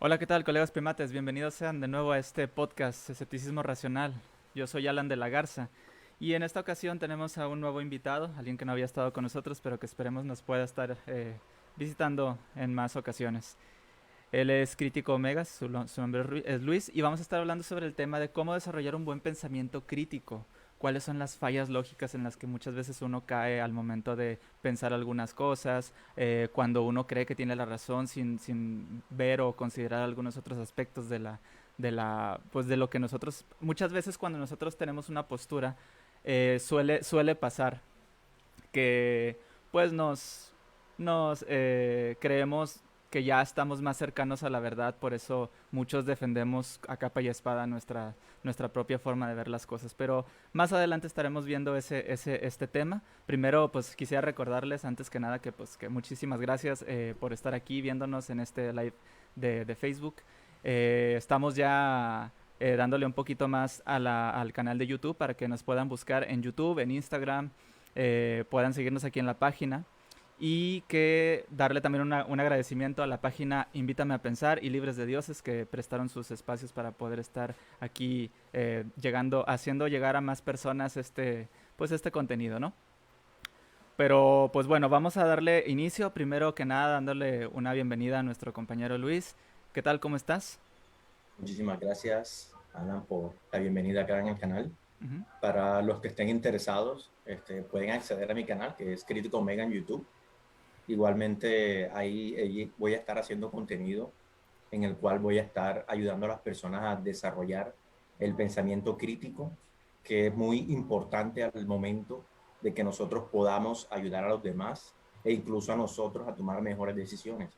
Hola, ¿qué tal, colegas primates? Bienvenidos sean de nuevo a este podcast Escepticismo Racional. Yo soy Alan de la Garza y en esta ocasión tenemos a un nuevo invitado, alguien que no había estado con nosotros, pero que esperemos nos pueda estar visitando en más ocasiones. Él es crítico Omegas, su nombre es Luis, y vamos a estar hablando sobre el tema de cómo desarrollar un buen pensamiento crítico. Cuáles son las fallas lógicas en las que muchas veces uno cae al momento de pensar algunas cosas, cuando uno cree que tiene la razón sin ver o considerar algunos otros aspectos pues de lo que nosotros, muchas veces cuando nosotros tenemos una postura, suele pasar que pues nos creemos que ya estamos más cercanos a la verdad, por eso muchos defendemos a capa y espada nuestra propia forma de ver las cosas. Pero más adelante estaremos viendo este tema. Primero, pues quisiera recordarles antes que nada que, pues, que muchísimas gracias por estar aquí viéndonos en este live de Facebook. Estamos ya dándole un poquito más al canal de YouTube para que nos puedan buscar en YouTube, en Instagram, puedan seguirnos aquí en la página y que darle también un agradecimiento a la página Invítame a Pensar y Libres de Dioses que prestaron sus espacios para poder estar aquí haciendo llegar a más personas pues este contenido, ¿no? Pero pues bueno, vamos a darle inicio, primero que nada dándole una bienvenida a nuestro compañero Luis. ¿Qué tal? ¿Cómo estás? Muchísimas gracias, Alan, por la bienvenida acá en el canal. Ujú. Para los que estén interesados, pueden acceder a mi canal, que es Crítico Omega en YouTube. Igualmente, ahí voy a estar haciendo contenido en el cual voy a estar ayudando a las personas a desarrollar el pensamiento crítico, que es muy importante al momento de que nosotros podamos ayudar a los demás e incluso a nosotros a tomar mejores decisiones.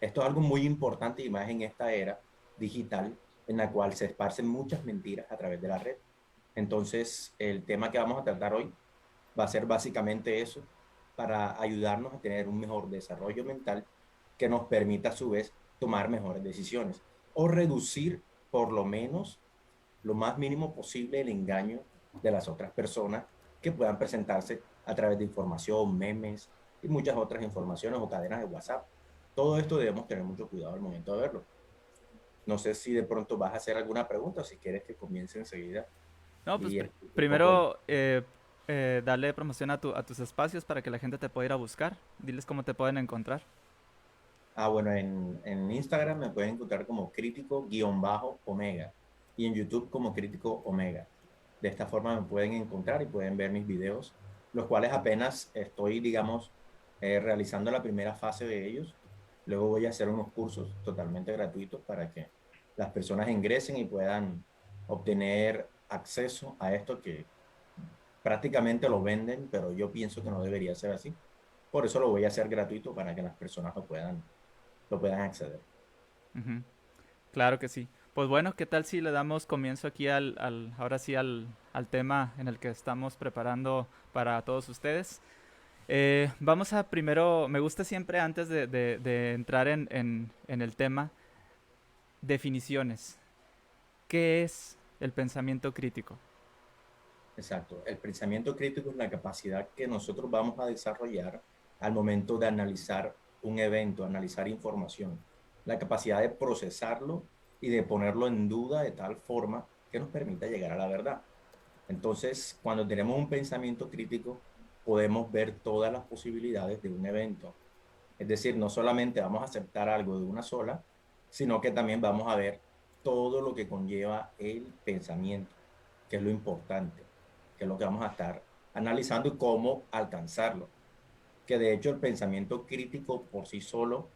Esto es algo muy importante y más en esta era digital en la cual se esparcen muchas mentiras a través de la red. Entonces, el tema que vamos a tratar hoy va a ser básicamente eso, para ayudarnos a tener un mejor desarrollo mental que nos permita a su vez tomar mejores decisiones o reducir por lo menos lo más mínimo posible el engaño de las otras personas que puedan presentarse a través de información, memes y muchas otras informaciones o cadenas de WhatsApp. Todo esto debemos tener mucho cuidado al momento de verlo. No sé si de pronto vas a hacer alguna pregunta o si quieres que comience enseguida No, pues y explique un poco. primero darle promoción a tus espacios para que la gente te pueda ir a buscar. Diles cómo te pueden encontrar. Bueno, en Instagram me pueden encontrar como crítico-omega y en YouTube como crítico omega. De esta forma me pueden encontrar y pueden ver mis videos, los cuales apenas estoy, digamos, realizando la primera fase de ellos. Luego voy a hacer unos cursos totalmente gratuitos para que las personas ingresen y puedan obtener acceso a esto que prácticamente lo venden, pero yo pienso que no debería ser así. Por eso lo voy a hacer gratuito para que las personas lo puedan acceder. Ujú. Claro que sí. Pues bueno, ¿qué tal si le damos comienzo aquí ahora sí al tema en el que estamos preparando para todos ustedes? Vamos a primero, me gusta siempre antes de entrar en el tema, definiciones. ¿Qué es el pensamiento crítico? Exacto. El pensamiento crítico es la capacidad que nosotros vamos a desarrollar al momento de analizar un evento, analizar información. La capacidad de procesarlo y de ponerlo en duda de tal forma que nos permita llegar a la verdad. Entonces, cuando tenemos un pensamiento crítico, podemos ver todas las posibilidades de un evento. Es decir, no solamente vamos a aceptar algo de una sola, sino que también vamos a ver todo lo que conlleva el pensamiento, que es lo importante, que es lo que vamos a estar analizando y cómo alcanzarlo. Que de hecho el pensamiento crítico por sí solo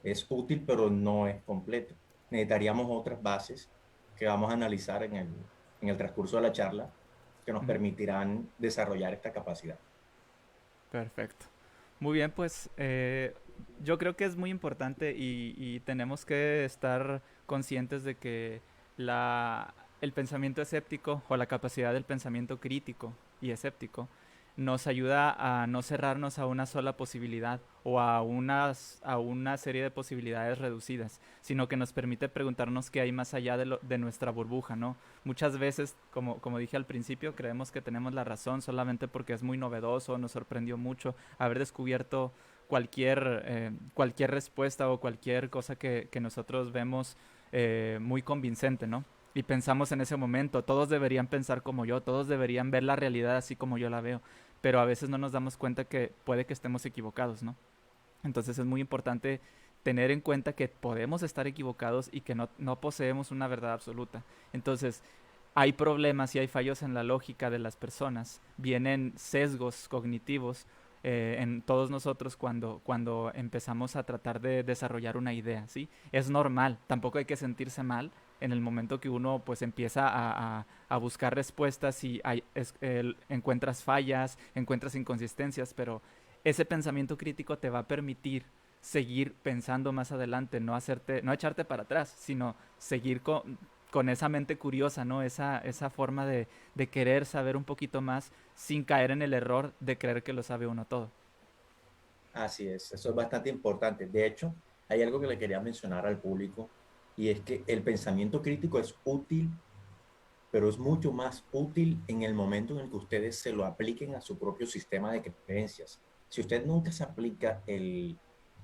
es útil, pero no es completo. Necesitaríamos otras bases que vamos a analizar en el transcurso de la charla que nos Ujú. permitirán desarrollar esta capacidad. Perfecto. Muy bien, pues yo creo que es muy importante y tenemos que estar conscientes de que el pensamiento escéptico o la capacidad del pensamiento crítico y escéptico nos ayuda a no cerrarnos a una sola posibilidad o a una serie de posibilidades reducidas, sino que nos permite preguntarnos qué hay más allá de nuestra burbuja, ¿no? Muchas veces, como dije al principio, creemos que tenemos la razón solamente porque es muy novedoso, nos sorprendió mucho haber descubierto cualquier respuesta o cualquier cosa que nosotros vemos muy convincente, ¿no? Y pensamos en ese momento, todos deberían pensar como yo, todos deberían ver la realidad así como yo la veo, pero a veces no nos damos cuenta que puede que estemos equivocados, ¿no? Entonces es muy importante tener en cuenta que podemos estar equivocados y que no poseemos una verdad absoluta. Entonces, hay problemas y hay fallos en la lógica de las personas, vienen sesgos cognitivos en todos nosotros cuando empezamos a tratar de desarrollar una idea, ¿sí? Es normal, tampoco hay que sentirse mal en el momento que uno pues empieza a buscar respuestas y encuentras fallas, encuentras inconsistencias, pero ese pensamiento crítico te va a permitir seguir pensando más adelante, no echarte para atrás, sino seguir con esa mente curiosa, ¿no? Esa forma de querer saber un poquito más sin caer en el error de creer que lo sabe uno todo. Así es, eso es bastante importante. De hecho, hay algo que le quería mencionar al público y es que el pensamiento crítico es útil, pero es mucho más útil en el momento en el que ustedes se lo apliquen a su propio sistema de creencias. Si usted nunca se aplica el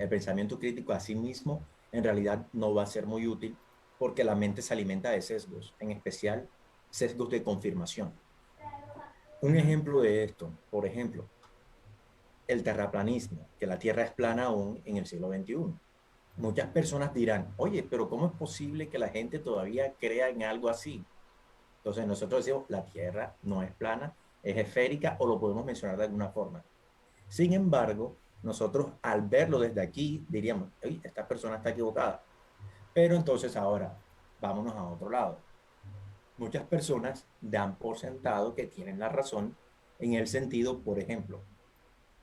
pensamiento crítico a sí mismo, en realidad no va a ser muy útil porque la mente se alimenta de sesgos, en especial sesgos de confirmación. Un Ujú. ejemplo de esto, por ejemplo, el terraplanismo, que la Tierra es plana aún en el siglo XXI. Muchas personas dirán, oye, pero ¿cómo es posible que la gente todavía crea en algo así? Entonces nosotros decimos, la Tierra no es plana, es esférica o lo podemos mencionar de alguna forma. Sin embargo, nosotros al verlo desde aquí diríamos, oye, esta persona está equivocada. Pero entonces ahora, vámonos a otro lado. Muchas personas dan por sentado que tienen la razón en el sentido, por ejemplo,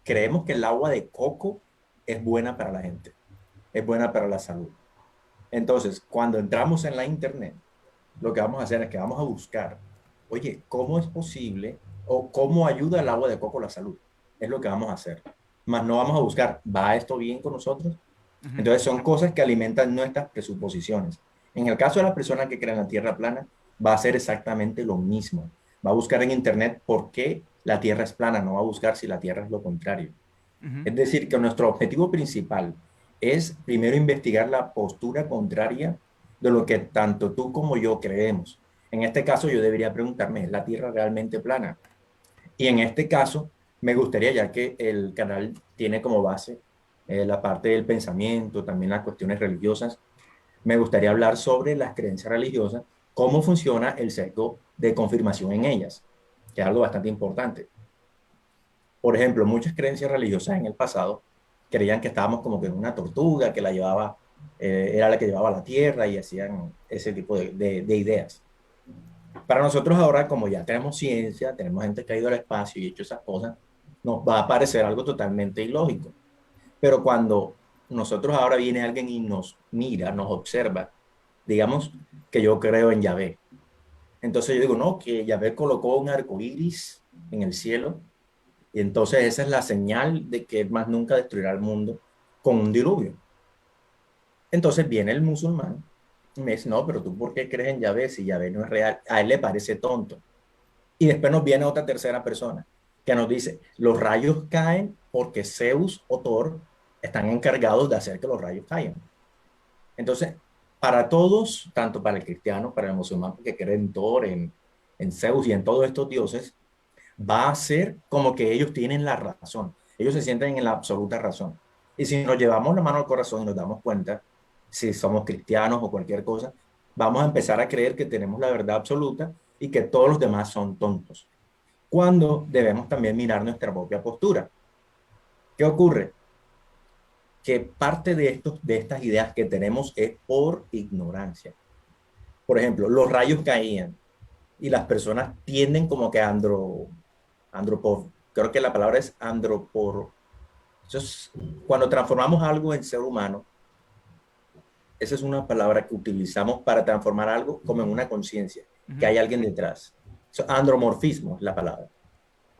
creemos que el agua de coco es buena para la gente, es buena para la salud. Entonces, cuando entramos en la internet, lo que vamos a hacer es que vamos a buscar, oye, ¿cómo es posible o cómo ayuda el agua de coco a la salud? Es lo que vamos a hacer. Más no vamos a buscar, ¿va esto bien con nosotros? Ujú. Entonces son cosas que alimentan nuestras presuposiciones. En el caso de las personas que creen la Tierra plana, va a ser exactamente lo mismo. Va a buscar en internet por qué la Tierra es plana, no va a buscar si la Tierra es lo contrario. Ujú. Es decir, que nuestro objetivo principal es primero investigar la postura contraria de lo que tanto tú como yo creemos. En este caso, yo debería preguntarme, ¿es la Tierra realmente plana? Y en este caso, me gustaría, ya que el canal tiene como base la parte del pensamiento, también las cuestiones religiosas, me gustaría hablar sobre las creencias religiosas, cómo funciona el sesgo de confirmación en ellas, que es algo bastante importante. Por ejemplo, muchas creencias religiosas en el pasado creían que estábamos como que en una tortuga que la llevaba, era la que llevaba la tierra y hacían ese tipo de ideas. Para nosotros ahora, como ya tenemos ciencia, tenemos gente que ha ido al espacio y hecho esas cosas, nos va a parecer algo totalmente ilógico. Pero cuando nosotros ahora viene alguien y nos mira, nos observa, digamos que yo creo en Yahvé. Entonces yo digo, no, que Yahvé colocó un arco iris en el cielo y entonces esa es la señal de que más nunca destruirá el mundo con un diluvio. Entonces viene el musulmán y me dice, no, pero tú ¿por qué crees en Yahvé si Yahvé no es real? A él le parece tonto. Y después nos viene otra tercera persona que nos dice, los rayos caen porque Zeus o Thor están encargados de hacer que los rayos caigan. Entonces, para todos, tanto para el cristiano, para el musulmán que cree en Thor, en Zeus y en todos estos dioses, va a ser como que ellos tienen la razón. Ellos se sienten en la absoluta razón. Y si nos llevamos la mano al corazón y nos damos cuenta, si somos cristianos o cualquier cosa, vamos a empezar a creer que tenemos la verdad absoluta y que todos los demás son tontos. Cuando debemos también mirar nuestra propia postura. ¿Qué ocurre? Que parte de estas ideas que tenemos es por ignorancia. Por ejemplo, los rayos caían y las personas tienden como que andropor, creo que la palabra es andropor. Entonces, cuando transformamos algo en ser humano, esa es una palabra que utilizamos para transformar algo como en una conciencia, que Ujú. hay alguien detrás. So, andromorfismo es la palabra.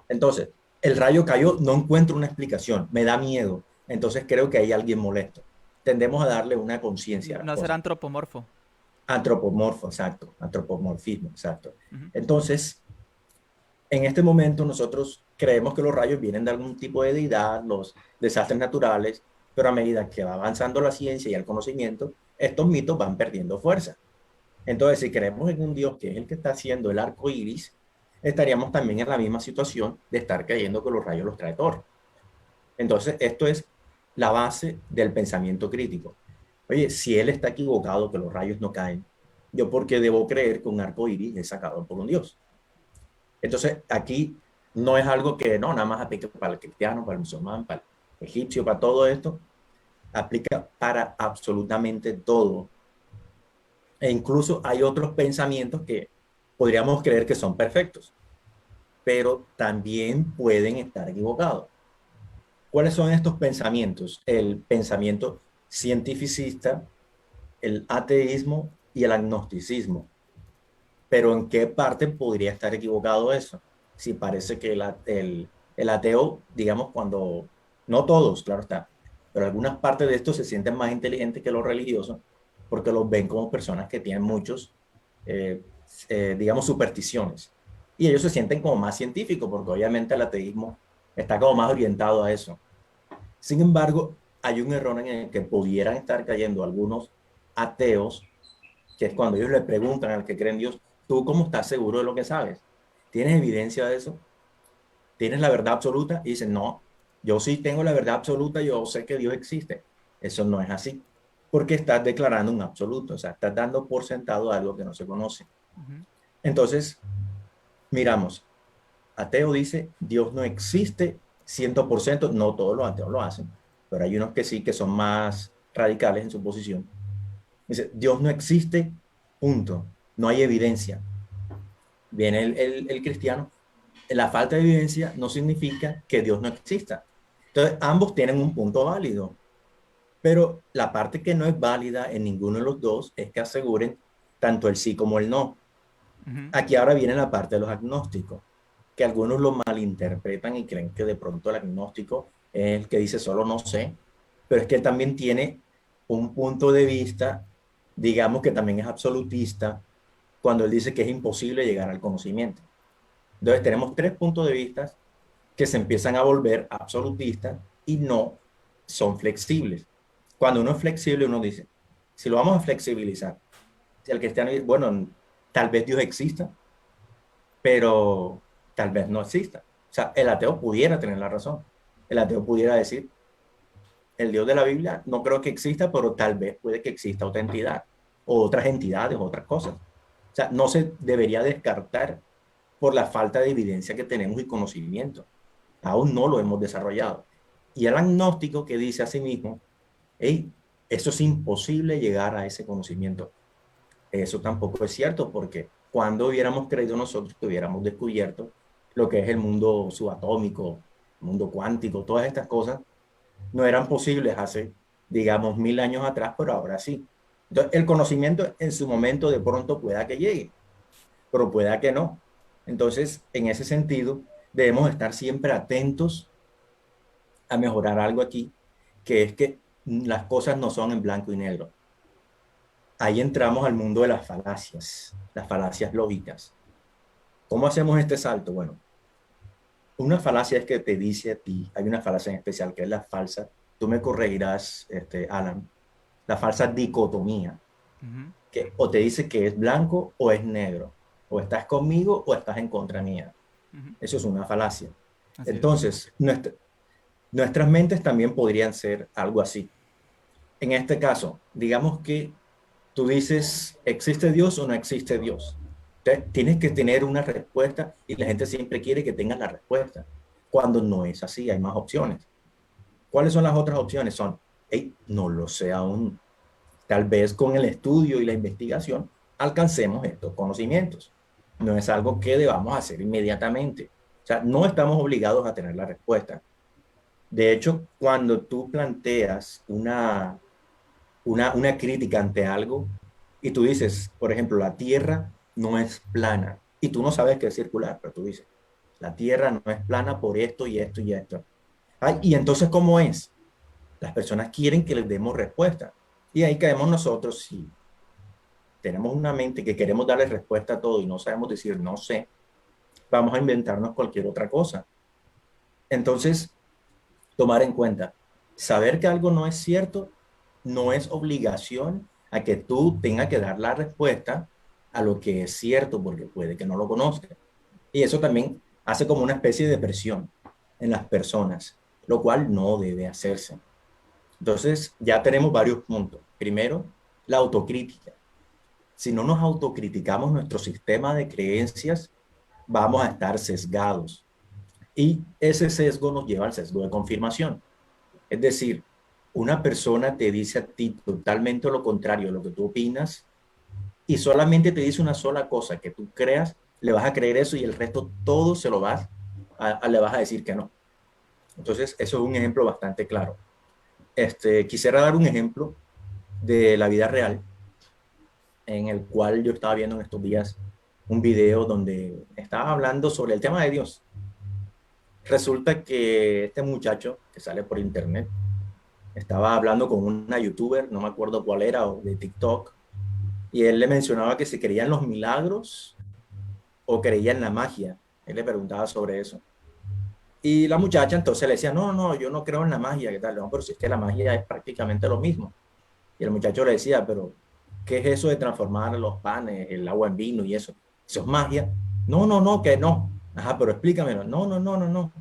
Entonces, el rayo cayó, no encuentro una explicación, me da miedo, entonces creo que hay alguien molesto. Tendemos a darle una conciencia a las No será cosas. antropomorfo. Antropomorfo, exacto, antropomorfismo, exacto. Ujú. Entonces, en este momento nosotros creemos que los rayos vienen de algún tipo de deidad, los desastres naturales, pero a medida que va avanzando la ciencia y el conocimiento, estos mitos van perdiendo fuerza. Entonces, si creemos en un Dios que es el que está haciendo el arco iris, estaríamos también en la misma situación de estar creyendo que los rayos los trae Thor. Entonces, esto es la base del pensamiento crítico. Oye, si él está equivocado, que los rayos no caen, ¿yo por qué debo creer que un arco iris es sacado por un Dios? Entonces, aquí no es algo que no, nada más aplica para el cristiano, para el musulmán, para el egipcio, para todo esto, aplica para absolutamente todo. E incluso hay otros pensamientos que podríamos creer que son perfectos, pero también pueden estar equivocados. ¿Cuáles son estos pensamientos? El pensamiento cientificista, el ateísmo y el agnosticismo. Pero ¿en qué parte podría estar equivocado eso? Si parece que el ateo, digamos, cuando, no todos, claro está, pero algunas partes de esto se sienten más inteligentes que los religiosos porque los ven como personas que tienen muchos, eh, digamos, supersticiones. Y ellos se sienten como más científicos porque obviamente el ateísmo está como más orientado a eso. Sin embargo, hay un error en el que pudieran estar cayendo algunos ateos, que es cuando ellos le preguntan al que cree en Dios, ¿tú cómo estás seguro de lo que sabes? ¿Tienes evidencia de eso? ¿Tienes la verdad absoluta? Y dicen, no, yo sí tengo la verdad absoluta, yo sé que Dios existe. Eso no es así, porque estás declarando un absoluto, o sea, estás dando por sentado algo que no se conoce. Ujú. Entonces, miramos, ateo dice, Dios no existe 100%, no todos los ateos lo hacen, pero hay unos que sí, que son más radicales en su posición. Dice, Dios no existe, punto, no hay evidencia. Viene el cristiano, la falta de evidencia no significa que Dios no exista. Entonces, ambos tienen un punto válido, pero la parte que no es válida en ninguno de los dos es que aseguren tanto el sí como el no. Ujú. Aquí ahora viene la parte de los agnósticos, que algunos lo malinterpretan y creen que de pronto el agnóstico es el que dice solo no sé, pero es que él también tiene un punto de vista, digamos que también es absolutista, cuando él dice que es imposible llegar al conocimiento. Entonces tenemos tres puntos de vista que se empiezan a volver absolutistas y no son flexibles. Cuando uno es flexible, uno dice, si lo vamos a flexibilizar, si el cristiano dice, bueno, tal vez Dios exista, pero tal vez no exista. O sea, el ateo pudiera tener la razón. El ateo pudiera decir, el Dios de la Biblia no creo que exista, pero tal vez puede que exista otra entidad o otras entidades, otras cosas. O sea, no se debería descartar por la falta de evidencia que tenemos y conocimiento. Aún no lo hemos desarrollado. Y el agnóstico que dice a sí mismo, hey, eso es imposible llegar a ese conocimiento. Eso tampoco es cierto porque cuando hubiéramos creído nosotros que hubiéramos descubierto lo que es el mundo subatómico, mundo cuántico, todas estas cosas no eran posibles hace, digamos, 1000 años atrás, pero ahora sí. Entonces, el conocimiento en su momento de pronto pueda que llegue, pero pueda que no. Entonces, en ese sentido, debemos estar siempre atentos a mejorar algo aquí, que es que las cosas no son en blanco y negro. Ahí entramos al mundo de las falacias lógicas. ¿Cómo hacemos este salto? Bueno, una falacia es que te dice a ti, hay una falacia en especial que es la falsa, tú me corregirás, Alan, la falsa dicotomía, Ujú. que o te dice que es blanco o es negro, o estás conmigo o estás en contra mía. Ujú. Eso es una falacia. Así es. Entonces, nuestras mentes también podrían ser algo así. En este caso, digamos que tú dices, ¿existe Dios o no existe Dios? Tienes que tener una respuesta y la gente siempre quiere que tengas la respuesta. Cuando no es así, hay más opciones. ¿Cuáles son las otras opciones? Son, hey, no lo sé aún. Tal vez con el estudio y la investigación alcancemos estos conocimientos. No es algo que debamos hacer inmediatamente. O sea, no estamos obligados a tener la respuesta. De hecho, cuando tú planteas una crítica ante algo y tú dices, por ejemplo, la Tierra no es plana y tú no sabes que es circular, pero tú dices, La Tierra no es plana por esto y esto y esto. Ay, y entonces, ¿cómo es? Las personas quieren que les demos respuesta. Y ahí caemos nosotros, si tenemos una mente que queremos darle respuesta a todo y no sabemos decir no sé, vamos a inventarnos cualquier otra cosa. Entonces, tomar en cuenta, saber que algo no es cierto no es obligación a que tú tengas que dar la respuesta a lo que es cierto, porque puede que no lo conozcas. Y eso también hace como una especie de presión en las personas, lo cual no debe hacerse. Entonces, ya tenemos varios puntos. Primero, la autocrítica. Si no nos autocriticamos nuestro sistema de creencias, vamos a estar sesgados. Y ese sesgo nos lleva al sesgo de confirmación. Es decir, una persona te dice a ti totalmente lo contrario de lo que tú opinas y solamente te dice una sola cosa que tú creas, le vas a creer eso y el resto todo se lo le vas a decir que no. Entonces, eso es un ejemplo bastante claro. Quisiera dar un ejemplo de la vida real en el cual yo estaba viendo en estos días un video donde estaba hablando sobre el tema de Dios. Resulta que este muchacho que sale por internet estaba hablando con una youtuber, no me acuerdo cuál era, o de TikTok, y él le mencionaba que si creía en los milagros o creía en la magia. Él le preguntaba sobre eso. Y la muchacha entonces le decía, no, no, yo no creo en la magia, ¿qué tal? No, pero si es que la magia es prácticamente lo mismo. Y el muchacho le decía, pero ¿qué es eso de transformar los panes, el agua en vino y eso? ¿Eso es magia? No, no, no, que no. Ajá, pero explícamelo. No, no, no, no, no.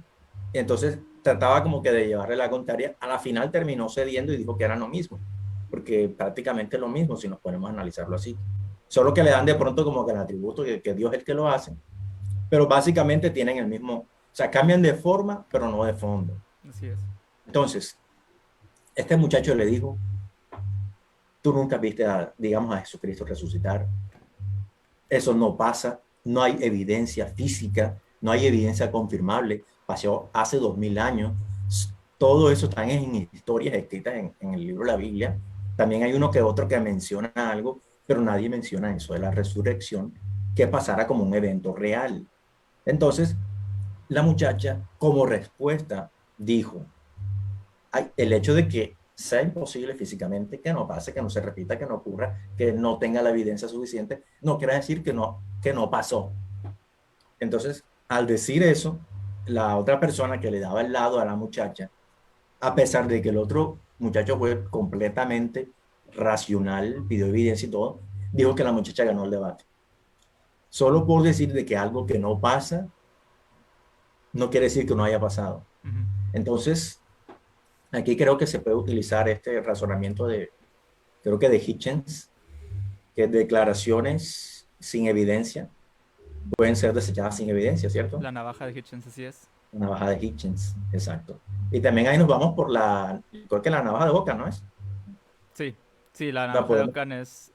Y entonces trataba como que de llevarle la contraria. A la final terminó cediendo y dijo que era lo mismo, porque prácticamente es lo mismo si nos ponemos a analizarlo así. Solo que le dan de pronto como que el atributo que Dios es el que lo hace, pero básicamente tienen el mismo, o sea, cambian de forma, pero no de fondo. Así es. Entonces, este muchacho le dijo, tú nunca viste, digamos, a Jesucristo resucitar. Eso no pasa, no hay evidencia física, no hay evidencia confirmable. Pasó hace 2000 años. Todo eso está en historias escritas en el libro de la Biblia. También hay uno que otro que menciona algo, pero nadie menciona eso de la resurrección, que pasara como un evento real. Entonces, la muchacha, como respuesta, dijo, el hecho de que sea imposible físicamente, que no pase, que no se repita, que no ocurra, que no tenga la evidencia suficiente, no quiere decir que no pasó. Entonces, al decir eso, la otra persona que le daba el lado a la muchacha, a pesar de que el otro muchacho fue completamente racional, pidió evidencia y todo, dijo que la muchacha ganó el debate. Solo por decir de que algo que no pasa, no quiere decir que no haya pasado. Uh -huh. Entonces, aquí creo que se puede utilizar este razonamiento creo que de Hitchens, que declaraciones sin evidencia pueden ser desechadas sin evidencia, ¿cierto? La navaja de Hitchens, así es. La navaja de Hitchens, exacto. Y también ahí nos vamos por creo que la navaja de Ockham, ¿no es? Sí, sí, la La navaja de podemos, Ockham es,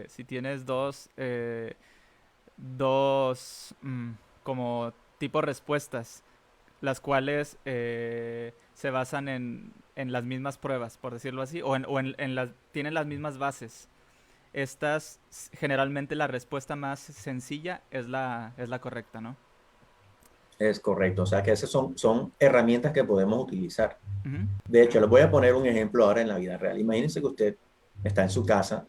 si tienes dos como tipo respuestas, las cuales se basan en las mismas pruebas, por decirlo así, o en las, tienen las mismas bases. Estas, generalmente la respuesta más sencilla es la correcta, ¿no? es correcto, o sea que esas son herramientas que podemos utilizar. Uh -huh. De hecho, les voy a poner un ejemplo ahora en la vida real. Imagínense que usted está en su casa,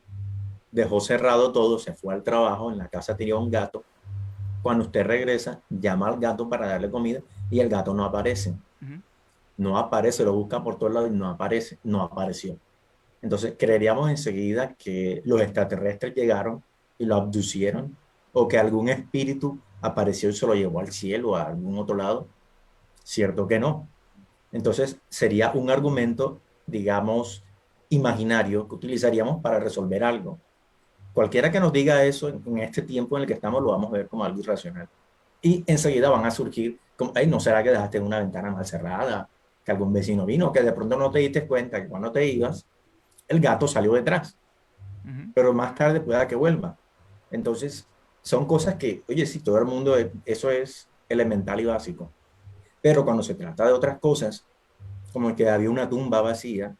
dejó cerrado todo, se fue al trabajo, en la casa tenía un gato. Cuando usted regresa, llama al gato para darle comida y el gato no aparece. Uh -huh. No aparece, lo busca por todos lados y no aparece, no apareció. Entonces, creeríamos enseguida que los extraterrestres llegaron y lo abducieron o que algún espíritu apareció y se lo llevó al cielo o a algún otro lado. Cierto que no. Entonces, sería un argumento, digamos, imaginario que utilizaríamos para resolver algo. Cualquiera que nos diga eso en este tiempo en el que estamos lo vamos a ver como algo irracional. Y enseguida van a surgir, como, ¿no será que dejaste una ventana mal cerrada? Que algún vecino vino, que de pronto no te diste cuenta que cuando te ibas, el gato salió detrás, Uh -huh. pero más tarde pueda que vuelva. Entonces, son cosas que, oye, sí, todo el mundo, eso es elemental y básico. Pero cuando se trata de otras cosas, como que había una tumba vacía,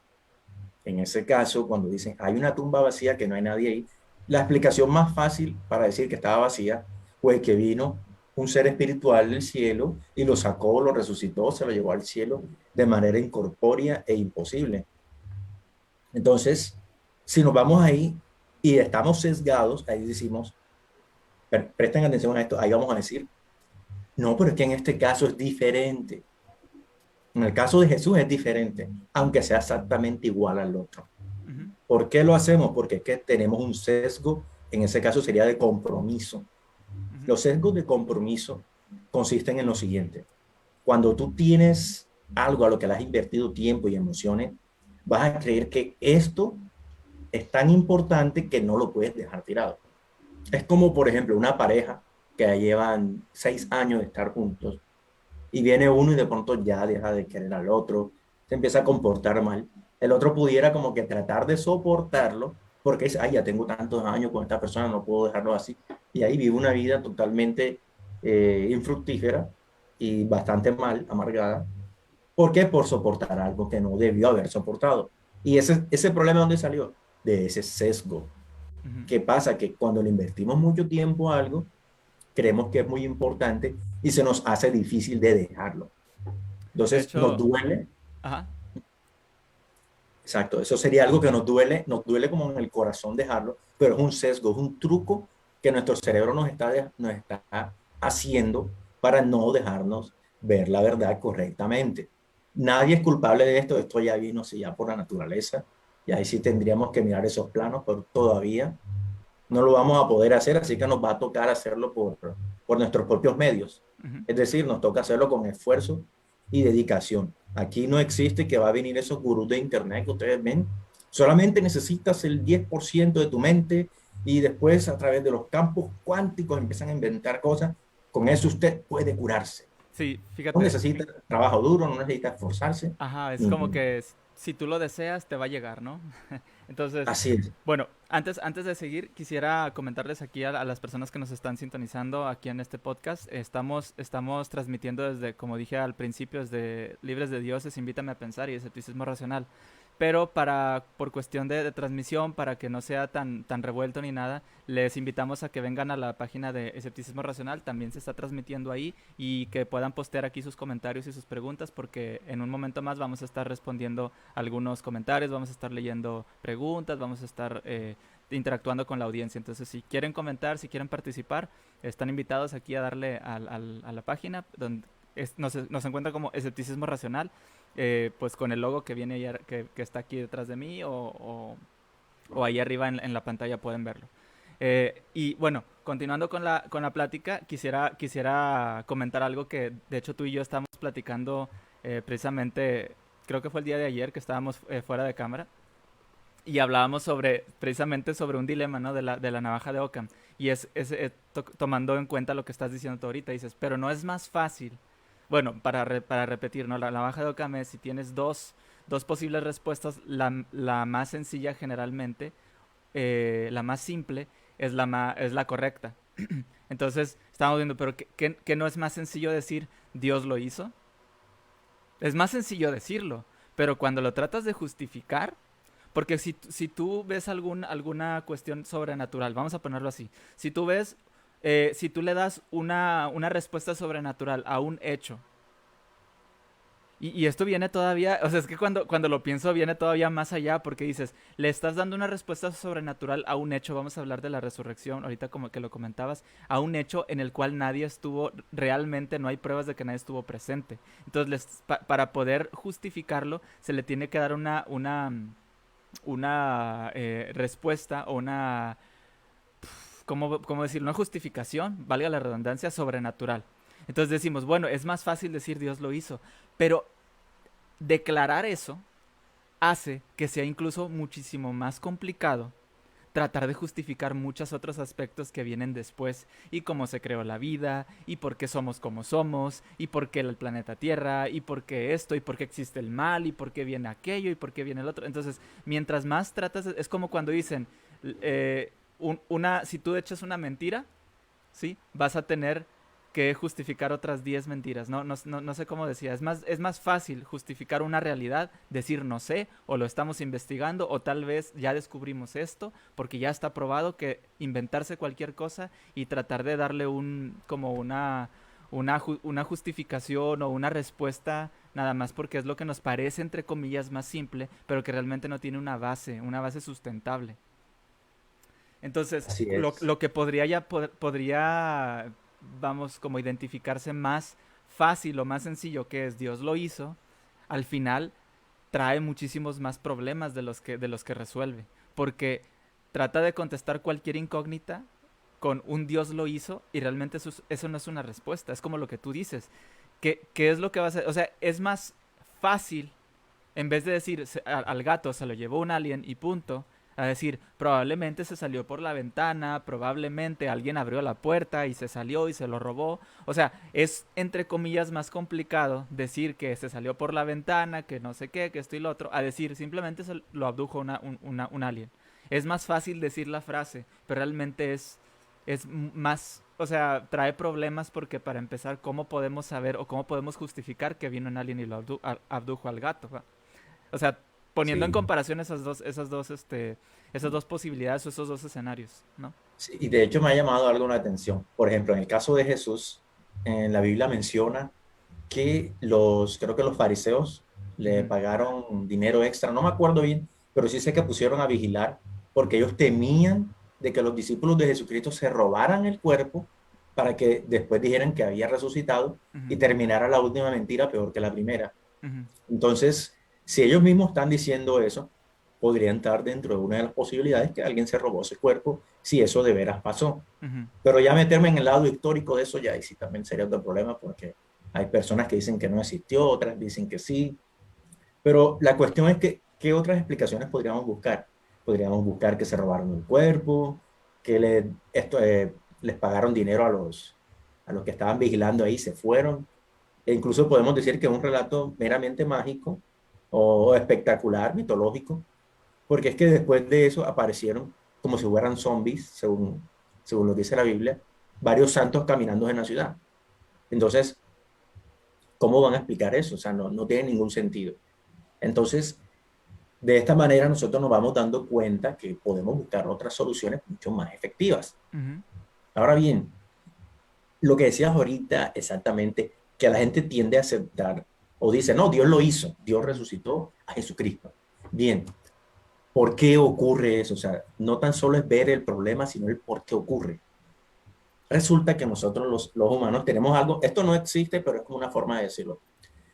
en ese caso, cuando dicen hay una tumba vacía que no hay nadie ahí, la explicación más fácil para decir que estaba vacía fue que vino un ser espiritual del cielo y lo sacó, lo resucitó, se lo llevó al cielo de manera incorpórea e imposible. Entonces, si nos vamos ahí y estamos sesgados, ahí decimos, presten atención a esto, ahí vamos a decir, no, pero es que en este caso es diferente. En el caso de Jesús es diferente, aunque sea exactamente igual al otro. Ujú, ¿Por qué lo hacemos? Porque es que tenemos un sesgo, en ese caso sería de compromiso. ujú. Los sesgos de compromiso consisten en lo siguiente. Cuando tú tienes algo a lo que le has invertido tiempo y emociones, vas a creer que esto es tan importante que no lo puedes dejar tirado. Es como, por ejemplo, una pareja que llevan 6 años de estar juntos y viene uno y de pronto ya deja de querer al otro, se empieza a comportar mal. El otro pudiera como que tratar de soportarlo porque dice, ay, ya tengo tantos años con esta persona, no puedo dejarlo así. Y ahí vive una vida totalmente infructífera y bastante mal, amargada. ¿Por qué? Por soportar algo que no debió haber soportado. Y ese problema, ¿dónde salió? De ese sesgo. Ujú. ¿Qué pasa? Que cuando le invertimos mucho tiempo a algo, creemos que es muy importante y se nos hace difícil de dejarlo. De Entonces, nos hecho, duele, ajá. exacto, eso sería algo que nos duele como en el corazón dejarlo, pero es un sesgo, es un truco que nuestro cerebro nos está haciendo para no dejarnos ver la verdad correctamente. Nadie es culpable de esto, esto ya vino así ya por la naturaleza, y ahí sí tendríamos que mirar esos planos, pero todavía no lo vamos a poder hacer, así que nos va a tocar hacerlo por nuestros propios medios. Ujú. Es decir, nos toca hacerlo con esfuerzo y dedicación. Aquí no existe que va a venir esos gurús de internet que ustedes ven. Solamente necesitas el 10% de tu mente y después a través de los campos cuánticos empiezan a inventar cosas. Con eso usted puede curarse. Sí, No fíjate, necesita trabajo duro, no necesita esforzarse. ajá, es como Ujú. que si tú lo deseas, te va a llegar, ¿no? Entonces, Así es. bueno, antes de seguir, quisiera comentarles aquí a las personas que nos están sintonizando aquí en este podcast. Estamos transmitiendo desde, como dije al principio, desde Libres de Dioses, Invítame a Pensar y Escepticismo Racional. Pero por cuestión de transmisión, para que no sea tan revuelto ni nada, les invitamos a que vengan a la página de Escepticismo Racional. También se está transmitiendo ahí y que puedan postear aquí sus comentarios y sus preguntas, porque en un momento más vamos a estar respondiendo algunos comentarios, vamos a estar leyendo preguntas, vamos a estar interactuando con la audiencia. Entonces, si quieren comentar, si quieren participar, están invitados aquí a darle a la página donde nos encuentra como Escepticismo Racional, pues con el logo que viene ahí, que está aquí detrás de mí o ahí arriba en la pantalla pueden verlo. Y bueno, continuando con la plática, quisiera comentar algo que de hecho tú y yo estábamos platicando precisamente, creo que fue el día de ayer que estábamos fuera de cámara y hablábamos precisamente sobre un dilema, ¿no? De la navaja de Occam. Y tomando en cuenta lo que estás diciendo tú ahorita, dices, pero no es más fácil. Bueno, para repetir, ¿no? La navaja de Occam es si tienes dos posibles respuestas, la más sencilla generalmente, la más simple, es la correcta. Entonces, estamos viendo, pero ¿qué no es más sencillo decir Dios lo hizo? Es más sencillo decirlo, pero cuando lo tratas de justificar, porque si tú ves alguna cuestión sobrenatural, vamos a ponerlo así, si tú le das una respuesta sobrenatural a un hecho, y esto viene todavía, o sea, es que cuando lo pienso viene todavía más allá, porque dices, le estás dando una respuesta sobrenatural a un hecho, vamos a hablar de la resurrección, ahorita como que lo comentabas, a un hecho en el cual nadie estuvo, realmente no hay pruebas de que nadie estuvo presente. Entonces, para poder justificarlo, se le tiene que dar una respuesta o ¿cómo decirlo? Una justificación, valga la redundancia, sobrenatural. Entonces decimos, bueno, es más fácil decir Dios lo hizo, pero declarar eso hace que sea incluso muchísimo más complicado tratar de justificar muchos otros aspectos que vienen después, y cómo se creó la vida, y por qué somos como somos, y por qué el planeta Tierra, y por qué esto, y por qué existe el mal, y por qué viene aquello, y por qué viene el otro. Entonces, mientras más tratas, es como cuando dicen, si tú echas una mentira, ¿sí? Vas a tener que justificar otras 10 mentiras. No sé cómo decía. Es más fácil justificar una realidad, decir no sé, o lo estamos investigando, o tal vez ya descubrimos esto, porque ya está probado, que inventarse cualquier cosa y tratar de darle como una justificación o una respuesta nada más porque es lo que nos parece, entre comillas, más simple, pero que realmente no tiene una base sustentable. Entonces, Así es. lo que podría, vamos, como identificarse más fácil o más sencillo, que es Dios lo hizo, al final trae muchísimos más problemas de los que resuelve. Porque trata de contestar cualquier incógnita con un Dios lo hizo y realmente eso no es una respuesta. Es como lo que tú dices. ¿Qué es lo que va a hacer? O sea, es más fácil, en vez de decir al gato se lo llevó un alien y punto, a decir probablemente se salió por la ventana, probablemente alguien abrió la puerta y se salió y se lo robó. O sea, es entre comillas más complicado decir que se salió por la ventana, que no sé qué, que esto y lo otro, a decir simplemente se lo abdujo un alien. Es más fácil decir la frase, pero realmente es más, o sea, trae problemas porque para empezar, ¿cómo podemos saber o cómo podemos justificar que vino un alien y lo abdujo al gato? ¿Va? O sea, poniendo en Sí. comparación esas dos posibilidades o esos dos escenarios, ¿no? Sí, y de hecho me ha llamado algo la atención. Por ejemplo, en el caso de Jesús, en la Biblia menciona que creo que los fariseos le Ujú, pagaron dinero extra, no me acuerdo bien, pero sí sé que pusieron a vigilar porque ellos temían de que los discípulos de Jesucristo se robaran el cuerpo para que después dijeran que había resucitado y ujú, terminara la última mentira peor que la primera. ujú, Entonces, si ellos mismos están diciendo eso, podrían estar dentro de una de las posibilidades que alguien se robó ese cuerpo, si eso de veras pasó. ujú. Pero ya meterme en el lado histórico de eso ya, y sí también sería otro problema, porque hay personas que dicen que no existió, otras dicen que sí. Pero la cuestión es que, ¿qué otras explicaciones podríamos buscar? Podríamos buscar que se robaron el cuerpo, que les pagaron dinero a los que estaban vigilando ahí, se fueron. E incluso podemos decir que es un relato meramente mágico o espectacular, mitológico, porque es que después de eso aparecieron como si fueran zombies, según lo que dice la Biblia, varios santos caminando en la ciudad. Entonces, ¿cómo van a explicar eso? O sea, no tiene ningún sentido. Entonces, de esta manera nosotros nos vamos dando cuenta que podemos buscar otras soluciones mucho más efectivas. Ujú, Ahora bien, lo que decías ahorita exactamente, que la gente tiende a aceptar o dice, no, Dios lo hizo, Dios ujú, resucitó a Jesucristo. Bien, ¿por qué ocurre eso? O sea, no tan solo es ver el problema, sino el por qué ocurre. Resulta que nosotros los humanos tenemos algo, esto no existe, pero es como una forma de decirlo.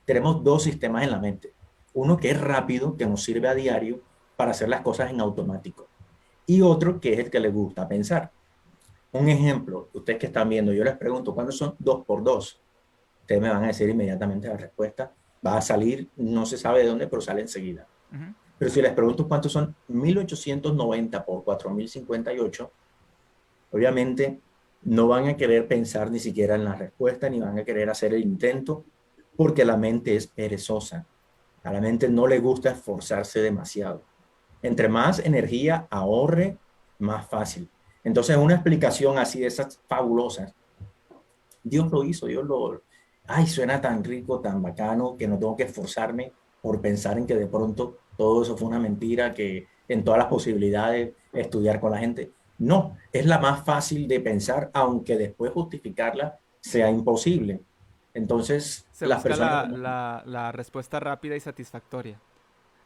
Tenemos dos sistemas en la mente. Uno que es rápido, que nos sirve a diario para hacer las cosas en automático. Y otro que es el que les gusta pensar. Un ejemplo, ustedes que están viendo, yo les pregunto, ¿cuántos son 2 por 2? Ustedes me van a decir inmediatamente la respuesta. Va a salir, no se sabe de dónde, pero sale enseguida. ujú. Pero si les pregunto cuántos son 1890 por 4058, obviamente no van a querer pensar ni siquiera en la respuesta, ni van a querer hacer el intento, porque la mente es perezosa. A la mente no le gusta esforzarse demasiado. Entre más energía ahorre, más fácil. Entonces, una explicación así de esas fabulosas, Dios lo hizo, ay, suena tan rico, tan bacano, que no tengo que esforzarme por pensar en que de pronto todo eso fue una mentira, que en todas las posibilidades estudiar con la gente. No, es la más fácil de pensar, aunque después justificarla sea imposible. Entonces, Se las busca personas, la respuesta rápida y satisfactoria.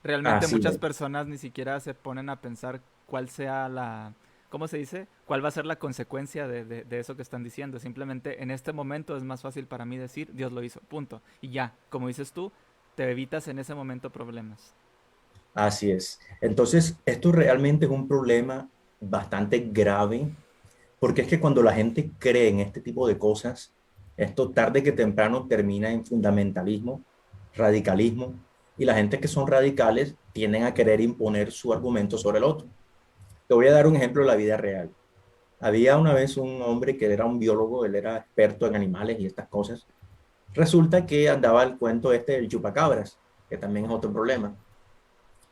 Realmente así muchas es, personas ni siquiera se ponen a pensar cuál sea ¿cómo se dice? ¿Cuál va a ser la consecuencia de eso que están diciendo? Simplemente en este momento es más fácil para mí decir, Dios lo hizo, punto. Y ya, como dices tú, te evitas en ese momento problemas. así es. Entonces, esto realmente es un problema bastante grave, porque es que cuando la gente cree en este tipo de cosas, esto tarde que temprano termina en fundamentalismo, radicalismo, y la gente que son radicales tienden a querer imponer su argumento sobre el otro. Te voy a dar un ejemplo de la vida real. Había una vez un hombre que era un biólogo, él era experto en animales y estas cosas. Resulta que andaba el cuento este del chupacabras, que también es otro problema.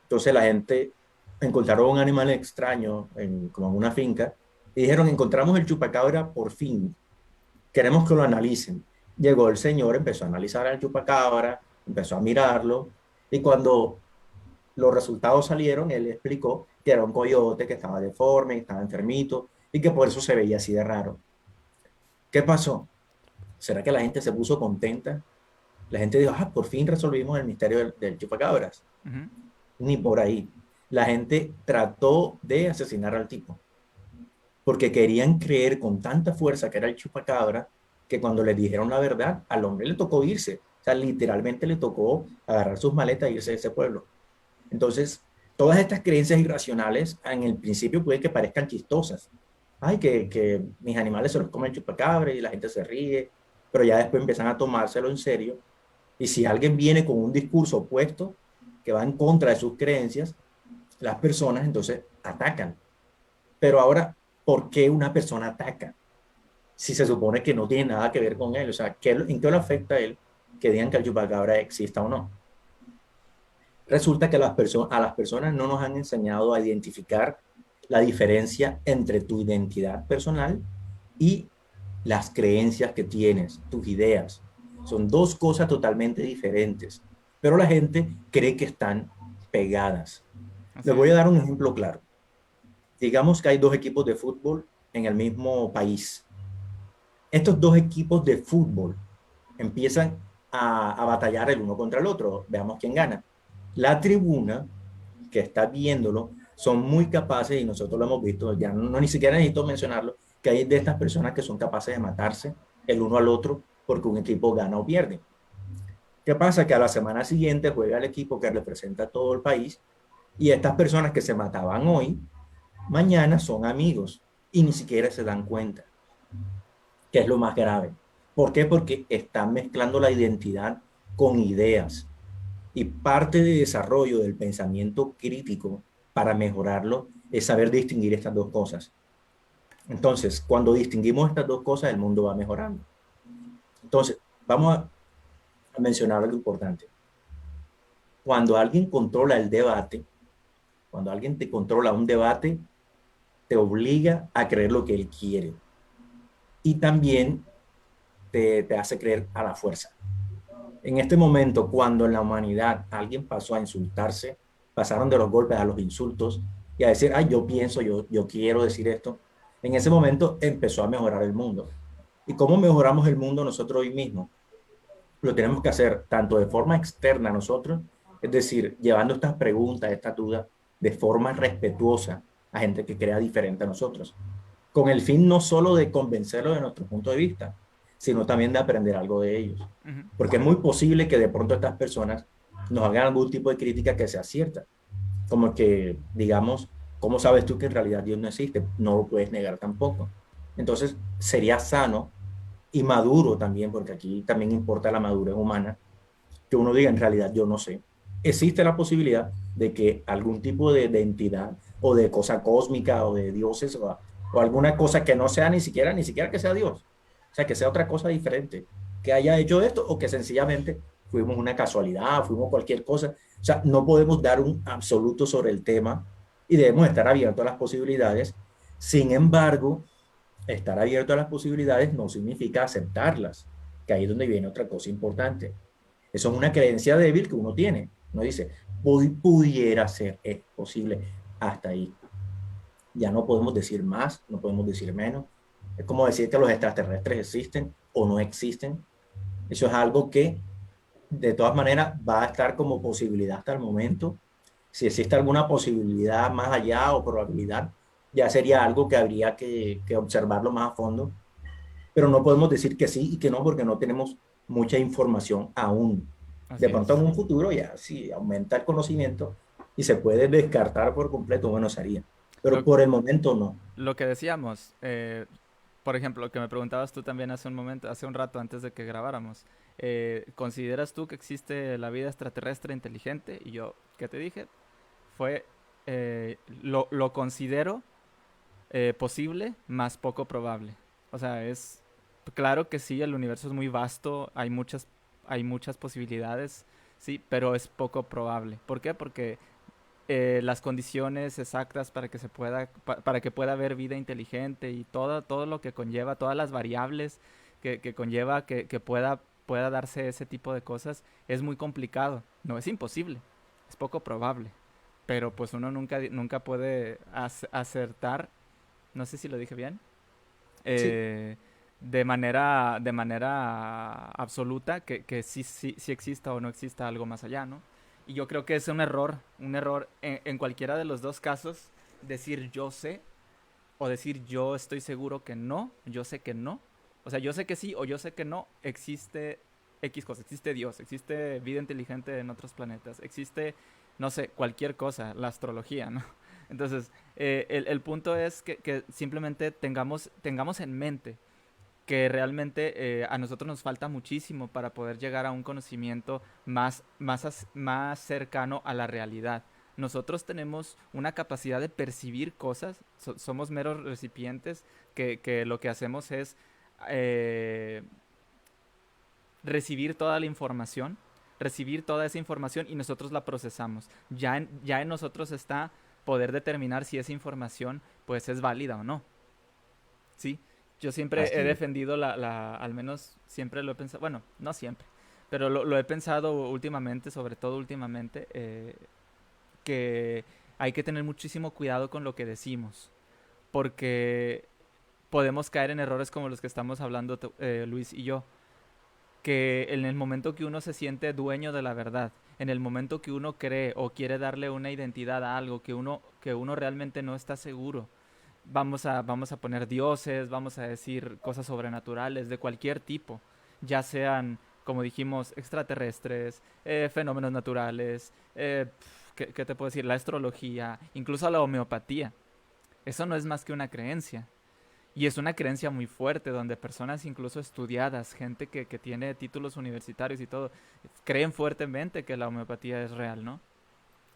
Entonces la gente encontraron un animal extraño como en una finca y dijeron, encontramos el chupacabra por fin. queremos que lo analicen. Llegó el señor, empezó a analizar al chupacabra, empezó a mirarlo, y cuando los resultados salieron, él explicó que era un coyote, que estaba deforme, que estaba enfermito, y que por eso se veía así de raro. ¿Qué pasó? ¿Será que la gente se puso contenta? La gente dijo, por fin resolvimos el misterio del chupacabras. Ujú. Ni por ahí. La gente trató de asesinar al tipo, porque querían creer con tanta fuerza que era el chupacabra, que cuando le dijeron la verdad, al hombre le tocó irse. O sea, literalmente le tocó agarrar sus maletas e irse de ese pueblo. Entonces, todas estas creencias irracionales en el principio puede que parezcan chistosas. Ay, que mis animales se los come el chupacabra y la gente se ríe, pero ya después empiezan a tomárselo en serio. Y si alguien viene con un discurso opuesto que va en contra de sus creencias, las personas entonces atacan. Pero ahora, ¿por qué una persona ataca? Si se supone que no tiene nada que ver con él. O sea, ¿en qué lo afecta a él que digan que el chupacabra exista o no? Resulta que a las personas no nos han enseñado a identificar la diferencia entre tu identidad personal y las creencias que tienes, tus ideas. Son dos cosas totalmente diferentes, pero la gente cree que están pegadas. Así Les voy es. a dar un ejemplo claro. Digamos que hay dos equipos de fútbol en el mismo país. Estos dos equipos de fútbol empiezan a batallar el uno contra el otro. Veamos quién gana. La tribuna que está viéndolo son muy capaces, y nosotros lo hemos visto, ya no ni siquiera necesito mencionarlo, que hay de estas personas que son capaces de matarse el uno al otro porque un equipo gana o pierde. ¿Qué pasa? Que a la semana siguiente juega el equipo que representa a todo el país, y estas personas que se mataban hoy, mañana son amigos y ni siquiera se dan cuenta, que es lo más grave. ¿Por qué? Porque están mezclando la identidad con ideas. Y parte de desarrollo del pensamiento crítico para mejorarlo es saber distinguir estas dos cosas. Entonces, cuando distinguimos estas dos cosas, el mundo va mejorando. Entonces, vamos a mencionar algo importante. Cuando alguien controla el debate, cuando alguien te controla un debate, te obliga a creer lo que él quiere. Y también te hace creer a la fuerza. En este momento, cuando en la humanidad alguien pasó a insultarse, pasaron de los golpes a los insultos y a decir, ay, yo pienso, yo quiero decir esto, en ese momento empezó a mejorar el mundo. ¿Y cómo mejoramos el mundo nosotros hoy mismo? Lo tenemos que hacer tanto de forma externa a nosotros, es decir, llevando estas preguntas, estas dudas, de forma respetuosa a gente que crea diferente a nosotros, con el fin no solo de convencerlos de nuestro punto de vista, sino también de aprender algo de ellos. Ujú. Porque es muy posible que de pronto estas personas nos hagan algún tipo de crítica que sea cierta, como que, digamos, ¿cómo sabes tú que en realidad Dios no existe? No lo puedes negar tampoco. Entonces, sería sano y maduro también, porque aquí también importa la madurez humana, que uno diga, en realidad yo no sé. Existe la posibilidad de que algún tipo de entidad o de cosa cósmica o de dioses o alguna cosa que no sea ni siquiera que sea Dios, o sea, que sea otra cosa diferente, que haya hecho esto o que sencillamente fuimos una casualidad, fuimos cualquier cosa. O sea, no podemos dar un absoluto sobre el tema y debemos estar abiertos a las posibilidades. Sin embargo, estar abierto a las posibilidades no significa aceptarlas, que ahí es donde viene otra cosa importante. Eso es una creencia débil que uno tiene. Uno dice, pudiera ser, es posible, hasta ahí. Ya no podemos decir más, no podemos decir menos. Es como decir que los extraterrestres existen o no existen. Eso es algo que de todas maneras va a estar como posibilidad hasta el momento. Si existe alguna posibilidad más allá o probabilidad, ya sería algo que habría que observarlo más a fondo, pero no podemos decir que sí y que no porque no tenemos mucha información aún. De Así pronto es. en un futuro ya si aumenta el conocimiento y se puede descartar por completo, bueno, sería. Pero Lo, por el momento no. lo que decíamos, por ejemplo, lo que me preguntabas tú también hace un momento, hace un rato antes de que grabáramos, ¿consideras tú que existe la vida extraterrestre inteligente? Y yo, ¿qué te dije? Fue, lo considero posible, más poco probable. O sea, es claro que sí, el universo es muy vasto, hay muchas posibilidades, sí, pero es poco probable. ¿Por qué? Porque las condiciones exactas para que se pueda, para que pueda haber vida inteligente y todo lo que conlleva, todas las variables, que conlleva que pueda darse ese tipo de cosas, es muy complicado. No es imposible, es poco probable. Pero pues uno nunca puede acertar, no sé si lo dije bien, Sí, eh, de manera absoluta que sí exista o no exista algo más allá, ¿no? Y yo creo que es un error en cualquiera de los dos casos, decir yo sé o decir yo estoy seguro que no, yo sé que no. O sea, yo sé que sí o yo sé que no, existe X cosa, existe Dios, existe vida inteligente en otros planetas, existe, no sé, cualquier cosa, la astrología, ¿no? Entonces, el punto es que simplemente tengamos en mente que realmente a nosotros nos falta muchísimo para poder llegar a un conocimiento más cercano a la realidad. Nosotros tenemos una capacidad de percibir cosas, somos meros recipientes que lo que hacemos es eh, recibir toda la información, recibir toda esa información y nosotros la procesamos. Ya en nosotros está poder determinar si esa información pues es válida o no. Sí, yo siempre he así es. defendido al menos siempre lo he pensado, bueno, no siempre, pero lo he pensado últimamente, sobre todo últimamente, que hay que tener muchísimo cuidado con lo que decimos, porque podemos caer en errores como los que estamos hablando Luis y yo, que en el momento que uno se siente dueño de la verdad, en el momento que uno cree o quiere darle una identidad a algo que uno realmente no está seguro, vamos a poner dioses, vamos a decir cosas sobrenaturales de cualquier tipo, ya sean, como dijimos, extraterrestres, fenómenos naturales, ¿qué te puedo decir? La astrología, incluso la homeopatía. Eso no es más que una creencia. Y es una creencia muy fuerte, donde personas incluso estudiadas, gente que tiene títulos universitarios y todo, creen fuertemente que la homeopatía es real, ¿no?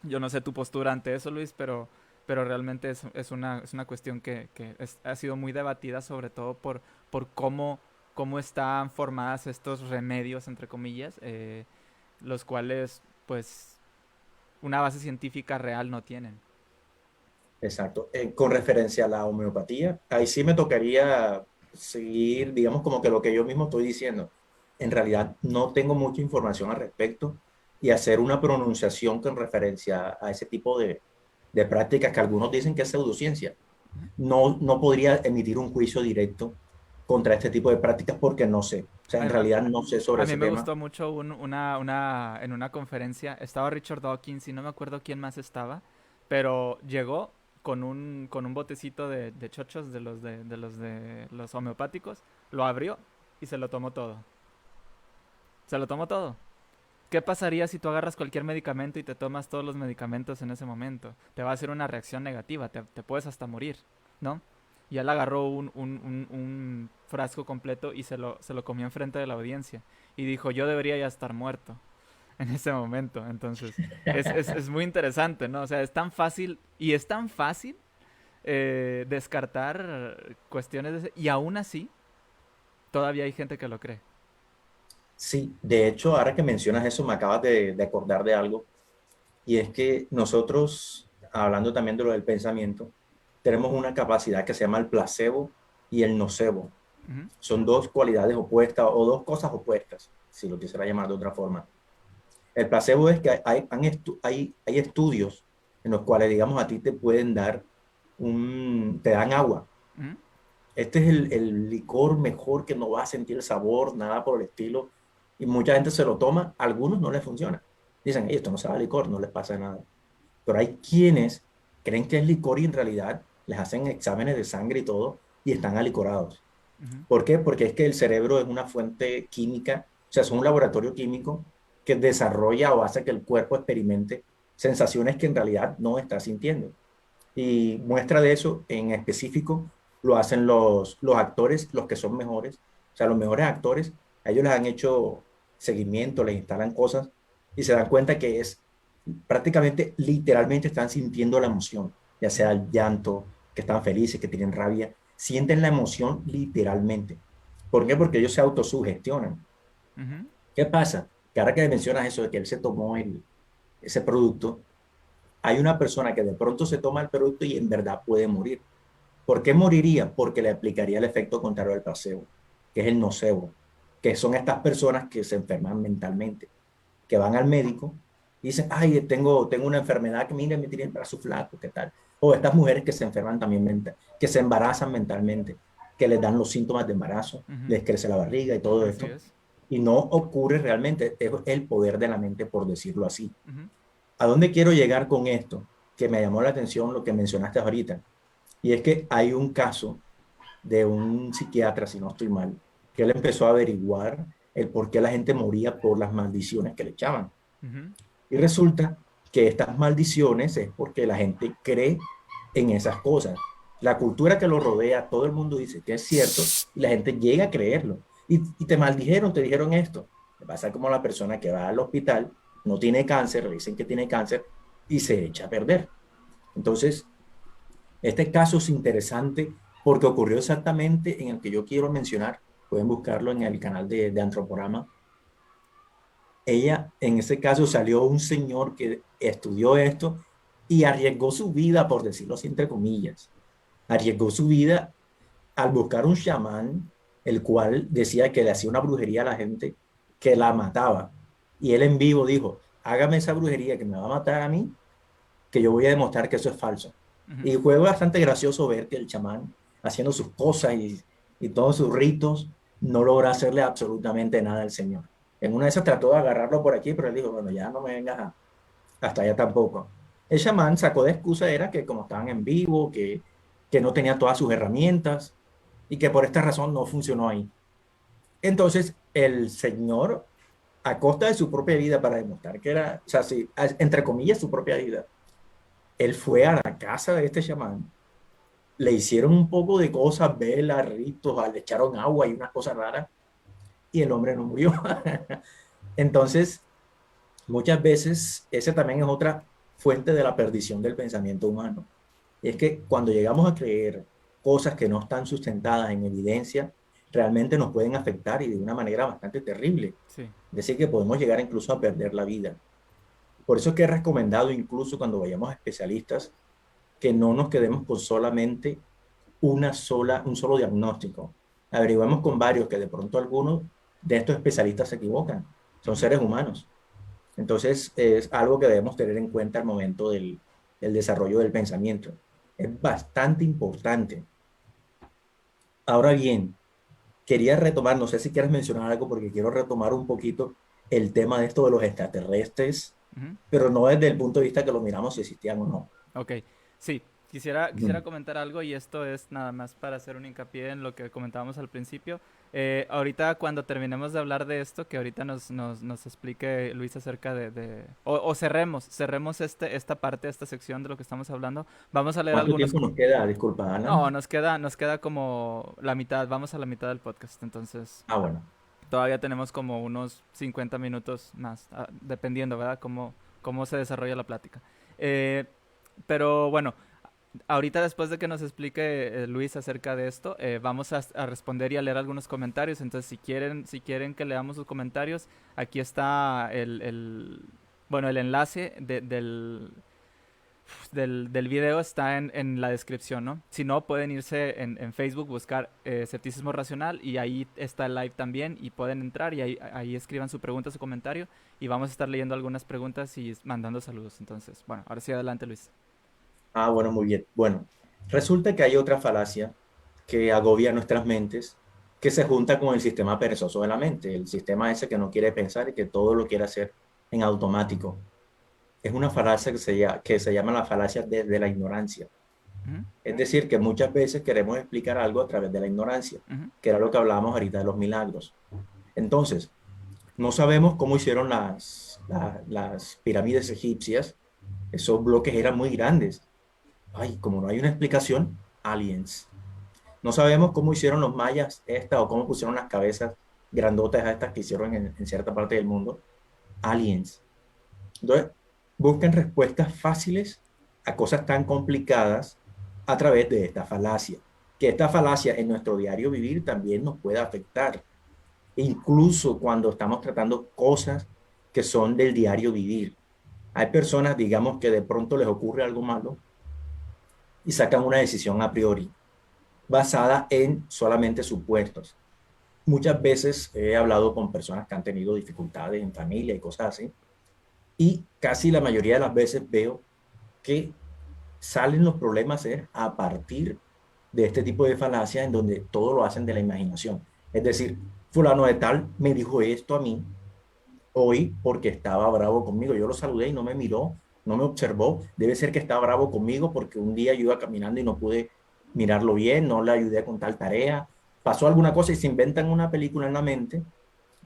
Yo no sé tu postura ante eso, Luis, pero realmente es una cuestión que ha sido muy debatida, sobre todo por cómo están formadas estos remedios, entre comillas, los cuales, pues, una base científica real no tienen. Exacto. Con referencia a la homeopatía, ahí sí me tocaría seguir, digamos, como que lo que yo mismo estoy diciendo. En realidad no tengo mucha información al respecto y hacer una pronunciación con referencia a ese tipo de prácticas que algunos dicen que es pseudociencia. No podría emitir un juicio directo contra este tipo de prácticas porque no sé. O sea, A, en a- realidad no sé sobre a mí ese me tema. gustó mucho en una conferencia, estaba Richard Dawkins y no me acuerdo quién más estaba, pero llegó con un botecito de chochos de los homeopáticos, lo abrió y se lo tomó todo. Se lo tomó todo. ¿Qué pasaría si tú agarras cualquier medicamento y te tomas todos los medicamentos en ese momento? Te va a hacer una reacción negativa, te puedes hasta morir, ¿no? Y él agarró un frasco completo y se lo comió enfrente de la audiencia. Y dijo, yo debería ya estar muerto en ese momento. Entonces, es muy interesante, ¿no? O sea, es tan fácil descartar cuestiones y aún así, todavía hay gente que lo cree. Sí, de hecho, ahora que mencionas eso, me acabas de acordar de algo. Y es que nosotros, hablando también de lo del pensamiento, tenemos una capacidad que se llama el placebo y el nocebo. Ujú, Son dos cualidades opuestas o dos cosas opuestas, si lo quisiera llamar de otra forma. El placebo es que hay estudios en los cuales, digamos, a ti te pueden dar te dan agua. ujú. Este es el licor mejor que no va a sentir el sabor, nada por el estilo. Y mucha gente se lo toma, a algunos no les funciona. Dicen, esto no sabe a licor, no les pasa nada. Pero hay quienes creen que es licor y en realidad les hacen exámenes de sangre y todo y están alicorados. Ujú, ¿Por qué? Porque es que el cerebro es una fuente química, o sea, es un laboratorio químico que desarrolla o hace que el cuerpo experimente sensaciones que en realidad no está sintiendo. Y muestra de eso en específico lo hacen los actores, los que son mejores, o sea, los mejores actores, a ellos les han hecho seguimiento, les instalan cosas y se dan cuenta que es prácticamente, literalmente están sintiendo la emoción, ya ujú, sea el llanto, que están felices, que tienen rabia, sienten la emoción literalmente. ¿Por qué? Porque ellos se autosugestionan. ujú. ¿Qué pasa? Que ahora que mencionas eso de que él se tomó ese producto, hay una persona que de pronto se toma el producto y en verdad puede morir. ¿Por qué moriría? Porque le aplicaría el efecto contrario al placebo. que es el nocebo, que son estas personas que se enferman mentalmente, que van al médico y dicen, ay, tengo una enfermedad que mire, me tiene el brazo flaco, ¿qué tal? O estas mujeres que se enferman también que se embarazan mentalmente, que les dan los síntomas de embarazo, Ujú. les crece la barriga y todo Así esto. es. Y no ocurre realmente, es el poder de la mente, por decirlo así. Ujú. ¿A dónde quiero llegar con esto? Que me llamó la atención lo que mencionaste ahorita. Y es que hay un caso de un psiquiatra, si no estoy mal, que él empezó a averiguar el por qué la gente moría por las maldiciones que le echaban. Ujú. Y resulta que estas maldiciones es porque la gente cree en esas cosas. La cultura que lo rodea, todo el mundo dice que es cierto y la gente llega a creerlo. Y te maldijeron, te dijeron esto. Me pasa como la persona que va al hospital, no tiene cáncer, le dicen que tiene cáncer y se echa a perder. Entonces, este caso es interesante porque ocurrió exactamente en el que yo quiero mencionar. Pueden buscarlo en el canal de Antroporama. Ella, en ese caso, salió un señor que estudió esto y arriesgó su vida, por decirlo así, entre comillas. Arriesgó su vida al buscar un chamán, el cual decía que le hacía una brujería a la gente, que la mataba. Y él en vivo dijo, hágame esa brujería que me va a matar a mí, que yo voy a demostrar que eso es falso. Ujú. Y fue bastante gracioso ver que el chamán, haciendo sus cosas y todos sus ritos, no logra hacerle absolutamente nada al señor. En una de esas trató de agarrarlo por aquí, pero él dijo, bueno, ya no me vengas hasta allá tampoco. El chamán sacó de excusa era que como estaban en vivo, que no tenía todas sus herramientas y que por esta razón no funcionó ahí. Entonces, el señor, a costa de su propia vida para demostrar que era, o sea, sí, entre comillas, su propia vida, él fue a la casa de este chamán, le hicieron un poco de cosas, velas, ritos, le echaron agua y unas cosas raras, y el hombre no murió. Entonces, muchas veces, esa también es otra fuente de la perdición del pensamiento humano. Y es que cuando llegamos a creer cosas que no están sustentadas en evidencia, realmente nos pueden afectar y de una manera bastante terrible. Sí. Es decir, que podemos llegar incluso a perder la vida. Por eso es que he recomendado incluso cuando vayamos a especialistas que no nos quedemos con solamente un solo diagnóstico. Averiguemos con varios que de pronto algunos de estos especialistas se equivocan. Son Ujú. seres humanos. Entonces es algo que debemos tener en cuenta al momento del desarrollo del pensamiento. Es bastante importante. Ahora bien, quería retomar, no sé si quieres mencionar algo porque quiero retomar un poquito el tema de esto de los extraterrestres, Ujú. pero no desde el punto de vista que lo miramos si existían o no. Ok, sí, quisiera Ujú. comentar algo y esto es nada más para hacer un hincapié en lo que comentábamos al principio. Ahorita cuando terminemos de hablar de esto, que ahorita nos explique Luis acerca o cerremos esta parte, esta sección de lo que estamos hablando, vamos a leer ¿Cuánto algunos. tiempo nos queda? Disculpa, Ana. No, nos queda como la mitad, vamos a la mitad del podcast, entonces Ah, bueno. todavía tenemos como unos 50 minutos más, dependiendo, ¿verdad? Cómo se desarrolla la plática. Eh, pero bueno, ahorita después de que nos explique Luis acerca de esto, vamos a responder y a leer algunos comentarios. Entonces, si quieren que leamos sus comentarios, aquí está bueno, el enlace del video está en la descripción, ¿no? Si no, pueden irse en Facebook, buscar Escepticismo Racional y ahí está el live también y pueden entrar y ahí escriban su pregunta, su comentario y vamos a estar leyendo algunas preguntas y mandando saludos. Entonces, bueno, ahora sí adelante, Luis. Ah, bueno, muy bien. Bueno, resulta que hay otra falacia que agobia nuestras mentes, que se junta con el sistema perezoso de la mente, el sistema ese que no quiere pensar y que todo lo quiere hacer en automático. Es una falacia que se llama la falacia desde la ignorancia. Ujú. Es decir, que muchas veces queremos explicar algo a través de la ignorancia, Ujú. que era lo que hablábamos ahorita de los milagros. Entonces, no sabemos cómo hicieron las pirámides egipcias. Esos bloques eran muy grandes. Ay, como no hay una explicación, aliens. No sabemos cómo hicieron los mayas esta o cómo pusieron las cabezas grandotas a estas que hicieron en cierta parte del mundo. Aliens. Entonces, buscan respuestas fáciles a cosas tan complicadas a través de esta falacia. Que esta falacia en nuestro diario vivir también nos puede afectar, incluso cuando estamos tratando cosas que son del diario vivir. Hay personas, digamos, que de pronto les ocurre algo malo y sacan una decisión a priori basada en solamente supuestos. muchas veces he hablado con personas que han tenido dificultades en familia y cosas así, y casi la mayoría de las veces veo que salen los problemas a partir de este tipo de falacias en donde todo lo hacen de la imaginación. Es decir, fulano de tal me dijo esto a mí hoy porque estaba bravo conmigo. Yo lo saludé y no me miró, no me observó. Debe ser que estaba bravo conmigo porque un día yo iba caminando y no pude mirarlo bien, no le ayudé con tal tarea. Pasó alguna cosa y se inventan una película en la mente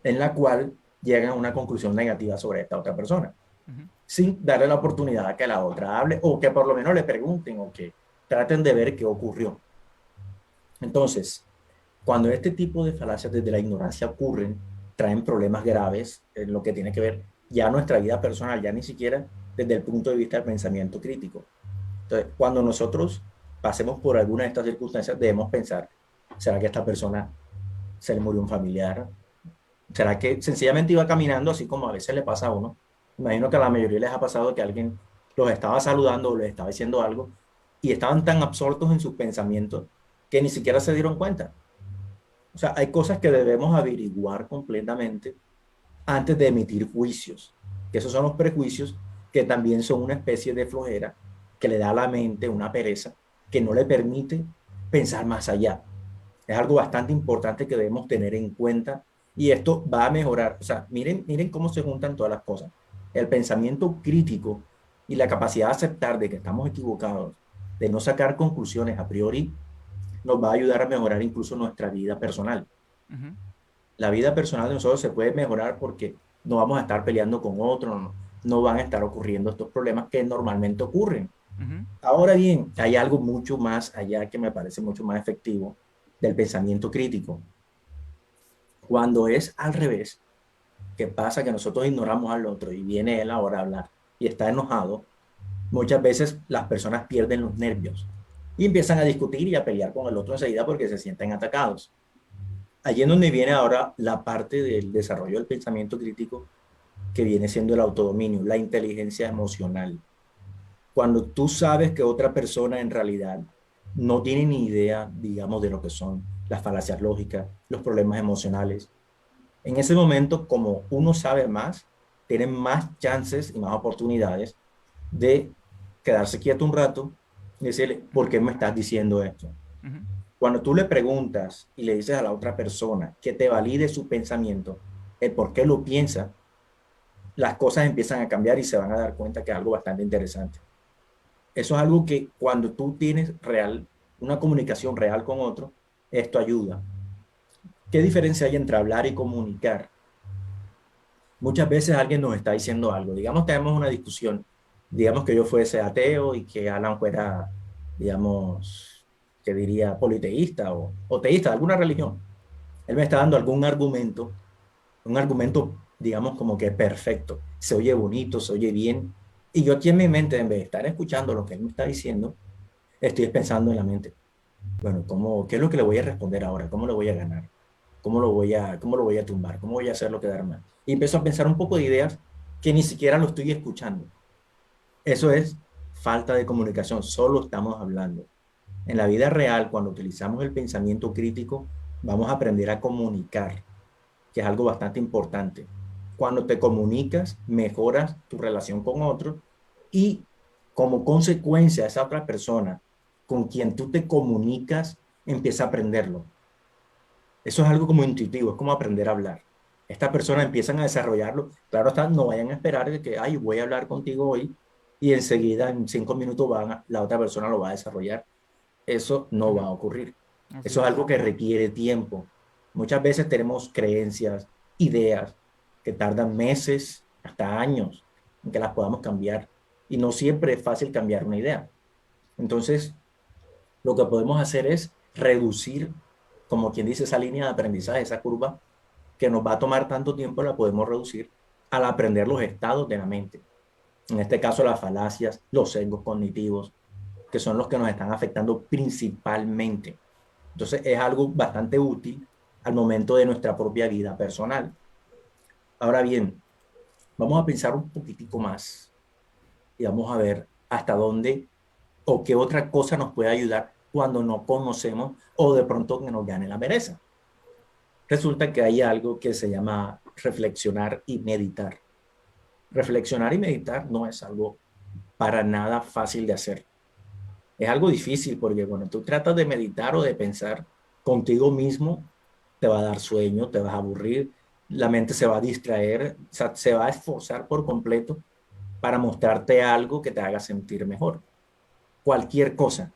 en la cual llegan a una conclusión negativa sobre esta otra persona, Ujú. sin darle la oportunidad a que la otra hable o que por lo menos le pregunten o que traten de ver qué ocurrió. Entonces, cuando este tipo de falacias desde la ignorancia ocurren, traen problemas graves en lo que tiene que ver ya nuestra vida personal, ya ni siquiera desde el punto de vista del pensamiento crítico. Entonces, cuando nosotros pasemos por alguna de estas circunstancias, debemos pensar, ¿será que esta persona se le murió un familiar? ¿Será que sencillamente iba caminando así como a veces le pasa a uno? Imagino que a la mayoría les ha pasado que alguien los estaba saludando o les estaba diciendo algo y estaban tan absortos en sus pensamientos que ni siquiera se dieron cuenta. O sea, hay cosas que debemos averiguar completamente antes de emitir juicios, que esos son los prejuicios que también son una especie de flojera que le da a la mente una pereza que no le permite pensar más allá. Es algo bastante importante que debemos tener en cuenta y esto va a mejorar. O sea, miren cómo se juntan todas las cosas. El pensamiento crítico y la capacidad de aceptar de que estamos equivocados, de no sacar conclusiones a priori, nos va a ayudar a mejorar incluso nuestra vida personal. Ujú. La vida personal de nosotros se puede mejorar porque no vamos a estar peleando con otros, no van a estar ocurriendo estos problemas que normalmente ocurren. Ujú. Ahora bien, hay algo mucho más allá que me parece mucho más efectivo del pensamiento crítico. Cuando es al revés, que pasa que nosotros ignoramos al otro y viene él ahora a hablar y está enojado, muchas veces las personas pierden los nervios y empiezan a discutir y a pelear con el otro enseguida porque se sienten atacados. Allí es donde viene ahora la parte del desarrollo del pensamiento crítico que viene siendo el autodominio, la inteligencia emocional. Cuando tú sabes que otra persona en realidad no tiene ni idea, digamos, de lo que son las falacias lógicas, los problemas emocionales, en ese momento, como uno sabe más, tiene más chances y más oportunidades de quedarse quieto un rato y decirle, ¿por Ujú. qué me estás diciendo esto? Ujú. Cuando tú le preguntas y le dices a la otra persona que te valide su pensamiento, el por qué lo piensa, las cosas empiezan a cambiar y se van a dar cuenta que es algo bastante interesante. Eso es algo que cuando tú tienes una comunicación real con otro, esto ayuda. ¿Qué diferencia hay entre hablar y comunicar? Muchas veces alguien nos está diciendo algo. Digamos, tenemos una discusión. Digamos que yo fuese ateo y que Alan fuera, digamos, que diría politeísta o teísta de alguna religión. Él me está dando algún argumento, un argumento, digamos, como que perfecto. Se oye bonito, se oye bien. Y yo aquí en mi mente, en vez de estar escuchando lo que él me está diciendo, estoy pensando en la mente, bueno, ¿qué es lo que le voy a responder ahora? ¿Cómo le voy a ganar? ¿Cómo lo voy a tumbar? ¿Cómo voy a hacerlo quedar mal? Y empiezo a pensar un poco de ideas que ni siquiera lo estoy escuchando. Eso es falta de comunicación, solo estamos hablando. En la vida real, cuando utilizamos el pensamiento crítico, vamos a aprender a comunicar, que es algo bastante importante. Cuando te comunicas, mejoras tu relación con otros y como consecuencia, esa otra persona con quien tú te comunicas empieza a aprenderlo. Eso es algo como intuitivo, es como aprender a hablar. Estas personas empiezan a desarrollarlo. Claro está, no vayan a esperar de que, ay, voy a hablar contigo hoy y enseguida, en 5 minutos, la otra persona lo va a desarrollar. Eso no va Ujú. a ocurrir. Así Eso es es. algo que requiere tiempo. Muchas veces tenemos creencias, ideas que tardan meses, hasta años, en que las podamos cambiar. Y no siempre es fácil cambiar una idea. Entonces, lo que podemos hacer es reducir, como quien dice, esa línea de aprendizaje, esa curva que nos va a tomar tanto tiempo, la podemos reducir al aprender los estados de la mente. En este caso, las falacias, los sesgos cognitivos, que son los que nos están afectando principalmente. Entonces, es algo bastante útil al momento de nuestra propia vida personal. Ahora bien, vamos a pensar un poquitico más y vamos a ver hasta dónde o qué otra cosa nos puede ayudar cuando no conocemos o de pronto que nos gane la pereza. Resulta que hay algo que se llama reflexionar y meditar. Reflexionar y meditar no es algo para nada fácil de hacer. Es algo difícil porque cuando tú tratas de meditar o de pensar contigo mismo, te va a dar sueño, te vas a aburrir, la mente se va a distraer, o sea, se va a esforzar por completo para mostrarte algo que te haga sentir mejor. Cualquier cosa.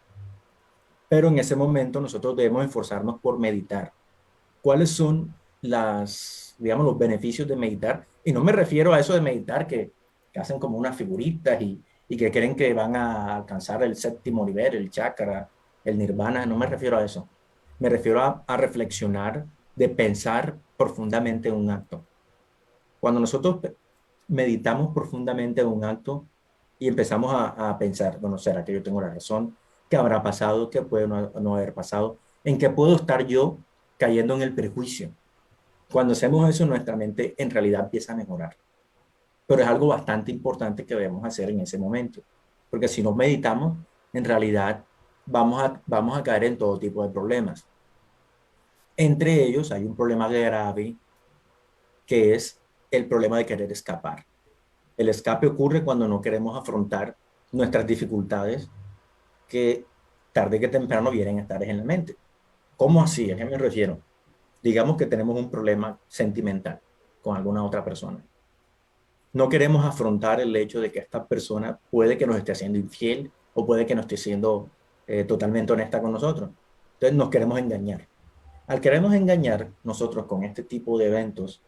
Pero en ese momento nosotros debemos esforzarnos por meditar. ¿Cuáles son digamos, los beneficios de meditar? Y no me refiero a eso de meditar que hacen como unas figuritas y que creen que van a alcanzar el séptimo nivel, el chakra, el nirvana. No me refiero a eso. Me refiero a reflexionar, de pensar profundamente en un acto. Cuando nosotros meditamos profundamente en un acto y empezamos a pensar, bueno, ¿será que yo tengo la razón? ¿Qué habrá pasado? ¿Qué puede no haber pasado? ¿En qué puedo estar yo cayendo en el prejuicio? Cuando hacemos eso, nuestra mente en realidad empieza a mejorar. Pero es algo bastante importante que debemos hacer en ese momento. Porque si no meditamos, en realidad vamos a caer en todo tipo de problemas. Entre ellos hay un problema grave que es el problema de querer escapar. El escape ocurre cuando no queremos afrontar nuestras dificultades que tarde que temprano vienen a estar en la mente. ¿Cómo así? ¿A qué me refiero? Digamos que tenemos un problema sentimental con alguna otra persona. No queremos afrontar el hecho de que esta persona puede que nos esté haciendo infiel o puede que no esté siendo totalmente honesta con nosotros. Entonces nos queremos engañar. Al querernos engañar, nosotros con este tipo de eventos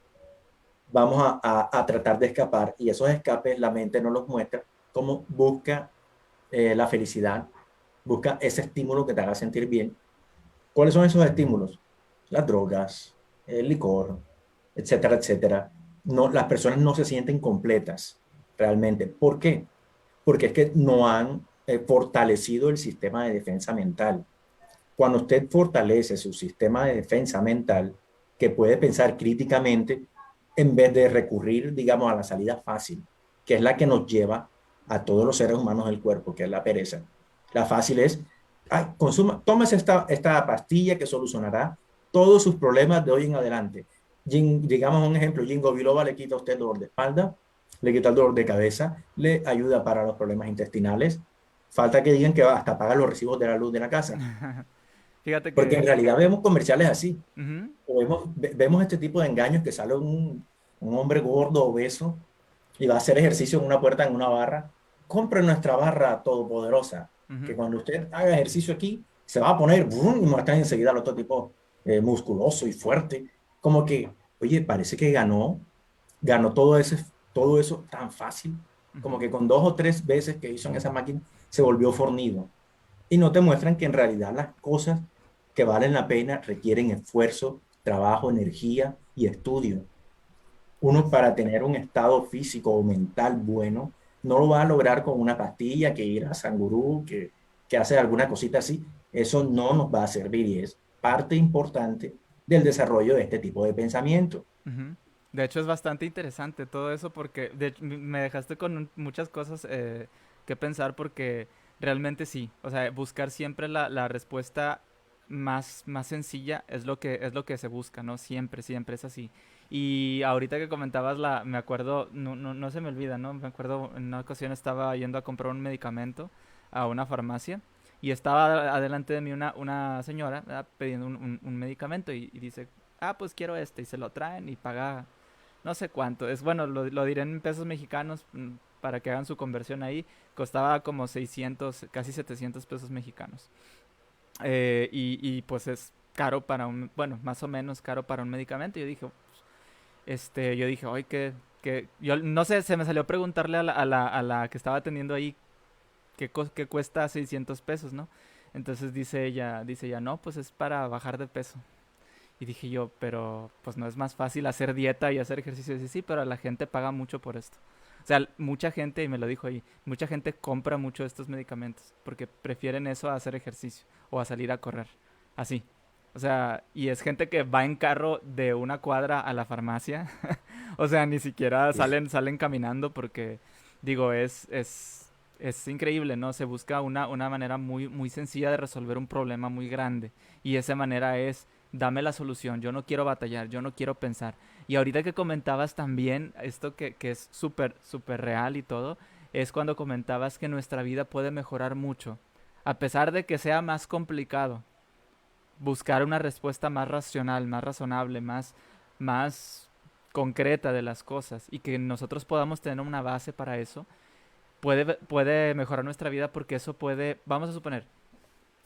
vamos a tratar de escapar y esos escapes la mente nos los muestra como busca la felicidad, busca ese estímulo que te haga sentir bien. ¿Cuáles son esos estímulos? Las drogas, el licor, etcétera, etcétera. No, las personas no se sienten completas realmente. ¿Por qué? Porque es que no han fortalecido el sistema de defensa mental. Cuando usted fortalece su sistema de defensa mental, que puede pensar críticamente, en vez de recurrir, digamos, a la salida fácil, que es la que nos lleva a todos los seres humanos del cuerpo, que es la pereza. La fácil es, ay, tómese esta pastilla que solucionará todos sus problemas de hoy en adelante. Digamos un ejemplo, Ginkgo biloba le quita a usted el dolor de espalda, le quita el dolor de cabeza, le ayuda para los problemas intestinales. Falta que digan que hasta paga los recibos de la luz de la casa. Fíjate Porque en que... realidad vemos comerciales así. Ujú. O vemos este tipo de engaños que sale un hombre gordo, obeso, y va a hacer ejercicio en una puerta, en una barra. Compre nuestra barra todopoderosa, que Ujú. cuando usted haga ejercicio aquí, se va a poner, ¡brum! Y muestra enseguida al otro tipo musculoso y fuerte. Como que, oye, parece que ganó todo eso tan fácil. Como Ujú. que con 2 o 3 veces que hizo en esa máquina, se volvió fornido y no te muestran que en realidad las cosas que valen la pena requieren esfuerzo, trabajo, energía y estudio. Uno Pues, para tener un estado físico o mental bueno, no lo va a lograr con una pastilla, que ir a Sangurú, que hace alguna cosita así. Eso no nos va a servir y es parte importante del desarrollo de este tipo de pensamiento. ujú. De hecho es bastante interesante todo eso porque me dejaste con muchas cosas que pensar porque realmente sí, o sea, buscar siempre la respuesta más sencilla es lo que se busca, ¿no? Siempre, siempre es así. Y ahorita que comentabas me acuerdo, no se me olvida, ¿no? Me acuerdo en una ocasión estaba yendo a comprar un medicamento a una farmacia y estaba adelante de mí una señora, ¿verdad? Pidiendo un medicamento y dice, ah, pues quiero este y se lo traen y paga no sé cuánto. Es bueno, lo diré en pesos mexicanos para que hagan su conversión ahí. Costaba como 600 casi 700 pesos mexicanos. Pues es caro para bueno, más o menos caro para un medicamento. Yo dije, oye, yo no sé, se me salió a preguntarle a la que estaba atendiendo ahí qué cuesta 600 pesos, ¿no? Entonces dice ella, no, pues es para bajar de peso. Y dije yo, pero pues no es más fácil hacer dieta y hacer ejercicio. Y dice, sí, pero la gente paga mucho por esto. O sea, mucha gente, y me lo dijo ahí, mucha gente compra mucho estos medicamentos porque prefieren eso a hacer ejercicio o a salir a correr. Así. O sea, y es gente que va en carro de una cuadra a la farmacia. O sea, ni siquiera salen caminando porque, digo, es increíble, ¿no? Se busca una manera muy sencilla de resolver un problema muy grande. Y esa manera es dame la solución, yo no quiero batallar, yo no quiero pensar. Y ahorita que comentabas también esto que es súper, súper real y todo, es cuando comentabas que nuestra vida puede mejorar mucho, a pesar de que sea más complicado buscar una respuesta más racional, más razonable, más concreta de las cosas y que nosotros podamos tener una base para eso, puede mejorar nuestra vida porque eso puede, vamos a suponer,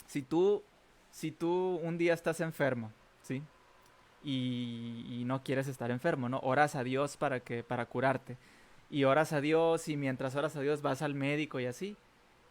si tú, si tú un día estás enfermo, ¿sí? Y no quieres estar enfermo, ¿no? Oras a Dios para curarte. Y oras a Dios y mientras oras a Dios vas al médico y así.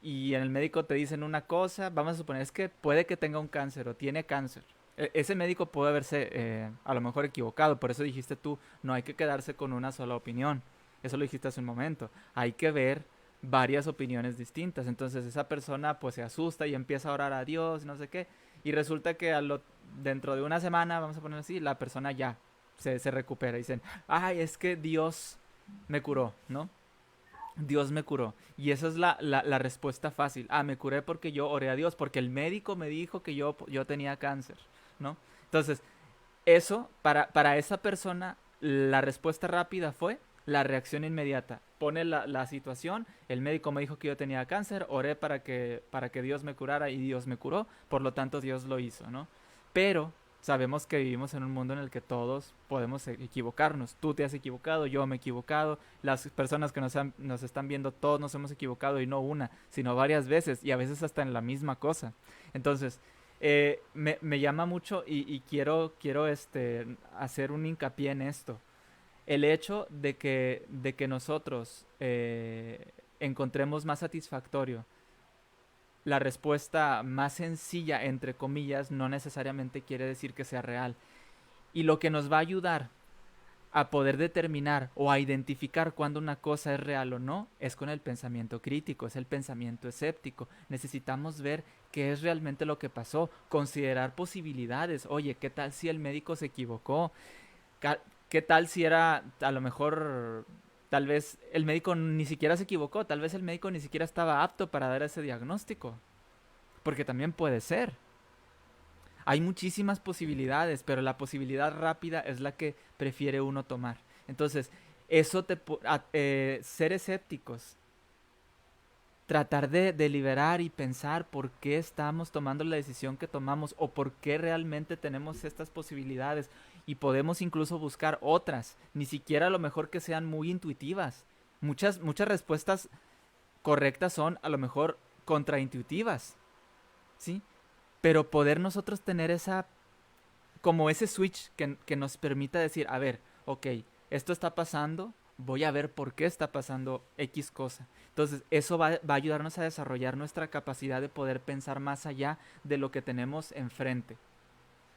Y en el médico te dicen una cosa, vamos a suponer, es que puede que tenga un cáncer o tiene cáncer. Ese médico puede haberse a lo mejor equivocado, por eso dijiste tú, no hay que quedarse con una sola opinión. Eso lo dijiste hace un momento. Hay que ver varias opiniones distintas. Entonces esa persona pues se asusta y empieza a orar a Dios, no sé qué. Y resulta que dentro de una semana, vamos a poner así, la persona ya se recupera. Y dicen, ay, es que Dios me curó, ¿no? Dios me curó. Y esa es la respuesta fácil. Ah, me curé porque yo oré a Dios, porque el médico me dijo que yo tenía cáncer, ¿no? Entonces, eso, para esa persona, la respuesta rápida fue la reacción inmediata. Pone la situación, el médico me dijo que yo tenía cáncer, oré para que Dios me curara y Dios me curó, por lo tanto Dios lo hizo, ¿no? Pero sabemos que vivimos en un mundo en el que todos podemos equivocarnos. Tú te has equivocado, yo me he equivocado, las personas que nos están viendo, todos nos hemos equivocado y no una, sino varias veces y a veces hasta en la misma cosa. Entonces, me llama mucho y quiero hacer un hincapié en esto. El hecho de que nosotros encontremos más satisfactorio la respuesta más sencilla, entre comillas, no necesariamente quiere decir que sea real. Y lo que nos va a ayudar a poder determinar o a identificar cuando una cosa es real o no es con el pensamiento crítico, es el pensamiento escéptico. Necesitamos ver qué es realmente lo que pasó, considerar posibilidades. Oye, ¿qué tal si el médico se equivocó? ¿Qué tal si era a lo mejor... Tal vez el médico ni siquiera se equivocó, tal vez el médico ni siquiera estaba apto para dar ese diagnóstico. Porque también puede ser. Hay muchísimas posibilidades, pero la posibilidad rápida es la que prefiere uno tomar. Entonces, ser escépticos, tratar de deliberar y pensar por qué estamos tomando la decisión que tomamos o por qué realmente tenemos estas posibilidades y podemos incluso buscar otras, ni siquiera a lo mejor que sean muy intuitivas. Muchas respuestas correctas son a lo mejor contraintuitivas, ¿sí? Pero poder nosotros tener como ese switch que nos permita decir, a ver, ok, esto está pasando, voy a ver por qué está pasando X cosa. Entonces, eso va a ayudarnos a desarrollar nuestra capacidad de poder pensar más allá de lo que tenemos enfrente.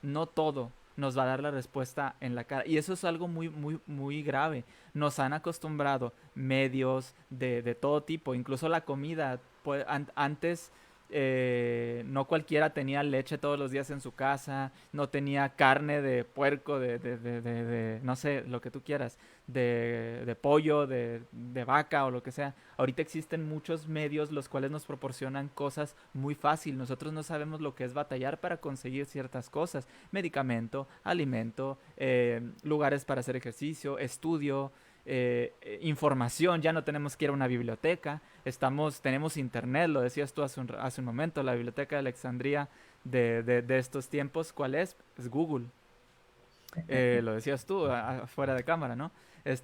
No todo nos va a dar la respuesta en la cara. Y eso es algo muy, muy, muy grave. Nos han acostumbrado medios de todo tipo, incluso la comida. Antes no cualquiera tenía leche todos los días en su casa, no tenía carne de puerco, no sé, lo que tú quieras, de pollo, de vaca o lo que sea. Ahorita existen muchos medios los cuales nos proporcionan cosas muy fácil. Nosotros no sabemos lo que es batallar para conseguir ciertas cosas. Medicamento, alimento, lugares para hacer ejercicio, estudio, información, ya no tenemos que ir a una biblioteca, tenemos internet, lo decías tú hace un momento, la biblioteca de Alejandría de estos tiempos, ¿cuál es? Es Google. Lo decías tú fuera de cámara, ¿no?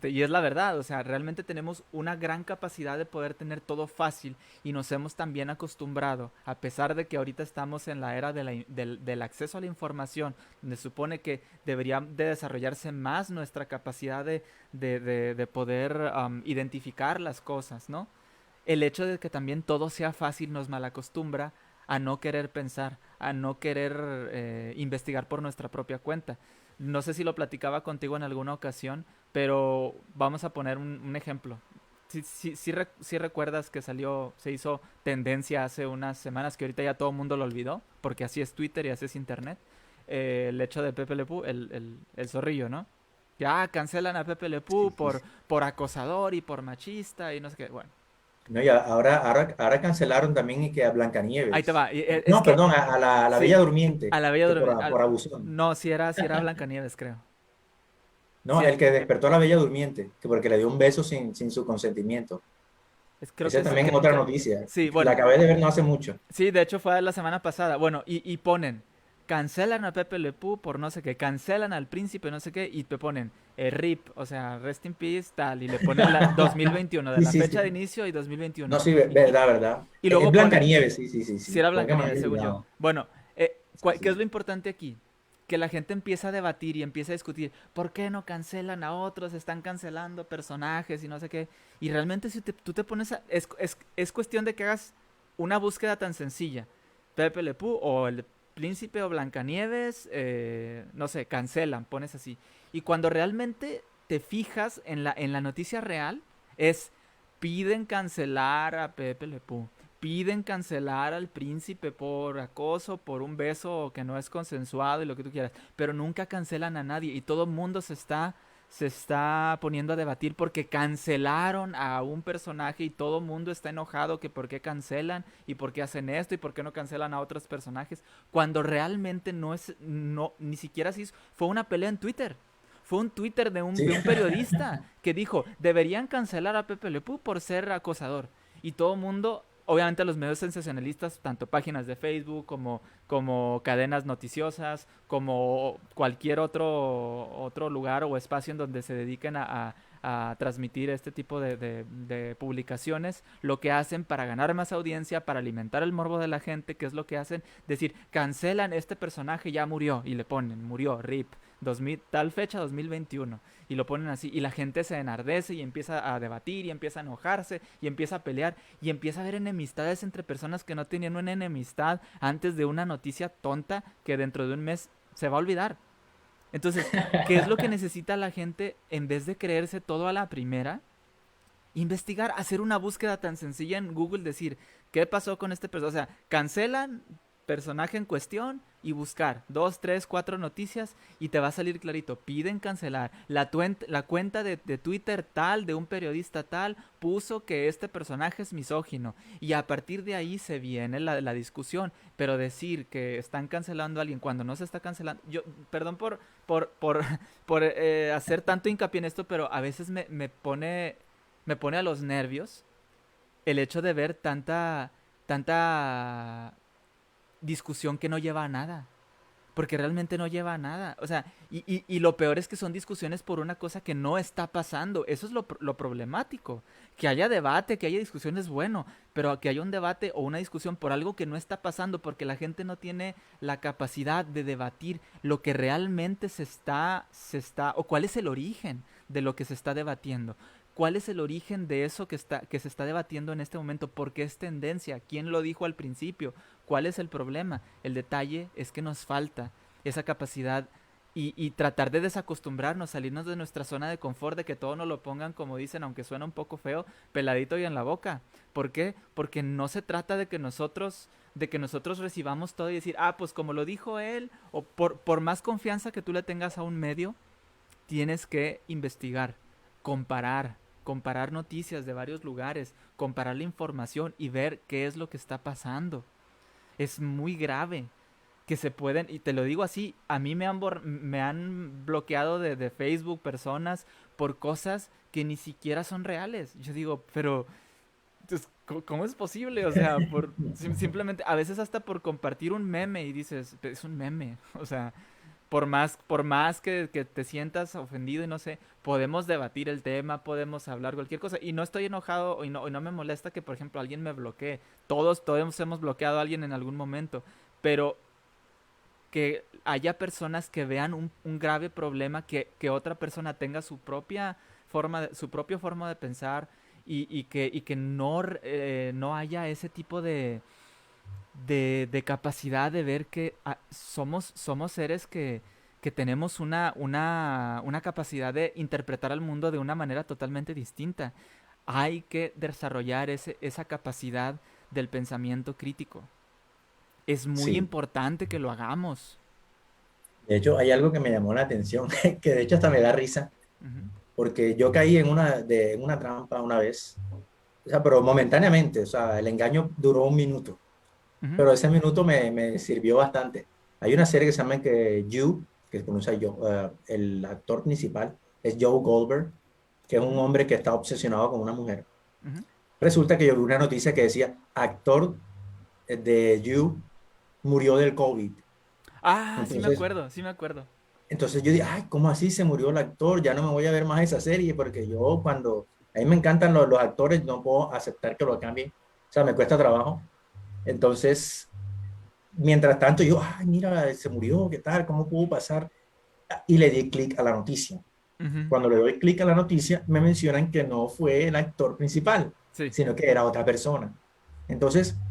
Y es la verdad, o sea, realmente tenemos una gran capacidad de poder tener todo fácil y nos hemos también acostumbrado, a pesar de que ahorita estamos en la era del acceso a la información, donde supone que debería de desarrollarse más nuestra capacidad de poder identificar las cosas, ¿no? El hecho de que también todo sea fácil nos malacostumbra a no querer pensar, a no querer investigar por nuestra propia cuenta. No sé si lo platicaba contigo en alguna ocasión, pero vamos a poner un ejemplo. Si recuerdas que se hizo tendencia hace unas semanas que ahorita ya todo el mundo lo olvidó, porque así es Twitter y así es Internet, el hecho de Pepe Le Pew, el zorrillo, ¿no? Ya cancelan a Pepe Le Pew Sí, sí, por, sí. por acosador y por machista y no sé qué. Bueno, No, y ahora cancelaron también y que a Ahí te Blancanieves. va. Es No, que, perdón, a la Bella sí, Durmiente, a la Bella que Durmiente. por abusión. No, si era Blancanieves, creo. No, Sí, el que despertó a la Bella Durmiente, que porque le dio un beso sin su consentimiento. creo Ese que sí. también es otra noticia. Sí, La bueno, acabé de ver no hace mucho. sí, de hecho fue la semana pasada. Bueno, y ponen, cancelan a Pepe Le Pew por no sé qué, cancelan al príncipe no sé qué, y te ponen RIP, o sea, Rest in Peace, tal, y le ponen la 2021, de Sí, la sí, fecha de sí. inicio y 2021. No, sí, Y, y, verdad, verdad. y Es luego ponen, Blancanieves, sí, sí, sí, si sí. era Porque me Blancanieves, había según yo. olvidado. Bueno, Sí, ¿qué es sí. lo importante aquí? Que la gente empieza a debatir y empieza a discutir, ¿por qué no cancelan a otros? Están cancelando personajes y no sé qué. Y realmente si tú te pones a... Es cuestión de que hagas una búsqueda tan sencilla. Pepe Le Pew o el príncipe o Blancanieves, no sé, cancelan, pones así. Y cuando realmente te fijas en la noticia real, es piden cancelar a Pepe Le Pew, piden cancelar al príncipe por acoso, por un beso que no es consensuado y lo que tú quieras, pero nunca cancelan a nadie y todo el mundo se está poniendo a debatir porque cancelaron a un personaje y todo el mundo está enojado que por qué cancelan y por qué hacen esto y por qué no cancelan a otros personajes cuando realmente no es no ni siquiera así fue una pelea en Twitter. Fue un Twitter Sí. de un periodista que dijo, deberían cancelar a Pepe Le Pew por ser acosador. Y todo el mundo, obviamente los medios sensacionalistas, tanto páginas de Facebook como cadenas noticiosas, como cualquier otro lugar o espacio en donde se dediquen a transmitir este tipo de publicaciones, lo que hacen para ganar más audiencia, para alimentar el morbo de la gente, que es lo que hacen, decir, cancelan este personaje, ya murió, y le ponen, murió, RIP, 2000, tal fecha 2021 y lo ponen así y la gente se enardece y empieza a debatir y empieza a enojarse y empieza a pelear y empieza a haber enemistades entre personas que no tenían una enemistad antes de una noticia tonta que dentro de un mes se va a olvidar. Entonces, ¿qué es lo que necesita la gente en vez de creerse todo a la primera? Investigar, hacer una búsqueda tan sencilla en Google, decir, ¿qué pasó con este personaje? O sea, cancelan personaje en cuestión y buscar dos, tres, cuatro noticias y te va a salir clarito. Piden cancelar. La cuenta de Twitter tal, de un periodista tal, puso que este personaje es misógino. Y a partir de ahí se viene la discusión. Pero decir que están cancelando a alguien cuando no se está cancelando... Yo, perdón por hacer tanto hincapié en esto, pero a veces me pone a los nervios el hecho de ver tanta discusión que no lleva a nada. Porque realmente no lleva a nada. O sea, y lo peor es que son discusiones por una cosa que no está pasando. Eso es lo problemático. Que haya debate, que haya discusión es bueno, pero que haya un debate o una discusión por algo que no está pasando porque la gente no tiene la capacidad de debatir lo que realmente o cuál es el origen de lo que se está debatiendo. ¿Cuál es el origen de eso que se está debatiendo en este momento? ¿Por qué es tendencia? ¿Quién lo dijo al principio? ¿Cuál es el problema? El detalle es que nos falta esa capacidad y tratar de desacostumbrarnos, salirnos de nuestra zona de confort, de que todo nos lo pongan, como dicen, aunque suena un poco feo, peladito y en la boca. ¿Por qué? Porque no se trata de que nosotros recibamos todo y decir, ah, pues como lo dijo él, o por más confianza que tú le tengas a un medio, tienes que investigar, comparar noticias de varios lugares, comparar la información y ver qué es lo que está pasando. Es muy grave que se pueden, y te lo digo así, a mí me han bloqueado de Facebook personas por cosas que ni siquiera son reales. Yo digo, pero pues, ¿cómo es posible? O sea, simplemente, a veces hasta por compartir un meme y dices, es un meme. O sea, por más que te sientas ofendido y no sé, podemos debatir el tema, podemos hablar cualquier cosa. Y no estoy enojado y no me molesta que, por ejemplo, alguien me bloquee. Todos hemos bloqueado a alguien en algún momento. Pero que haya personas que vean un grave problema, que otra persona tenga su propia forma de pensar y que no haya ese tipo de capacidad de ver que somos seres que tenemos una capacidad de interpretar al mundo de una manera totalmente distinta. Hay que desarrollar esa capacidad del pensamiento crítico. Es muy Sí. importante que lo hagamos. De hecho, hay algo que me llamó la atención, que de hecho hasta me da risa, Ujú. porque yo caí en una trampa una vez, O sea, pero momentáneamente, o sea, el engaño duró un minuto, Ujú, pero ese minuto me sirvió bastante. Hay una serie que se llama que You, que se pronuncia yo, el actor principal es Joe Goldberg, que es un ujú, hombre que está obsesionado con una mujer. ujú. Resulta que yo vi una noticia que decía, actor de You murió del COVID. Ah, sí me Entonces, acuerdo, sí me acuerdo. entonces yo dije, ay, ¿cómo así se murió el actor? Ya no me voy a ver más esa serie porque yo cuando, a mí me encantan los actores, no puedo aceptar que lo cambien. O sea, me cuesta trabajo. Entonces, mientras tanto, yo, ay, mira, se murió, ¿qué tal? ¿Cómo pudo pasar? Y le di clic a la noticia. Ujú, Cuando le doy clic a la noticia, me mencionan que no fue el actor principal, sí. sino que era otra persona. Entonces,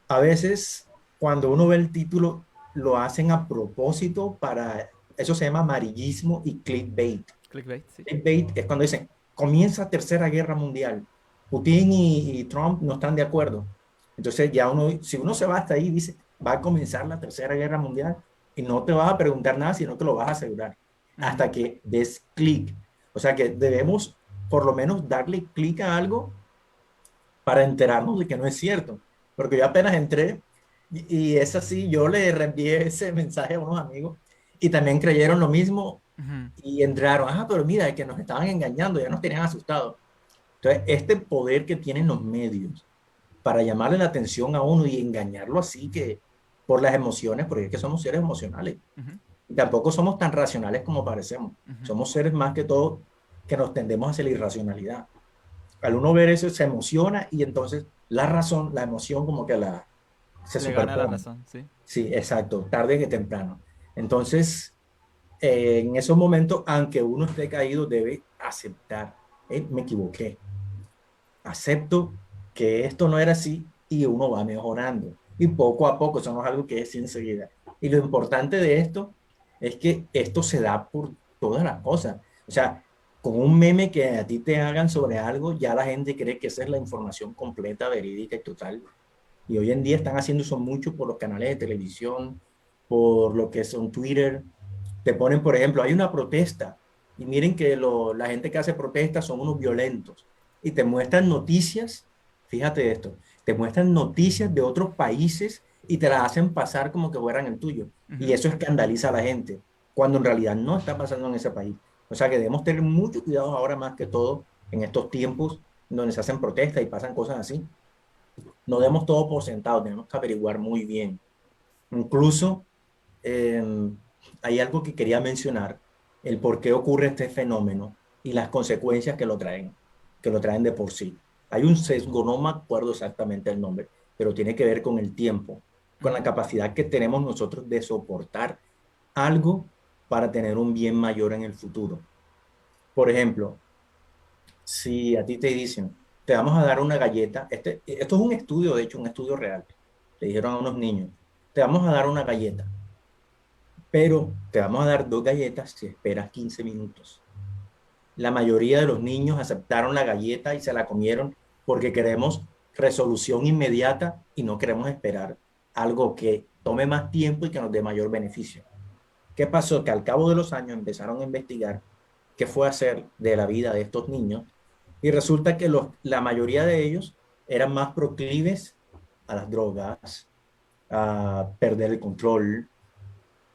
a veces, cuando uno ve el título, lo hacen a propósito para, eso se llama amarillismo y clickbait. Clickbait, sí. Clickbait es cuando dicen, comienza Tercera Guerra Mundial. Putin y Trump no están de acuerdo. Entonces ya uno, si uno se va hasta ahí, dice, va a comenzar la Tercera Guerra Mundial y no te vas a preguntar nada, sino que lo vas a asegurar Ujú, hasta que des clic. O sea que debemos por lo menos darle clic a algo para enterarnos de que no es cierto. Porque yo apenas entré y es así, yo le reenvié ese mensaje a unos amigos y también creyeron lo mismo ujú, y entraron, ah, pero mira, que nos estaban engañando, ya nos tenían asustados. Entonces, este poder que tienen los medios para llamarle la atención a uno y engañarlo así que por las emociones, porque es que somos seres emocionales ujú, y tampoco somos tan racionales como parecemos. ujú. Somos seres más que todo que nos tendemos hacia la irracionalidad. Al uno ver eso se emociona y entonces la razón, la emoción como que se Le gana la superpone. razón, sí. Sí, exacto, tarde que temprano. Entonces, en esos momentos, aunque uno esté caído, debe aceptar, me equivoqué, acepto que esto no era así y uno va mejorando. Y poco a poco, eso no es algo que es enseguida. Y lo importante de esto es que esto se da por todas las cosas. O sea, con un meme que a ti te hagan sobre algo, ya la gente cree que esa es la información completa, verídica y total. Y hoy en día están haciendo eso mucho por los canales de televisión, por lo que son Twitter. Te ponen, por ejemplo, hay una protesta y miren que la gente que hace protestas son unos violentos y te muestran noticias, fíjate esto, te muestran noticias de otros países y te las hacen pasar como que fueran el tuyo. Y Ujú, eso escandaliza a la gente, cuando en realidad no está pasando en ese país. O sea que debemos tener mucho cuidado ahora más que todo en estos tiempos donde se hacen protestas y pasan cosas así. No demos todo por sentado, tenemos que averiguar muy bien. Incluso eh, hay algo que quería mencionar, el por qué ocurre este fenómeno y las consecuencias que lo traen de por sí. Hay un sesgo, no me acuerdo exactamente el nombre, pero tiene que ver con el tiempo, con la ujú. capacidad que tenemos nosotros de soportar algo para tener un bien mayor en el futuro. Por ejemplo, si a ti te dicen, te vamos a dar una galleta, esto es un estudio, de hecho, un estudio real, le dijeron a unos niños, te vamos a dar una galleta, pero te vamos a dar dos galletas si esperas 15 minutos. La mayoría de los niños aceptaron la galleta y se la comieron porque queremos resolución inmediata y no queremos esperar algo que tome más tiempo y que nos dé mayor beneficio. ¿Qué pasó? Que al cabo de los años empezaron a investigar qué fue hacer de la vida de estos niños y resulta que la mayoría de ellos eran más proclives a las drogas, a perder el control,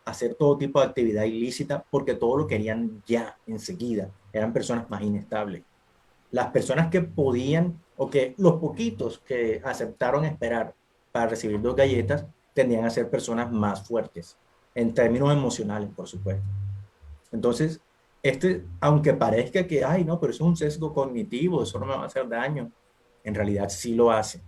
hacer todo tipo de actividad ilícita porque todo lo querían ya, enseguida. Eran personas más inestables. Las personas que podían, o que los poquitos que aceptaron esperar para recibir dos galletas, tendían a ser personas más fuertes, en términos emocionales, por supuesto. Entonces, aunque parezca que, ay, no, pero eso es un sesgo cognitivo, eso no me va a hacer daño, en realidad sí lo hace.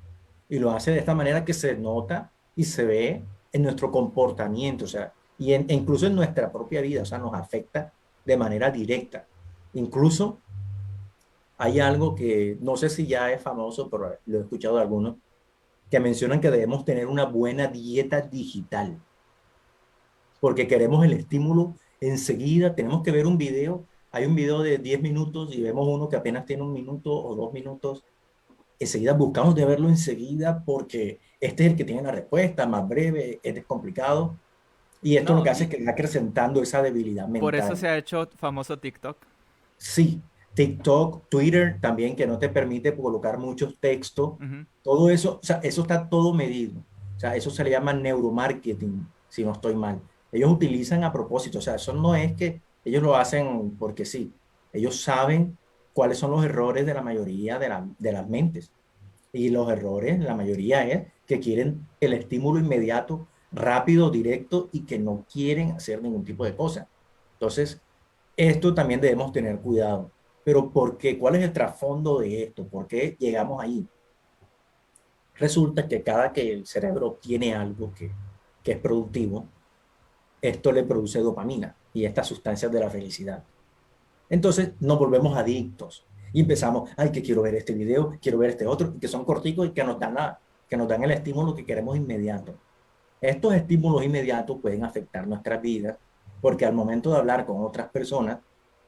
Y lo hace de esta manera que se nota y se ve en nuestro comportamiento, o sea, e incluso en nuestra propia vida, o sea, nos afecta de manera directa. Incluso hay algo que no sé si ya es famoso, pero lo he escuchado de algunos, que mencionan que debemos tener una buena dieta digital porque queremos el estímulo enseguida, tenemos que ver un video, hay un video de 10 minutos y vemos uno que apenas tiene un minuto o 2 minutos, enseguida buscamos de verlo enseguida porque este es el que tiene la respuesta, más breve, es descomplicado y esto lo No, que hace y es que va acrecentando esa debilidad por eso mental. se ha hecho famoso TikTok. Sí, TikTok, Twitter también, que no te permite colocar muchos textos. Ujú. Todo eso, o sea, eso está todo medido. O sea, eso se le llama neuromarketing, si no estoy mal. Ellos utilizan a propósito, o sea, eso no es que ellos lo hacen porque sí. Ellos saben cuáles son los errores de la mayoría de las mentes. Y los errores, la mayoría es que quieren el estímulo inmediato, rápido, directo y que no quieren hacer ningún tipo de cosa. Entonces, esto también debemos tener cuidado. Pero ¿por qué? ¿Cuál es el trasfondo de esto? ¿Por qué llegamos ahí? Resulta que cada que el cerebro tiene algo que es productivo, esto le produce dopamina y estas sustancias de la felicidad. Entonces nos volvemos adictos y empezamos, ay, que quiero ver este video, quiero ver este otro, que son corticos y que nos dan el estímulo que queremos inmediato. Estos estímulos inmediatos pueden afectar nuestras vidas porque al momento de hablar con otras personas,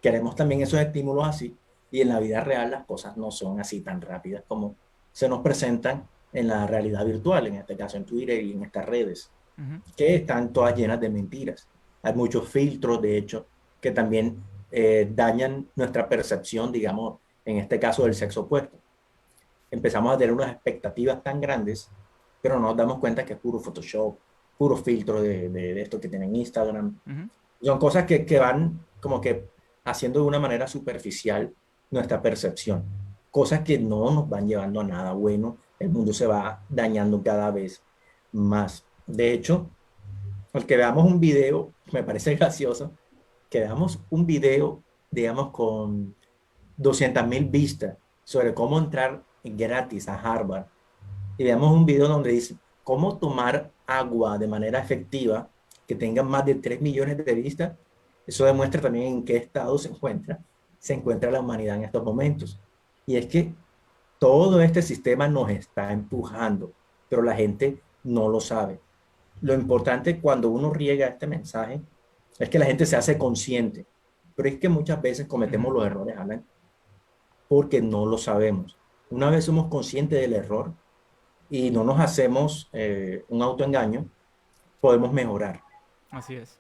queremos también esos estímulos así y en la vida real las cosas no son así tan rápidas como se nos presentan en la realidad virtual, en este caso en Twitter y en estas redes, Ujú. que están todas llenas de mentiras. Hay muchos filtros, de hecho, que también dañan nuestra percepción, digamos, en este caso del sexo opuesto. Empezamos a tener unas expectativas tan grandes, pero no nos damos cuenta que es puro Photoshop, puro filtro de esto que tienen Instagram. Ujú. Son cosas que van como que haciendo de una manera superficial nuestra percepción. Cosas que no nos van llevando a nada bueno. El mundo se va dañando cada vez más. De hecho, el que veamos un video, me parece gracioso, que veamos un video, digamos, con 200.000 vistas sobre cómo entrar gratis a Harvard y veamos un video donde dice cómo tomar agua de manera efectiva, que tenga más de 3 millones de vistas, eso demuestra también en qué estado se encuentra la humanidad en estos momentos. Y es que todo este sistema nos está empujando, pero la gente no lo sabe. Lo importante cuando uno riega este mensaje es que la gente se hace consciente, pero es que muchas veces cometemos Ujú. los errores, Alan, porque no lo sabemos. Una vez somos conscientes del error y no nos hacemos un autoengaño, podemos mejorar. Así es.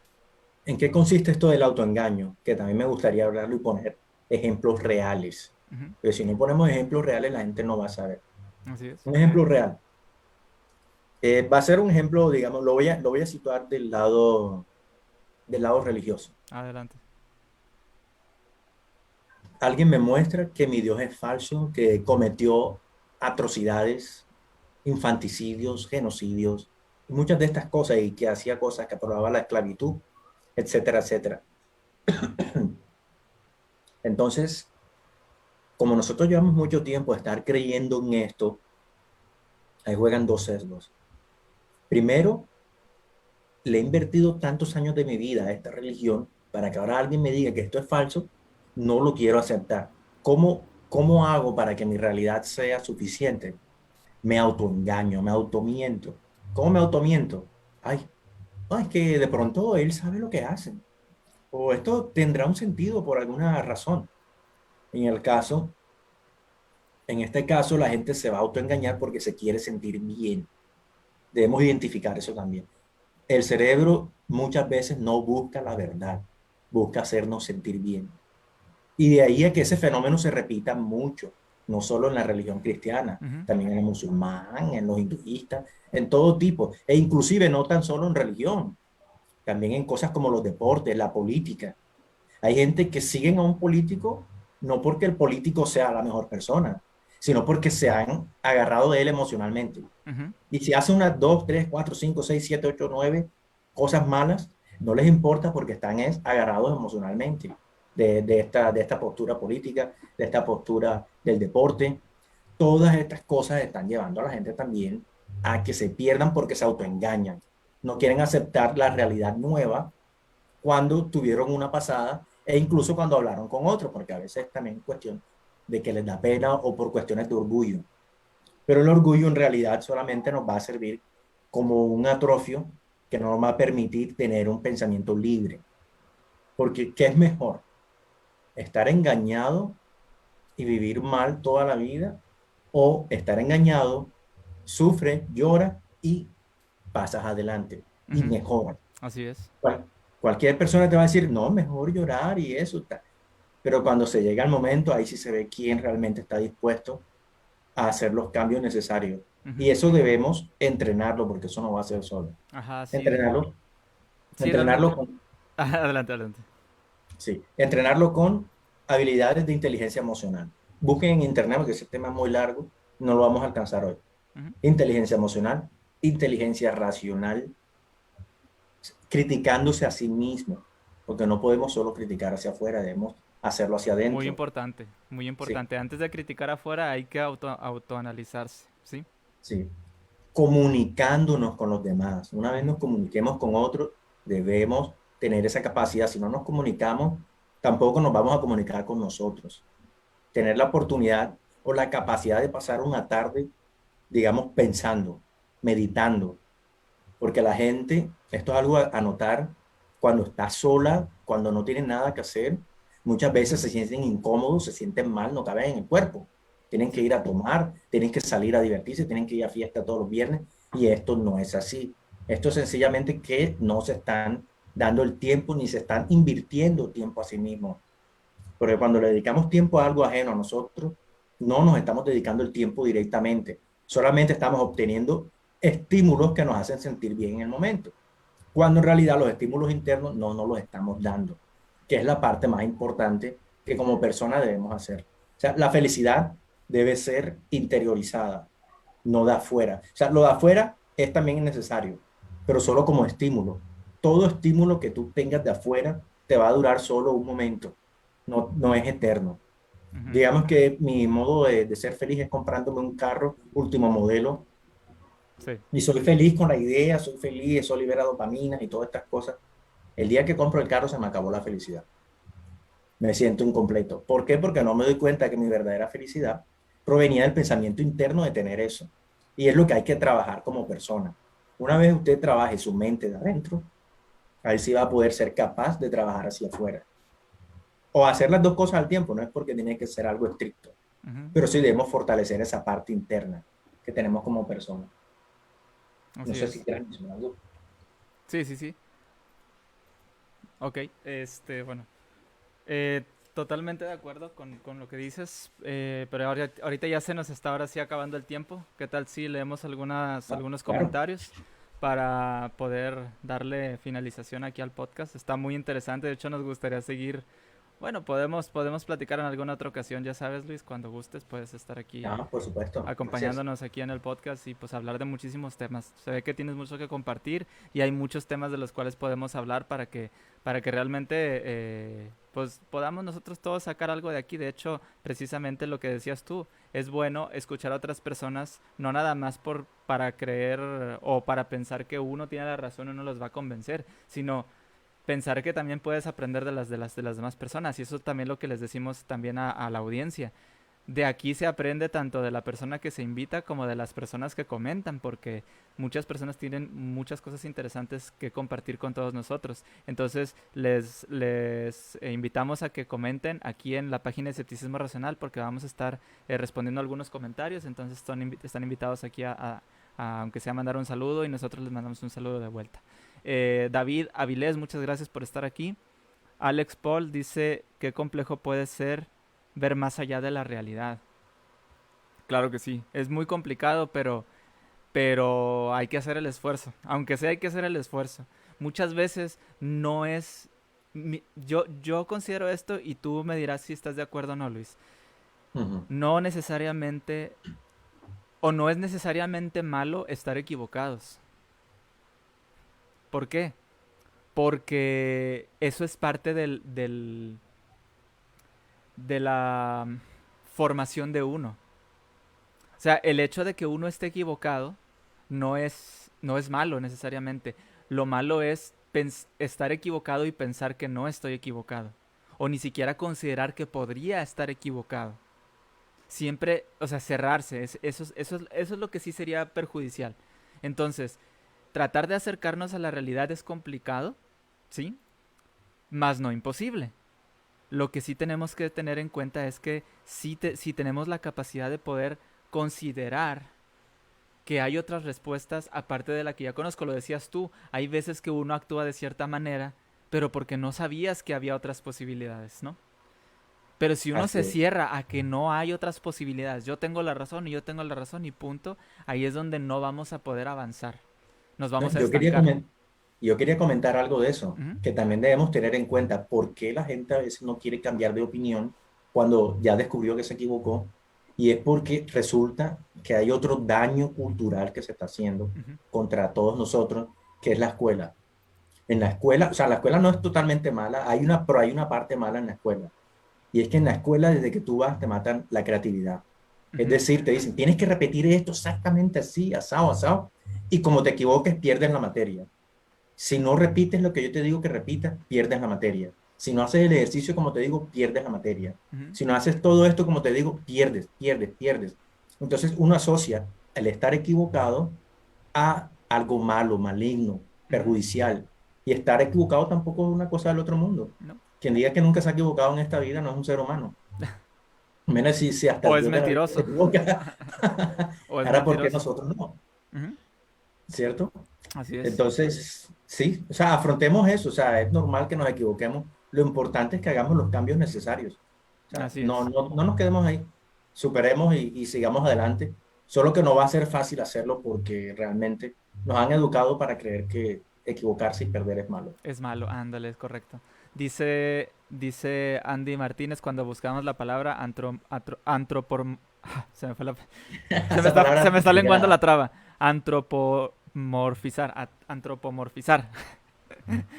¿En qué consiste esto del autoengaño? Que también me gustaría hablarlo y poner ejemplos reales. Ujú. Pero si no ponemos ejemplos reales, la gente no va a saber. Así es. Un ejemplo real. Va a ser un ejemplo, digamos, lo voy a situar del lado religioso. Adelante. Alguien me muestra que mi Dios es falso, que cometió atrocidades, infanticidios, genocidios, y muchas de estas cosas, y que hacía cosas que aprobaba la esclavitud, etcétera, etcétera. Entonces, como nosotros llevamos mucho tiempo a estar creyendo en esto, ahí juegan dos sesgos. Primero, le he invertido tantos años de mi vida a esta religión para que ahora alguien me diga que esto es falso, no lo quiero aceptar. ¿Cómo hago para que mi realidad sea suficiente? Me autoengaño, me automiento. ¿Cómo me automiento? Ay, no, es que de pronto él sabe lo que hace. O esto tendrá un sentido por alguna razón. En el caso, en este caso, la gente se va a autoengañar porque se quiere sentir bien. Debemos identificar eso también. El cerebro muchas veces no busca la verdad, busca hacernos sentir bien. Y de ahí a que ese fenómeno se repita mucho, no solo en la religión cristiana, Ujú. también en el musulmán, en los hinduistas, en todo tipo, e inclusive no tan solo en religión, también en cosas como los deportes, la política. Hay gente que siguen a un político no porque el político sea la mejor persona, sino porque se han agarrado de él emocionalmente. Ujú. Y si hace unas 2, 3, 4, 5, 6, 7, 8, 9 cosas malas, no les importa porque están agarrados emocionalmente de esta postura política, de esta postura del deporte. Todas estas cosas están llevando a la gente también a que se pierdan porque se autoengañan. No quieren aceptar la realidad nueva cuando tuvieron una pasada e incluso cuando hablaron con otro, porque a veces también es cuestión de que les da pena o por cuestiones de orgullo. Pero el orgullo en realidad solamente nos va a servir como un atrofio que no nos va a permitir tener un pensamiento libre. Porque, ¿qué es mejor? ¿Estar engañado y vivir mal toda la vida? ¿O estar engañado, sufre, llora y pasas adelante y Ujú. mejor? Así es. Cualquier persona te va a decir, no, mejor llorar y eso. pero cuando se llega al momento, ahí sí se ve quién realmente está dispuesto a hacer los cambios necesarios. Ujú. Y eso debemos entrenarlo, porque eso no va a ser solo. Ajá, sí. Entrenarlo, Sí, entrenarlo realmente. con, Adelante, adelante. sí, entrenarlo con habilidades de inteligencia emocional. Busquen en internet, porque ese tema es muy largo, no lo vamos a alcanzar hoy. Ujú. Inteligencia emocional, inteligencia racional, criticándose a sí mismo, porque no podemos solo criticar hacia afuera, debemos hacerlo hacia Muy adentro. importante, muy Sí, importante. Antes de criticar afuera hay que autoanalizarse, ¿sí? sí. Comunicándonos con los demás. Una vez Ujú. nos comuniquemos con otros, debemos tener esa capacidad. Si no nos comunicamos, tampoco nos vamos a comunicar con nosotros. Tener la oportunidad o la capacidad de pasar una tarde, digamos, pensando, meditando, porque la gente, esto es algo a notar, cuando está sola, cuando no tiene nada que hacer, muchas veces se sienten incómodos, se sienten mal, no caben en el cuerpo. Tienen que Sí. ir a tomar, tienen que salir a divertirse, tienen que ir a fiesta todos los viernes y esto no es así. Esto es sencillamente que no se están dando el tiempo ni se están invirtiendo tiempo a sí mismos. Porque cuando le dedicamos tiempo a algo ajeno a nosotros, no nos estamos dedicando el tiempo directamente. Solamente estamos obteniendo estímulos que nos hacen sentir bien en el momento. Cuando en realidad los estímulos internos no nos los estamos dando, que es la parte más importante que como persona debemos hacer. O sea, la felicidad debe ser interiorizada, no de afuera. O sea, lo de afuera es también necesario, pero solo como estímulo. Todo estímulo que tú tengas de afuera te va a durar solo un momento, no es eterno. Ujú. Digamos que mi modo de ser feliz es comprándome un carro último modelo Sí. y soy feliz con la idea, soy feliz, eso libera dopamina y todas estas cosas. El día que compro el carro se me acabó la felicidad. Me siento incompleto. ¿Por qué? Porque no me doy cuenta que mi verdadera felicidad provenía del pensamiento interno de tener eso. Y es lo que hay que trabajar como persona. Una vez usted trabaje su mente de adentro, ahí sí va a poder ser capaz de trabajar hacia afuera. O hacer las dos cosas al tiempo, no es porque tiene que ser algo estricto, Ujú. pero sí debemos fortalecer esa parte interna que tenemos como persona. No Así sé si es. quieres mencionar algo. Sí, sí, sí. Ok. Bueno. eh, Totalmente de acuerdo con lo que dices, pero ahorita ya se nos está ahora sí acabando el tiempo. ¿Qué tal si leemos Ah, algunos claro. comentarios para poder darle finalización aquí al podcast? Está muy interesante, de hecho nos gustaría seguir. Bueno, podemos platicar en alguna otra ocasión, ya sabes, Luis, cuando gustes puedes estar aquí Ah, por supuesto. Gracias. acompañándonos aquí en el podcast y pues hablar de muchísimos temas. Se ve que tienes mucho que compartir y hay muchos temas de los cuales podemos hablar para que realmente pues podamos nosotros todos sacar algo de aquí. De hecho, precisamente lo que decías tú, es bueno escuchar a otras personas, no nada más para creer o para pensar que uno tiene la razón y uno los va a convencer, sino pensar que también puedes aprender de las demás personas y eso es también lo que les decimos también a la audiencia. De aquí se aprende tanto de la persona que se invita como de las personas que comentan, porque muchas personas tienen muchas cosas interesantes que compartir con todos nosotros. Entonces les invitamos a que comenten aquí en la página de Escepticismo Racional, porque vamos a estar respondiendo algunos comentarios. Entonces están invitados aquí aunque sea mandar un saludo y nosotros les mandamos un saludo de vuelta. David Avilés, muchas gracias por estar aquí. Alex Paul dice, qué complejo puede ser ver más allá de la realidad. Claro que sí, es muy complicado, pero hay que hacer el esfuerzo. Aunque sea hay que hacer el esfuerzo. Muchas veces no es... yo considero esto y tú me dirás si estás de acuerdo o no, Luis. Ujú. No necesariamente, o no es necesariamente malo estar equivocados. ¿Por qué? Porque eso es parte de la formación de uno. O sea, el hecho de que uno esté equivocado no es malo necesariamente. Lo malo es estar equivocado y pensar que no estoy equivocado. O ni siquiera considerar que podría estar equivocado. Siempre, o sea, cerrarse. Eso es lo que sí sería perjudicial. Entonces, tratar de acercarnos a la realidad es complicado, ¿sí? Más no imposible. Lo que sí tenemos que tener en cuenta es que si tenemos la capacidad de poder considerar que hay otras respuestas aparte de la que ya conozco. Lo decías tú, hay veces que uno actúa de cierta manera, pero porque no sabías que había otras posibilidades, ¿no? Pero si uno Así se es. cierra a que no hay otras posibilidades, yo tengo la razón y yo tengo la razón y punto, ahí es donde no vamos a poder avanzar. Nos No, vamos a estancar. yo quería comentar algo de eso, Ujú, que también debemos tener en cuenta por qué la gente a veces no quiere cambiar de opinión cuando ya descubrió que se equivocó. Y es porque resulta que hay otro daño cultural que se está haciendo ujú, contra todos nosotros, que es la escuela. En la escuela, o sea, la escuela no es totalmente mala, pero hay una parte mala en la escuela. Y es que en la escuela, desde que tú vas, te matan la creatividad. Es ujú, decir, te dicen, tienes que repetir esto exactamente así, asado, asado. Y como te equivoques, pierdes la materia. Si no repites lo que yo te digo que repitas, pierdes la materia. Si no haces el ejercicio como te digo, pierdes la materia. ujú, Si no haces todo esto como te digo, pierdes, pierdes, pierdes. Entonces uno asocia el estar equivocado a algo malo, maligno, ujú. perjudicial. Y estar equivocado tampoco es una cosa del otro mundo. No. Quien diga que nunca se ha equivocado en esta vida no es un ser humano. Menos si hasta O el es Dios de la vida se mentiroso. equivoca. O es Ahora, ¿por qué mentiroso. nosotros no? Ujú, ¿Cierto? así es. Entonces, sí, o sea, afrontemos eso, o sea, es normal que nos equivoquemos. Lo importante es que hagamos los cambios necesarios. O sea, Así es. no nos quedemos ahí, superemos y sigamos adelante. Solo que no va a ser fácil hacerlo porque realmente nos han educado para creer que equivocarse y perder es malo. Es malo, ándale, es correcto. Dice Andy Martínez cuando buscamos la palabra se me fue Esa palabra se me está lenguando la complicada. traba. Antropomorfizar, antropomorfizar.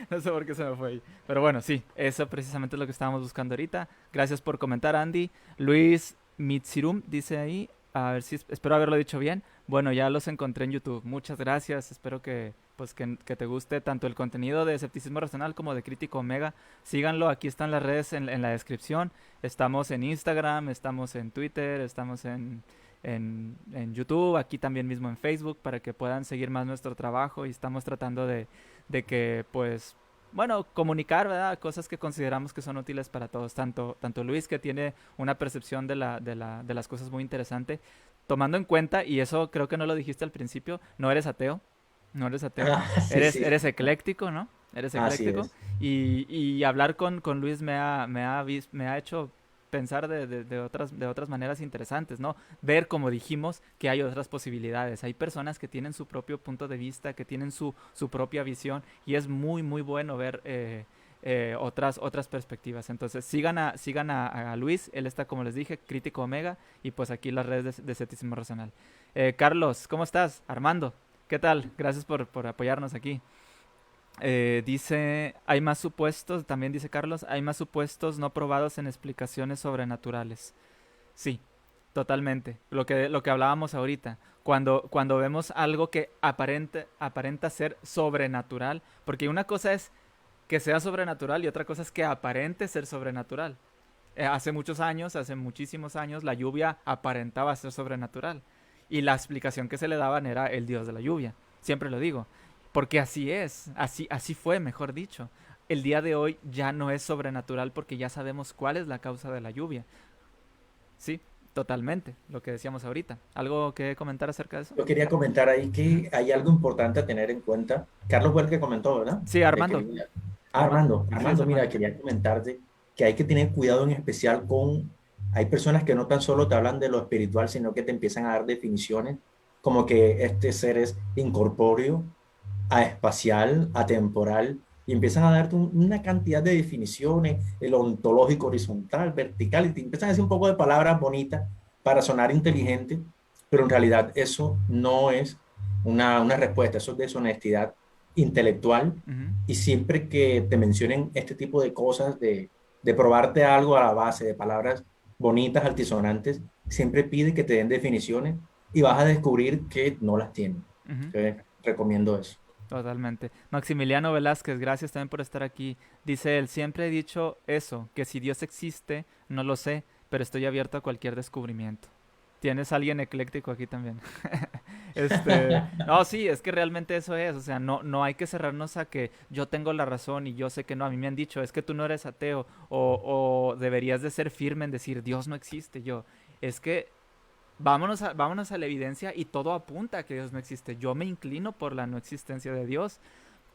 No sé por qué se me fue ahí. Pero bueno, sí, eso precisamente es lo que estábamos buscando ahorita. Gracias por comentar, Andy. Luis Mitsirum dice ahí, a ver si espero haberlo dicho bien. Bueno, ya los encontré en YouTube. Muchas gracias. Espero que pues que te guste tanto el contenido de Escepticismo Racional como de Crítico Omega. Síganlo, aquí están las redes en la descripción. Estamos en Instagram, estamos en Twitter, estamos en YouTube, aquí también mismo en Facebook, para que puedan seguir más nuestro trabajo y estamos tratando de que pues bueno, comunicar, ¿verdad? Cosas que consideramos que son útiles para todos. Tanto Luis, que tiene una percepción de las cosas muy interesante, tomando en cuenta, y eso creo que no lo dijiste al principio, no eres ateo, no eres ateo, Ah, sí, sí, eres ecléctico, ¿no? Eres así ecléctico. es. Y hablar con Luis me ha hecho pensar de otras maneras interesantes, ¿no? Ver, como dijimos, que hay otras posibilidades. Hay personas que tienen su propio punto de vista, que tienen su propia visión, y es muy, muy bueno ver otras perspectivas. Entonces, sigan a Luis, él está, como les dije, Crítico Omega, y pues aquí las redes de Escepticismo Racional. Carlos, ¿cómo estás? Armando, ¿qué tal? Gracias por apoyarnos aquí. Dice, hay más supuestos, también dice Carlos, hay más supuestos no probados en explicaciones sobrenaturales. Sí, totalmente. Lo que hablábamos ahorita. Cuando vemos algo que aparenta ser sobrenatural, porque una cosa es que sea sobrenatural y otra cosa es que aparente ser sobrenatural. Hace muchos años, hace muchísimos años, la lluvia aparentaba ser sobrenatural. Y la explicación que se le daban era el dios de la lluvia. Siempre lo digo. Porque así es, así fue, mejor dicho. El día de hoy ya no es sobrenatural porque ya sabemos cuál es la causa de la lluvia. Sí, totalmente, lo que decíamos ahorita. ¿Algo que comentar acerca de eso? Yo quería comentar ahí Ujú. que hay algo importante a tener en cuenta. Carlos fue el que comentó, ¿verdad? Sí, De que, Armando. Armando. Sí, es Armando, mira, Armando. quería comentarte que hay que tener cuidado en especial hay personas que no tan solo te hablan de lo espiritual, sino que te empiezan a dar definiciones como que este ser es incorpóreo, espacial, atemporal, y empiezan a darte una cantidad de definiciones, el ontológico horizontal, vertical, y te empiezan a decir un poco de palabras bonitas para sonar inteligente, pero en realidad eso no es una respuesta, eso es deshonestidad intelectual, Ujú, y siempre que te mencionen este tipo de cosas, de probarte algo a la base de palabras bonitas, altisonantes, siempre pide que te den definiciones y vas a descubrir que no las tienen. ujú. Entonces, recomiendo eso. Totalmente. Maximiliano Velázquez, gracias también por estar aquí. Dice él, siempre he dicho eso, que si Dios existe, no lo sé, pero estoy abierto a cualquier descubrimiento. Tienes a alguien ecléctico aquí también. No, sí, es que realmente eso es, o sea, no hay que cerrarnos a que yo tengo la razón y yo sé que no. A mí me han dicho, es que tú no eres ateo o deberías de ser firme en decir Dios no existe. Es que vámonos a la evidencia y todo apunta a que Dios no existe. Yo me inclino por la no existencia de Dios,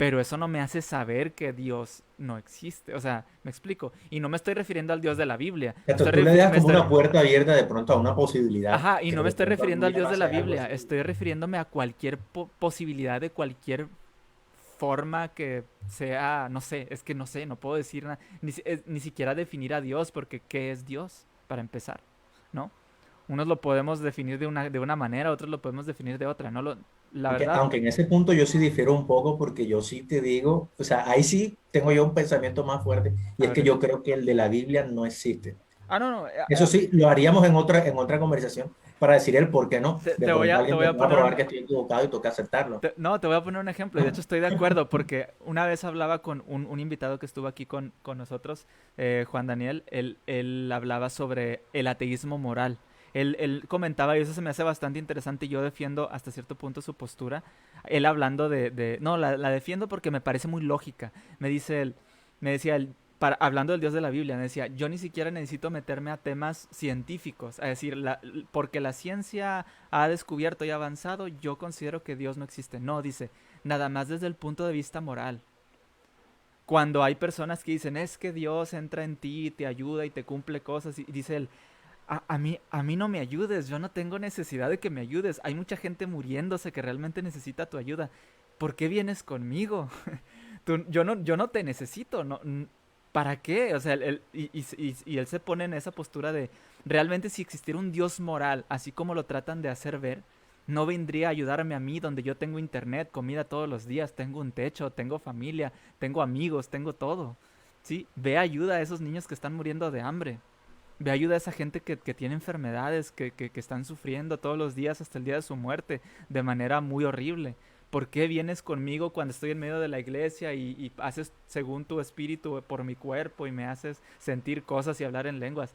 pero eso no me hace saber que Dios no existe. O sea, me explico. Y no me estoy refiriendo al Dios de la Biblia. Esto, tú le das como una puerta abierta de pronto a una posibilidad Ajá, y que no me de estoy pronto refiriendo algún al día Dios de la pase algo Biblia. así. Estoy refiriéndome a cualquier posibilidad de cualquier forma que sea, no sé, es que no sé, no puedo decir nada, ni siquiera definir a Dios, porque ¿qué es Dios? Para empezar, ¿no? Unos lo podemos definir de una manera, otros lo podemos definir de otra, ¿no? La Aunque, verdad, aunque en ese punto yo sí difiero un poco porque yo sí te digo, o sea, ahí sí tengo yo un pensamiento más fuerte y a es ver, que dime. yo creo que el de la Biblia no existe. No, no, Eso sí, lo haríamos en otra conversación para decir el por qué no. te, De te voy pronto a, te alguien voy me a pueda poner probar un, que estoy equivocado y toca aceptarlo. no, te voy a poner un ejemplo, y de hecho estoy de acuerdo, porque una vez hablaba con un invitado que estuvo aquí con nosotros, Juan Daniel. Él hablaba sobre el ateísmo moral. Él comentaba, y eso se me hace bastante interesante, y yo defiendo hasta cierto punto su postura. Él hablando no, la defiendo porque me parece muy lógica. Me decía él, hablando del Dios de la Biblia, me decía, yo ni siquiera necesito meterme a temas científicos, a decir, porque la ciencia ha descubierto y avanzado, yo considero que Dios no existe. No, dice, nada más desde el punto de vista moral. Cuando hay personas que dicen, es que Dios entra en ti, te ayuda y te cumple cosas, y dice él, a mí no me ayudes, yo no tengo necesidad de que me ayudes. Hay mucha gente muriéndose que realmente necesita tu ayuda. ¿Por qué vienes conmigo? Yo no te necesito, no, ¿para qué? O sea, y él se pone en esa postura de, realmente si existiera un Dios moral, así como lo tratan de hacer ver, no vendría a ayudarme a mí donde yo tengo internet, comida todos los días, tengo un techo, tengo familia, tengo amigos, tengo todo. ¿Sí? Ve ayuda a esos niños que están muriendo de hambre. Ve ayuda a esa gente que tiene enfermedades, que están sufriendo todos los días hasta el día de su muerte de manera muy horrible. ¿Por qué vienes conmigo cuando estoy en medio de la iglesia y haces según tu espíritu por mi cuerpo y me haces sentir cosas y hablar en lenguas?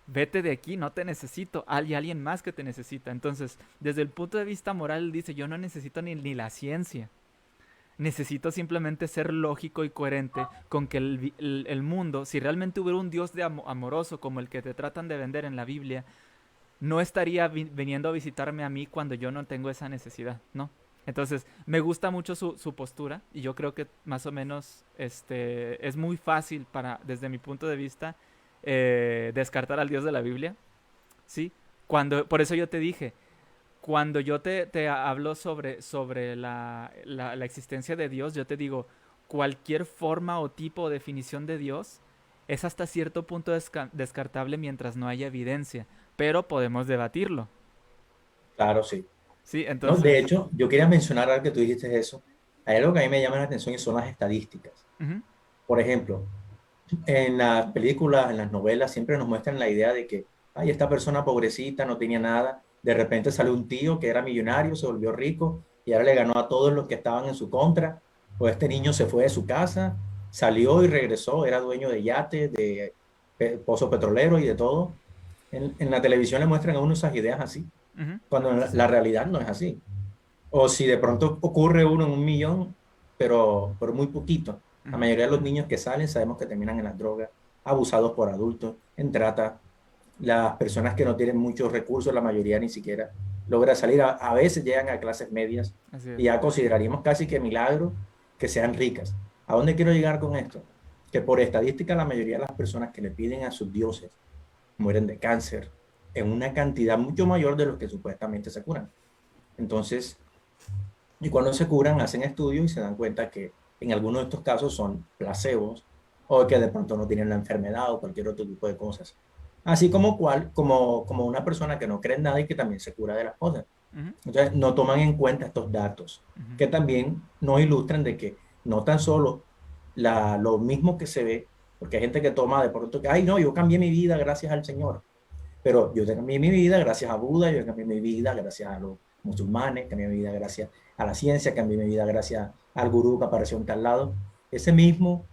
Vete de aquí, no te necesito. Hay alguien más que te necesita. Entonces, desde el punto de vista moral, él dice, yo no necesito ni la ciencia. Necesito simplemente ser lógico y coherente con que el mundo, si realmente hubiera un Dios amoroso como el que te tratan de vender en la Biblia, no estaría viniendo a visitarme a mí cuando yo no tengo esa necesidad, ¿no? Entonces, me gusta mucho su postura, y yo creo que más o menos es muy fácil desde mi punto de vista, descartar al Dios de la Biblia, ¿sí? Por eso yo te dije, cuando yo te hablo sobre la existencia de Dios, yo te digo, cualquier forma o tipo o definición de Dios es hasta cierto punto descartable mientras no haya evidencia, pero podemos debatirlo, Claro, sí. ¿sí? No, de Entonces, hecho, yo quería mencionar algo que tú dijiste eso. Hay algo que a mí me llama la atención y son las estadísticas. ujú, Por ejemplo, en las películas, en las novelas, siempre nos muestran la idea de que, ay, esta persona pobrecita no tenía nada, de repente salió un tío que era millonario, se volvió rico y ahora le ganó a todos los que estaban en su contra, o este niño se fue de su casa, salió y regresó, era dueño de yates, de pozos petroleros y de todo. En la televisión le muestran a uno esas ideas así, ujú, cuando en sí, la realidad no es así. O si de pronto ocurre uno en un millón, pero muy poquito. La ujú, mayoría de los niños que salen sabemos que terminan en las drogas, abusados por adultos, en trata. Las personas que no tienen muchos recursos, la mayoría ni siquiera logra salir. A veces llegan a clases medias así es. y ya consideraríamos casi que milagro que sean ricas. ¿A dónde quiero llegar con esto? Que por estadística la mayoría de las personas que le piden a sus dioses mueren de cáncer en una cantidad mucho mayor de los que supuestamente se curan. Entonces, y cuando se curan, hacen estudios y se dan cuenta que en algunos de estos casos son placebos o que de pronto no tienen la enfermedad o cualquier otro tipo de cosas. Así como una persona que no cree en nada y que también se cura de las cosas. Ujú, Entonces, no toman en cuenta estos datos ujú, que también nos ilustran de que no tan solo lo mismo que se ve, porque hay gente que toma de pronto que, ay, no, yo cambié mi vida gracias al Señor. Pero yo cambié mi vida gracias a Buda, yo cambié mi vida gracias a los musulmanes, cambié mi vida gracias a la ciencia, cambié mi vida gracias al gurú que apareció en tal lado. Ese mismo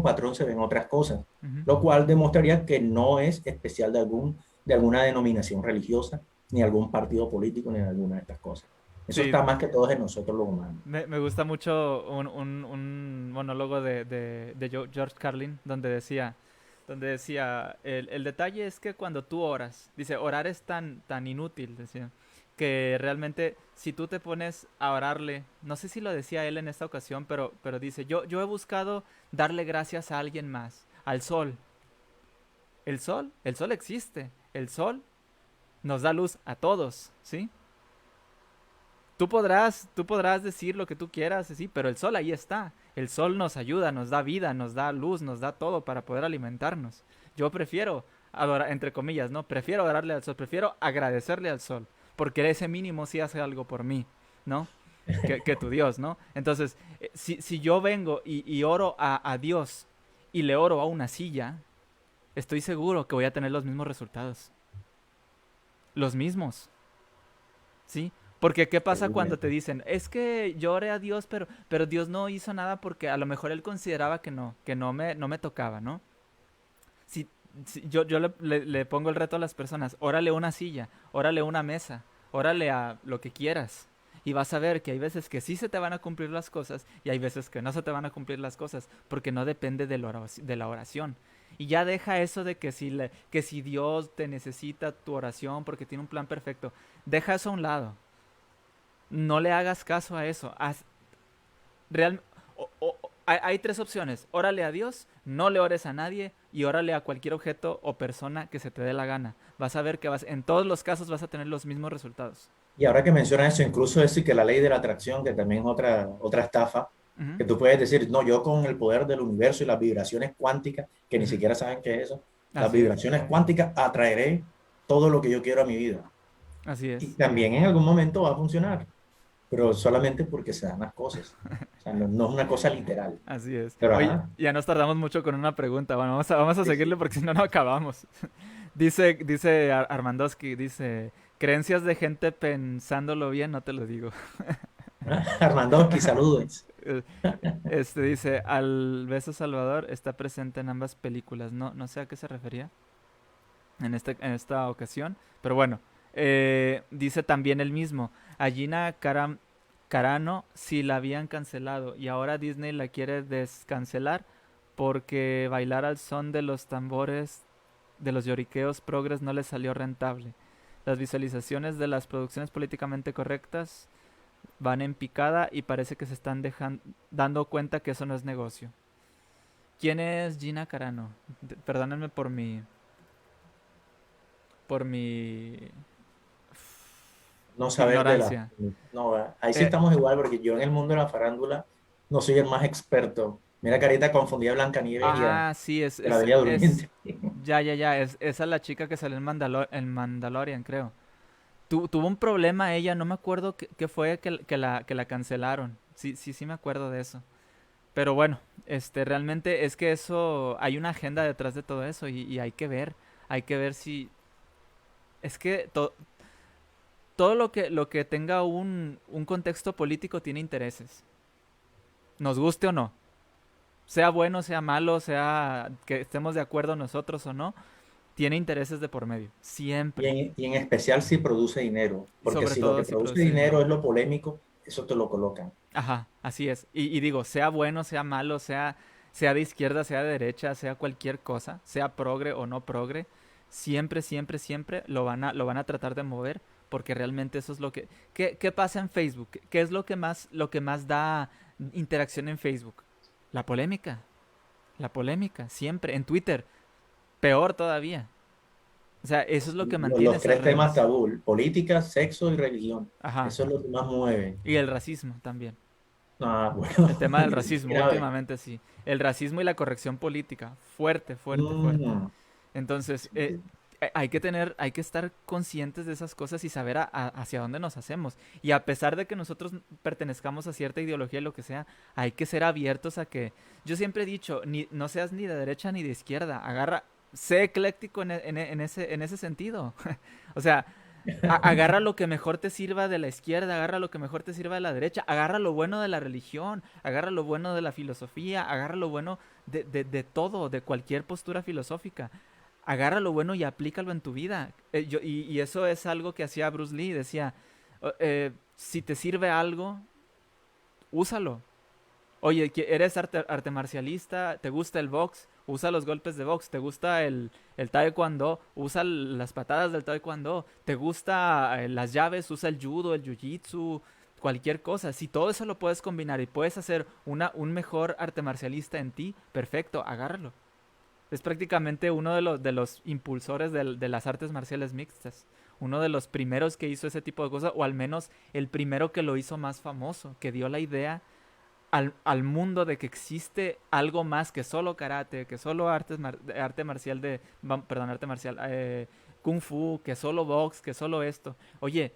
patrón se ve en otras cosas, ujú. lo cual demostraría que no es especial de alguna denominación religiosa, ni algún partido político, ni alguna de estas cosas. Eso Sí, está más que todo en nosotros los humanos. me gusta mucho un monólogo de George Carlin donde decía, el detalle es que cuando tú oras, dice, orar es tan inútil, decía, que realmente si tú te pones a orarle, no sé si lo decía él en esta ocasión, pero dice, yo he buscado darle gracias a alguien más, al sol. El sol existe, el sol nos da luz a todos, ¿sí? Tú podrás decir lo que tú quieras, sí, pero el sol ahí está. El sol nos ayuda, nos da vida, nos da luz, nos da todo para poder alimentarnos. Yo prefiero adorar, entre comillas, ¿no? Prefiero adorarle al sol, prefiero agradecerle al sol, porque ese mínimo sí hace algo por mí, ¿no? Que tu Dios, ¿no? Entonces, si yo vengo y oro a Dios y le oro a una silla, estoy seguro que voy a tener los mismos resultados. Los mismos. ¿Sí? Porque ¿qué pasa cuando te dicen, es que yo oré a Dios, pero Dios no hizo nada porque a lo mejor él consideraba no me tocaba, ¿no? Si, yo le pongo el reto a las personas, órale una silla, órale una mesa, órale a lo que quieras. Y vas a ver que hay veces que sí se te van a cumplir las cosas y hay veces que no se te van a cumplir las cosas porque no depende de la oración. Y ya deja eso de que si Dios te necesita tu oración porque tiene un plan perfecto, deja eso a un lado. No le hagas caso a eso. Real, hay tres opciones. Órale a Dios, no le ores a nadie y órale a cualquier objeto o persona que se te dé la gana. Vas a ver que en todos los casos vas a tener los mismos resultados. Y ahora que mencionas eso, incluso decir que la ley de la atracción, que también es otra estafa, Ujú, que tú puedes decir, no, yo con el poder del universo y las vibraciones cuánticas, que ni ujú. siquiera saben qué es eso, las Así es, vibraciones cuánticas atraeré todo lo que yo quiero a mi vida. así Y es, también en algún momento va a funcionar, pero solamente porque se dan las cosas. O sea, no es una cosa literal. así es. Pero Oye, ajá, ya nos tardamos mucho con una pregunta. Bueno, vamos a sí, seguirle sí. porque si no, no acabamos. Dice Armandowski, dice, creencias de gente pensándolo bien, no te lo digo. Armandowski, saludos. Eh, dice, al beso Salvador está presente en ambas películas. No sé a qué se refería en esta ocasión, pero bueno, dice también el mismo, a Carano si la habían cancelado y ahora Disney la quiere descancelar porque bailar al son de los tambores de los lloriqueos progres no le salió rentable. Las visualizaciones de las producciones políticamente correctas van en picada y parece que se están dando cuenta que eso no es negocio. ¿Quién es Gina Carano? Perdónenme por mi No saber de la... ignorancia. No, ahí sí Eh, estamos igual, porque yo en el mundo de la farándula no soy el más experto. Mira, Carita, confundí a Blancanieves y a sí, la Bella es, Durmiente. esa es la chica que salió en Mandalorian, creo. Tuvo un problema ella, no me acuerdo qué fue que la cancelaron. Sí me acuerdo de eso. Pero bueno, realmente es que eso, hay una agenda detrás de todo eso y hay que ver si, es que todo lo que tenga un contexto político tiene intereses, nos guste o no, sea bueno, sea malo, sea que estemos de acuerdo nosotros o no, tiene intereses de por medio, siempre, Y en especial si produce dinero, y porque sobre si lo todo que si produce produce dinero dinero. es lo polémico, eso te lo colocan. Ajá, así es. Y digo, sea bueno, sea malo, sea de izquierda, sea de derecha, sea cualquier cosa, sea progre o no progre, siempre, siempre, siempre lo van a tratar de mover porque realmente eso es lo que... ¿Qué pasa en Facebook? ¿Qué es lo que más da interacción en Facebook? La polémica, siempre. En Twitter, peor todavía. O sea, eso es lo que mantiene Los esas tres temas redes. tabú, política, sexo y religión. Ajá. Eso es lo que más mueve. Y el racismo también. Ah, bueno, El tema del eso es racismo, grave. últimamente sí. El racismo y la corrección política. Fuerte, fuerte, fuerte. Mm, Entonces, hay que estar conscientes de esas cosas y saber hacia dónde nos hacemos. Y a pesar de que nosotros pertenezcamos a cierta ideología y lo que sea, hay que ser abiertos a que... Yo siempre he dicho, no seas ni de derecha ni de izquierda. Sé ecléctico en ese sentido. O sea, agarra lo que mejor te sirva de la izquierda, agarra lo que mejor te sirva de la derecha, agarra lo bueno de la religión, agarra lo bueno de la filosofía, agarra lo bueno de todo, de cualquier postura filosófica. Agarra lo bueno y aplícalo en tu vida. Y eso es algo que hacía Bruce Lee, decía, si te sirve algo, úsalo. Oye, ¿eres arte marcialista? ¿Te gusta el box? Usa los golpes de box. ¿Te gusta el taekwondo? Usa las patadas del taekwondo. ¿Te gusta las llaves? Usa el judo, el jiu-jitsu, cualquier cosa. Si todo eso lo puedes combinar y puedes hacer un mejor arte marcialista en ti, perfecto, agárralo. Es prácticamente uno de los impulsores de las artes marciales mixtas. Uno de los primeros que hizo ese tipo de cosas, o al menos el primero que lo hizo más famoso, que dio la idea al mundo de que existe algo más que solo karate, que solo arte marcial perdón, arte marcial, kung fu, que solo box, que solo esto. Oye,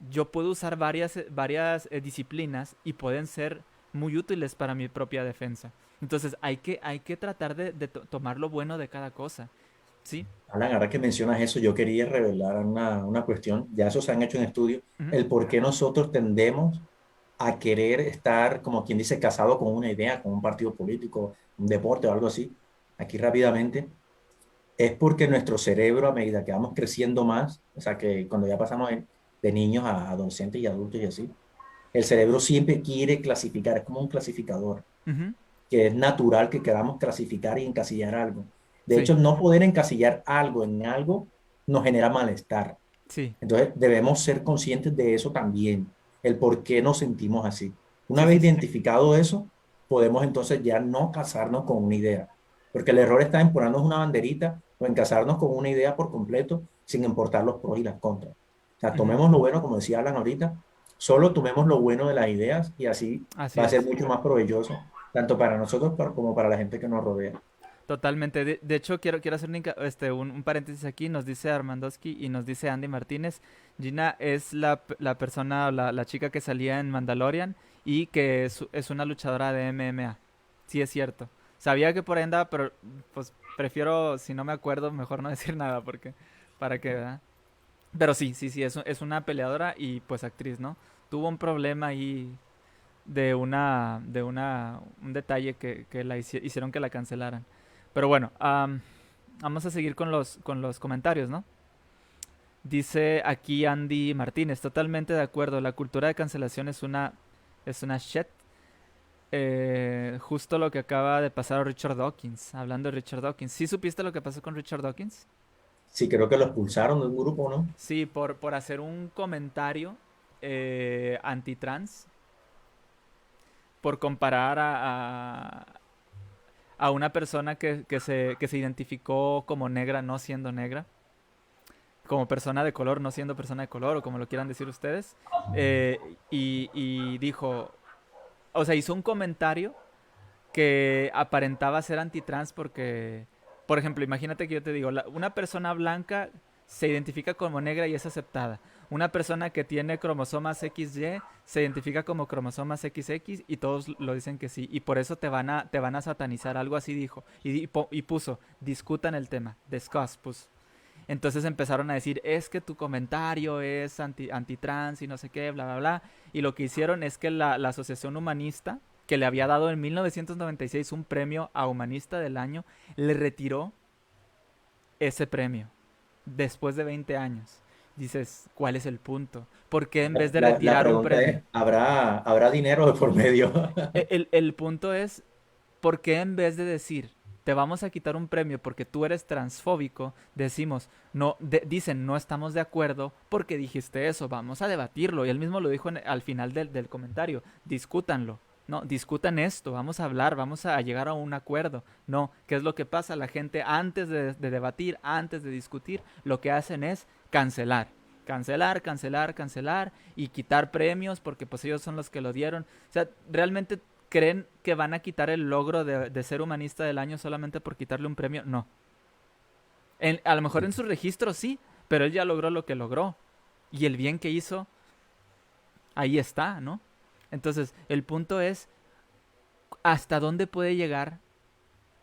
yo puedo usar varias disciplinas y pueden ser muy útiles para mi propia defensa. Entonces hay que tratar de tomar lo bueno de cada cosa, ¿sí? Alan, ahora que mencionas eso, yo quería revelar una cuestión, ya eso se han hecho en estudios, Ujú, el por qué nosotros tendemos a querer estar, como quien dice, casado con una idea, con un partido político, un deporte o algo así. Aquí rápidamente, es porque nuestro cerebro, a medida que vamos creciendo más, o sea, que cuando ya pasamos de niños a adolescentes y adultos y así, el cerebro siempre quiere clasificar, es como un clasificador, ujú, que es natural que queramos clasificar y encasillar algo. De sí, hecho, no poder encasillar algo en algo nos genera malestar. sí, Entonces, debemos ser conscientes de eso también, el por qué nos sentimos así. Una sí, vez sí, sí. identificado eso, podemos entonces ya no casarnos con una idea, porque el error está en ponernos una banderita o en casarnos con una idea por completo sin importar los pros y las contras. O sea, Ujú, tomemos lo bueno, como decía Alan ahorita, solo tomemos lo bueno de las ideas y así así va a ser es. mucho más provechoso, tanto para nosotros como para la gente que nos rodea. Totalmente. De hecho, quiero hacer un paréntesis aquí. Nos dice Armandowski y nos dice Andy Martínez. Gina es la persona, la chica que salía en Mandalorian y que es una luchadora de MMA. Sí, es cierto. Sabía que por ahí andaba, pero pues prefiero, si no me acuerdo, mejor no decir nada porque, para que, ¿verdad? Pero sí, sí, sí, es una peleadora y pues actriz, ¿no? Tuvo un problema ahí un detalle que hicieron que la cancelaran. Pero bueno, vamos a seguir con los comentarios, ¿no? Dice aquí Andy Martínez, totalmente de acuerdo, la cultura de cancelación es una shit. Justo lo que acaba de pasar a Richard Dawkins, hablando de Richard Dawkins. ¿Sí supiste lo que pasó con Richard Dawkins? Sí, creo que lo expulsaron de un grupo, ¿no? Sí, por hacer un comentario antitrans, por comparar a una persona que se identificó como negra no siendo negra, como persona de color no siendo persona de color, o como lo quieran decir ustedes, y dijo, o sea, hizo un comentario que aparentaba ser antitrans porque, por ejemplo, imagínate que yo te digo, una persona blanca se identifica como negra y es aceptada. Una persona que tiene cromosomas XY se identifica como cromosomas XX y todos lo dicen que sí. Y por eso te van a satanizar, algo así dijo. Y puso, discutan el tema, discuss, puso. Entonces empezaron a decir, es que tu comentario es antitrans y no sé qué, bla, bla, bla. Y lo que hicieron es que la Asociación Humanista, que le había dado en 1996 un premio a Humanista del Año, le retiró ese premio después de 20 años. Dices, ¿cuál es el punto? ¿Por qué en vez de La retirar un pregunta premio? es, ¿habrá dinero de por medio? El punto es, ¿por qué en vez de decir, te vamos a quitar un premio porque tú eres transfóbico, decimos, no, dicen, no estamos de acuerdo porque dijiste eso, vamos a debatirlo? Y él mismo lo dijo al final del comentario, discútanlo. No, discutan esto, vamos a hablar, vamos a llegar a un acuerdo. No, ¿qué es lo que pasa? La gente antes de debatir, antes de discutir, lo que hacen es cancelar. Cancelar, cancelar, cancelar y quitar premios porque pues ellos son los que lo dieron. O sea, realmente creen que van a quitar el logro de ser humanista del año solamente por quitarle un premio. No. A lo mejor en su registro sí, pero él ya logró lo que logró. Y el bien que hizo, ahí está, ¿no? Entonces, el punto es hasta dónde puede llegar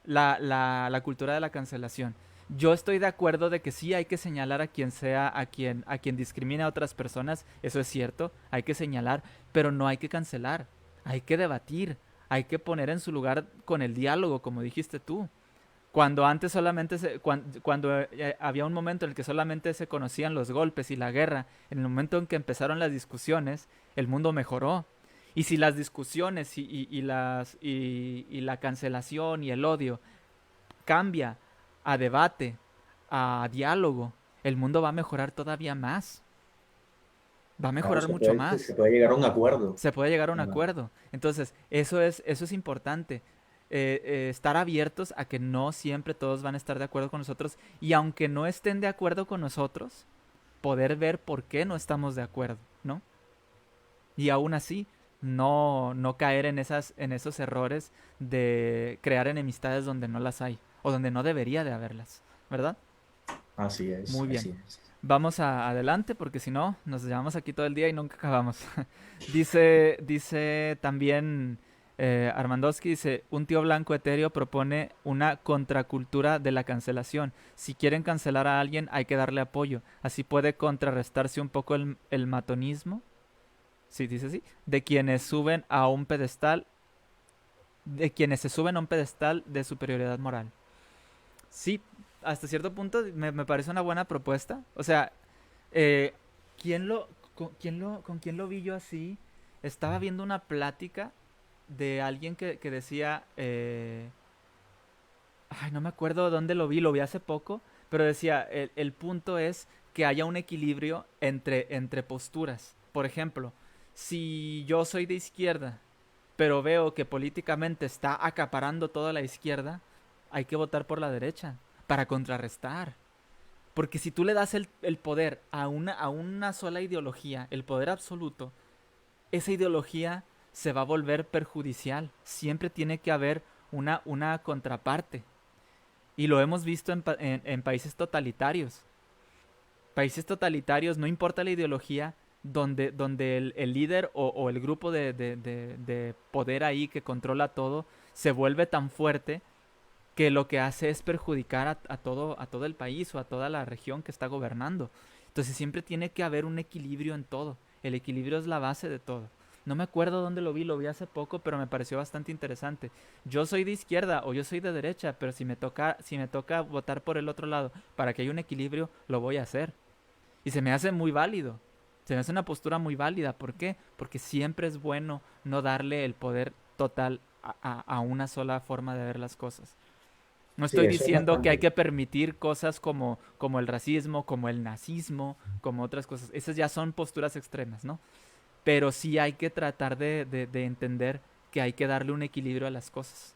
la cultura de la cancelación. Yo estoy de acuerdo de que sí hay que señalar a quien sea, a quien discrimina a otras personas, eso es cierto, hay que señalar, pero no hay que cancelar, hay que debatir, hay que poner en su lugar con el diálogo, como dijiste tú. Cuando antes solamente cuando había un momento en el que solamente se conocían los golpes y la guerra, en el momento en que empezaron las discusiones, el mundo mejoró. Y si las discusiones y la cancelación y el odio cambia a debate, a diálogo, el mundo va a mejorar todavía más. Va a Claro, mejorar mucho se más. puede llegar a un acuerdo. Se puede llegar a un Ah, acuerdo. Entonces, eso es importante. Estar abiertos a que no siempre todos van a estar de acuerdo con nosotros. Y aunque no estén de acuerdo con nosotros, poder ver por qué no estamos de acuerdo, ¿no? Y aún así, no caer en esos errores de crear enemistades donde no las hay. O donde no debería de haberlas. ¿Verdad? así es, Muy bien. así es. Vamos adelante porque si no, nos llevamos aquí todo el día y nunca acabamos. Dice también Armandowski, dice, un tío blanco etéreo propone una contracultura de la cancelación. Si quieren cancelar a alguien, hay que darle apoyo. Así puede contrarrestarse un poco el matonismo, sí, dice así, de quienes suben a un pedestal, de quienes se suben a un pedestal de superioridad moral. Sí, hasta cierto punto me parece una buena propuesta. O sea, eh, ¿quién con quién lo vi yo así? Estaba viendo una plática de alguien que decía, ay, no me acuerdo dónde lo vi hace poco, pero decía, el punto es que haya un equilibrio entre posturas. Por ejemplo, si yo soy de izquierda, pero veo que políticamente está acaparando toda la izquierda, hay que votar por la derecha para contrarrestar. Porque si tú le das el poder a una sola ideología, el poder absoluto, esa ideología se va a volver perjudicial. Siempre tiene que haber una contraparte. Y lo hemos visto en países totalitarios. Países totalitarios, no importa la ideología, donde el líder o el grupo de poder ahí que controla todo se vuelve tan fuerte que lo que hace es perjudicar a todo el país o a toda la región que está gobernando. Entonces siempre tiene que haber un equilibrio en todo. El equilibrio es la base de todo. No me acuerdo dónde lo vi hace poco, pero me pareció bastante interesante. Yo soy de izquierda o yo soy de derecha, pero si me toca votar por el otro lado para que haya un equilibrio, lo voy a hacer. Y se me hace muy válido. Se me hace una postura muy válida. ¿Por qué? Porque siempre es bueno no darle el poder total a una sola forma de ver las cosas. No Sí, estoy eso es diciendo que hay bastante. que permitir cosas como el racismo, como el nazismo, como otras cosas. Esas ya son posturas extremas, ¿no? Pero sí hay que tratar de entender que hay que darle un equilibrio a las cosas.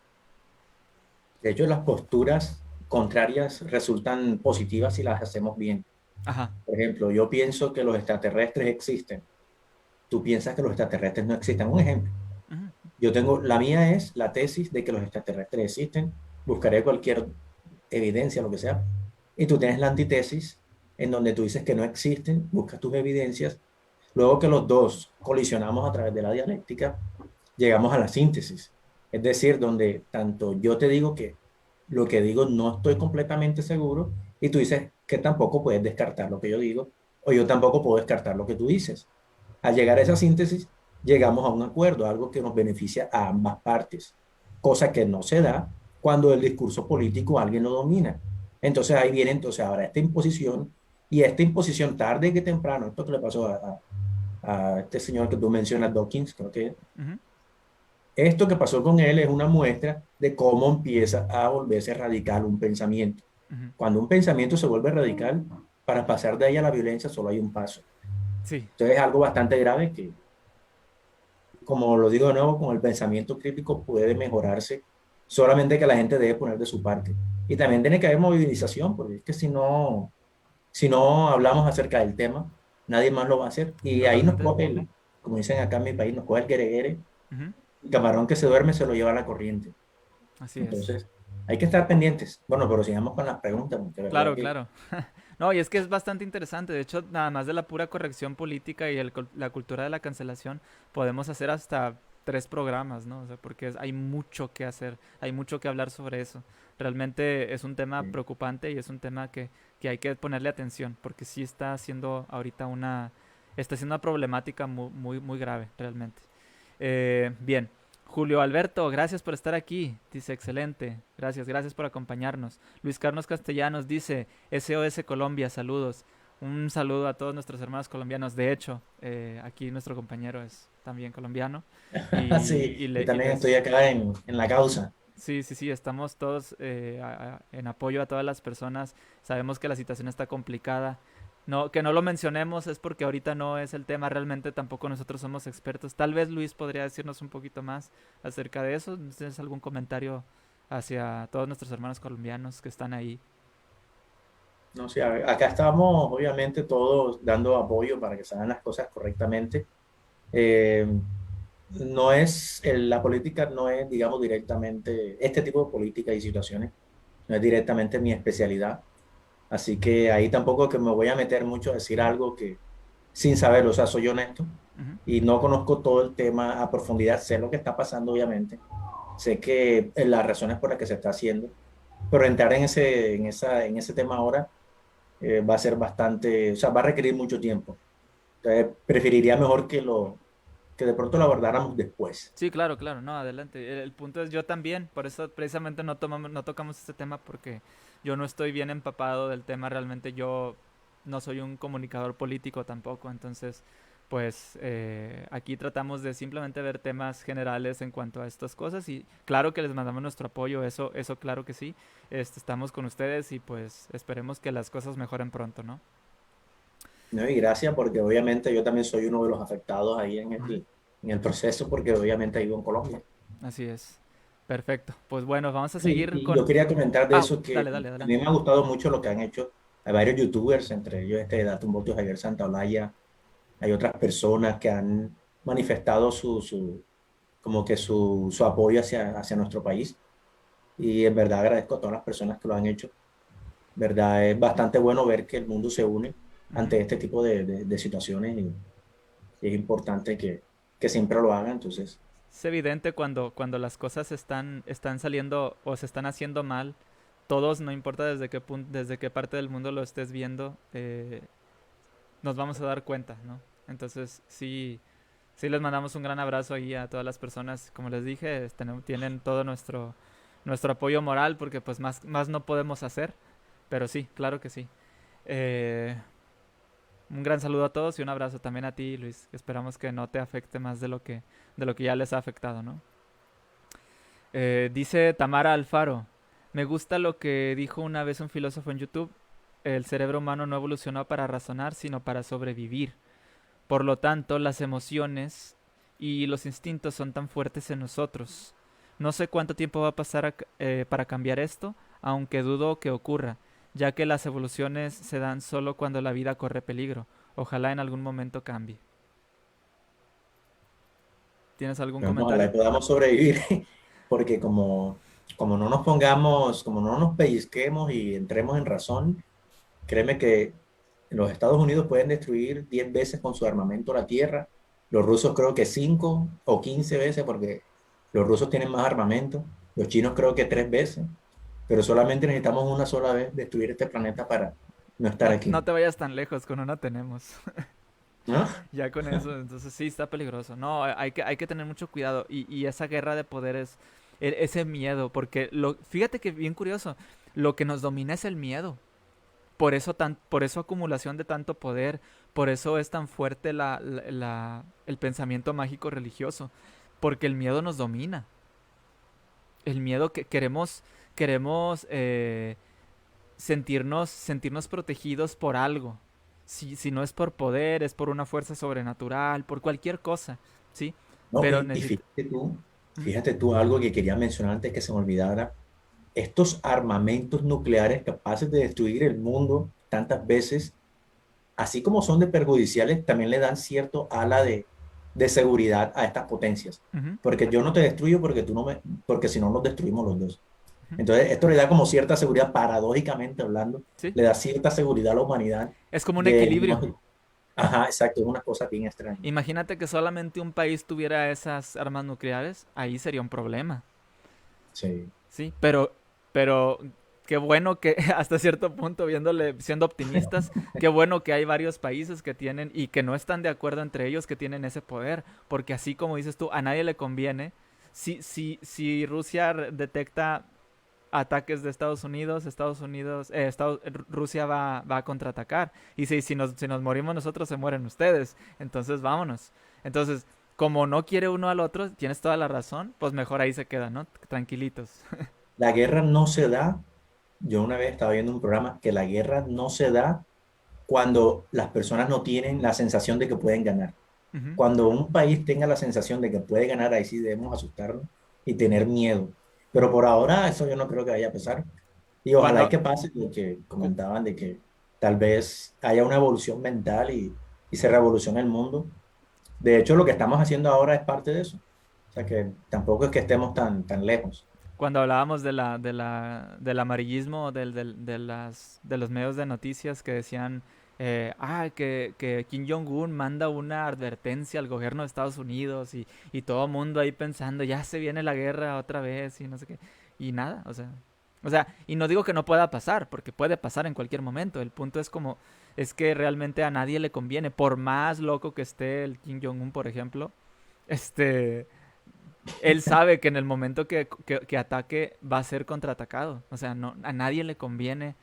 De hecho, las posturas contrarias resultan positivas si las hacemos bien. Ajá. Por ejemplo, yo pienso que los extraterrestres existen. Tú piensas que los extraterrestres no existen. Un ejemplo. Ujú. La mía es la tesis de que los extraterrestres existen. Buscaré cualquier evidencia, lo que sea. Y tú tienes la antítesis en donde tú dices que no existen, buscas tus evidencias. Luego que los dos colisionamos a través de la dialéctica, llegamos a la síntesis. Es decir, donde tanto yo te digo que lo que digo no estoy completamente seguro y tú dices que tampoco puedes descartar lo que yo digo o yo tampoco puedo descartar lo que tú dices. Al llegar a esa síntesis, llegamos a un acuerdo, algo que nos beneficia a ambas partes, cosa que no se da cuando el discurso político alguien lo domina. Entonces ahí viene entonces ahora esta imposición y esta imposición tarde que temprano, esto que le pasó a este señor que tú mencionas, Dawkins, creo que Ujú. esto que pasó con él es una muestra de cómo empieza a volverse radical un pensamiento. Ujú. Cuando un pensamiento se vuelve radical, para pasar de ahí a la violencia solo hay un paso. Sí, Entonces es algo bastante grave que, como lo digo de nuevo, con el pensamiento crítico puede mejorarse, solamente que la gente debe poner de su parte. Y también tiene que haber movilización, porque es que si no hablamos acerca del tema, nadie más lo va a hacer. Y ahí nos totalmente. coge como dicen acá en mi país, nos coge el guereguere, Ujú. el camarón que se duerme se lo lleva a la corriente. Así es. Entonces, hay que estar pendientes. Bueno, pero sigamos con las preguntas, porque de verdad Claro, que claro. No, y es que es bastante interesante. De hecho, nada más de la pura corrección política y la cultura de la cancelación, podemos hacer hasta 3 programas, ¿no? O sea, porque hay mucho que hacer, hay mucho que hablar sobre eso. Realmente es un tema preocupante y es un tema que hay que ponerle atención, porque sí está siendo ahorita está siendo una problemática muy grave, realmente. Bien. Julio Alberto, gracias por estar aquí. Dice, excelente. Gracias por acompañarnos. Luis Carlos Castellanos dice, SOS Colombia, saludos. Un saludo a todos nuestros hermanos colombianos. De hecho, aquí nuestro compañero es también colombiano. Sí, yo Y también estoy les... acá en la causa. Sí, sí, sí, estamos todos en apoyo a todas las personas. Sabemos que la situación está complicada. No, que no lo mencionemos es porque ahorita no es el tema, realmente tampoco nosotros somos expertos. Tal vez Luis podría decirnos un poquito más acerca de eso. ¿Tienes algún comentario hacia todos nuestros hermanos colombianos que están ahí? No sé, acá estamos obviamente todos dando apoyo para que se hagan las cosas correctamente. Eh, no es, la política no es, digamos, directamente, este tipo de política y situaciones, no es directamente mi especialidad. Así que ahí tampoco que me voy a meter mucho a decir algo que sin saberlo, o sea, soy honesto Ujú. y no conozco todo el tema a profundidad, sé lo que está pasando, obviamente, sé que las razones por las que se está haciendo, pero entrar en ese tema ahora va a ser bastante, o sea, va a requerir mucho tiempo. Entonces, preferiría mejor que de pronto lo abordáramos después. Sí, claro, claro, no, adelante. El punto es yo también, por eso precisamente no tocamos este tema porque yo no estoy bien empapado del tema, realmente yo no soy un comunicador político tampoco, entonces pues aquí tratamos de simplemente ver temas generales en cuanto a estas cosas y claro que les mandamos nuestro apoyo, eso claro que sí, estamos con ustedes y pues esperemos que las cosas mejoren pronto, ¿no? ¿No? Y gracias porque obviamente yo también soy uno de los afectados ahí Ujú. en el proceso porque obviamente vivo en Colombia. Así es. Perfecto. Pues bueno, vamos a seguir Y con... yo quería comentar de Ah, eso que dale, dale, a mí adelante. me ha gustado mucho lo que han hecho. Hay varios youtubers, entre ellos este Dato Boto, Javier Santaolalla. Hay otras personas que han manifestado como que su apoyo hacia nuestro país. Y en verdad agradezco a todas las personas que lo han hecho. ¿Verdad? Es bastante bueno ver que el mundo se une Ujú. ante este tipo de situaciones y es importante que siempre lo hagan. Entonces, Es evidente cuando las cosas están saliendo o se están haciendo mal, todos, no importa desde qué parte del mundo lo estés viendo, nos vamos a dar cuenta, ¿no? Entonces, sí, sí les mandamos un gran abrazo ahí a todas las personas, como les dije, tienen todo nuestro apoyo moral porque pues más no podemos hacer, pero sí, claro que sí. Eh, un gran saludo a todos y un abrazo también a ti, Luis. Esperamos que no te afecte más de lo que ya les ha afectado, ¿no? Dice Tamara Alfaro, me gusta lo que dijo una vez un filósofo en YouTube, el cerebro humano no evolucionó para razonar, sino para sobrevivir. Por lo tanto, las emociones y los instintos son tan fuertes en nosotros. No sé cuánto tiempo va a pasar para cambiar esto, aunque dudo que ocurra, ya que las evoluciones se dan solo cuando la vida corre peligro. Ojalá en algún momento cambie. ¿Tienes algún bueno, ojalá y comentario? podamos sobrevivir, porque como no nos pongamos, como no nos pellizquemos y entremos en razón, créeme que los Estados Unidos pueden destruir 10 veces con su armamento la Tierra, los rusos creo que 5 o 15 veces, porque los rusos tienen más armamento, los chinos creo que 3 veces, pero solamente necesitamos una sola vez destruir este planeta para no estar No aquí. te vayas tan lejos, con una tenemos. ¿No? Ya con eso, entonces sí está peligroso. No, hay que tener mucho cuidado. Y esa guerra de poderes, ese miedo, porque fíjate que bien curioso, lo que nos domina es el miedo. Por eso acumulación de tanto poder, por eso es tan fuerte el pensamiento mágico religioso, porque el miedo nos domina. El miedo que queremos sentirnos protegidos por algo. Si no es por poder, es por una fuerza sobrenatural, por cualquier cosa, ¿sí? No, Pero y necesita... ¿Mm? fíjate tú algo que quería mencionar antes que se me olvidara. Estos armamentos nucleares capaces de destruir el mundo tantas veces, así como son de perjudiciales, también le dan cierto ala de seguridad a estas potencias. Ujú, Porque yo no te destruyo porque tú no me, porque si no nos destruimos los dos. ujú. Entonces, esto le da como cierta seguridad, paradójicamente hablando, Sí, le da cierta seguridad a la humanidad es como un de, equilibrio. ajá, exacto, es una cosa bien extraña. Imagínate que solamente un país tuviera esas armas nucleares, ahí sería un problema, Sí. ¿sí? Pero qué bueno que hasta cierto punto, siendo optimistas, qué bueno que hay varios países que tienen y que no están de acuerdo entre ellos que tienen ese poder, porque así como dices tú, a nadie le conviene. Si Rusia detecta ataques de Estados Unidos, Rusia va a contraatacar. Y si nos morimos nosotros, se mueren ustedes. Entonces, vámonos. Entonces, como no quiere uno al otro, tienes toda la razón, pues mejor ahí se queda, ¿no? Tranquilitos. La guerra no se da. Yo una vez estaba viendo un programa que la guerra no se da cuando las personas no tienen la sensación de que pueden ganar. Ujú. Cuando un país tenga la sensación de que puede ganar, ahí sí debemos asustarnos y tener miedo. Pero por ahora eso yo no creo que vaya a pasar. Y ojalá y Cuando, que pase lo que cu- comentaban de que tal vez haya una evolución mental y se revolucione el mundo. De hecho, lo que estamos haciendo ahora es parte de eso. O sea que tampoco es que estemos tan lejos. Cuando hablábamos del amarillismo de los medios de noticias que decían que Kim Jong-un manda una advertencia al gobierno de Estados Unidos y todo el mundo ahí pensando, ya se viene la guerra otra vez y no sé qué. Y nada, o sea, y no digo que no pueda pasar, porque puede pasar en cualquier momento. El punto es que realmente a nadie le conviene, por más loco que esté el Kim Jong-un, por ejemplo, este él sabe que en el momento que ataque va a ser contraatacado. O sea, no, a nadie le conviene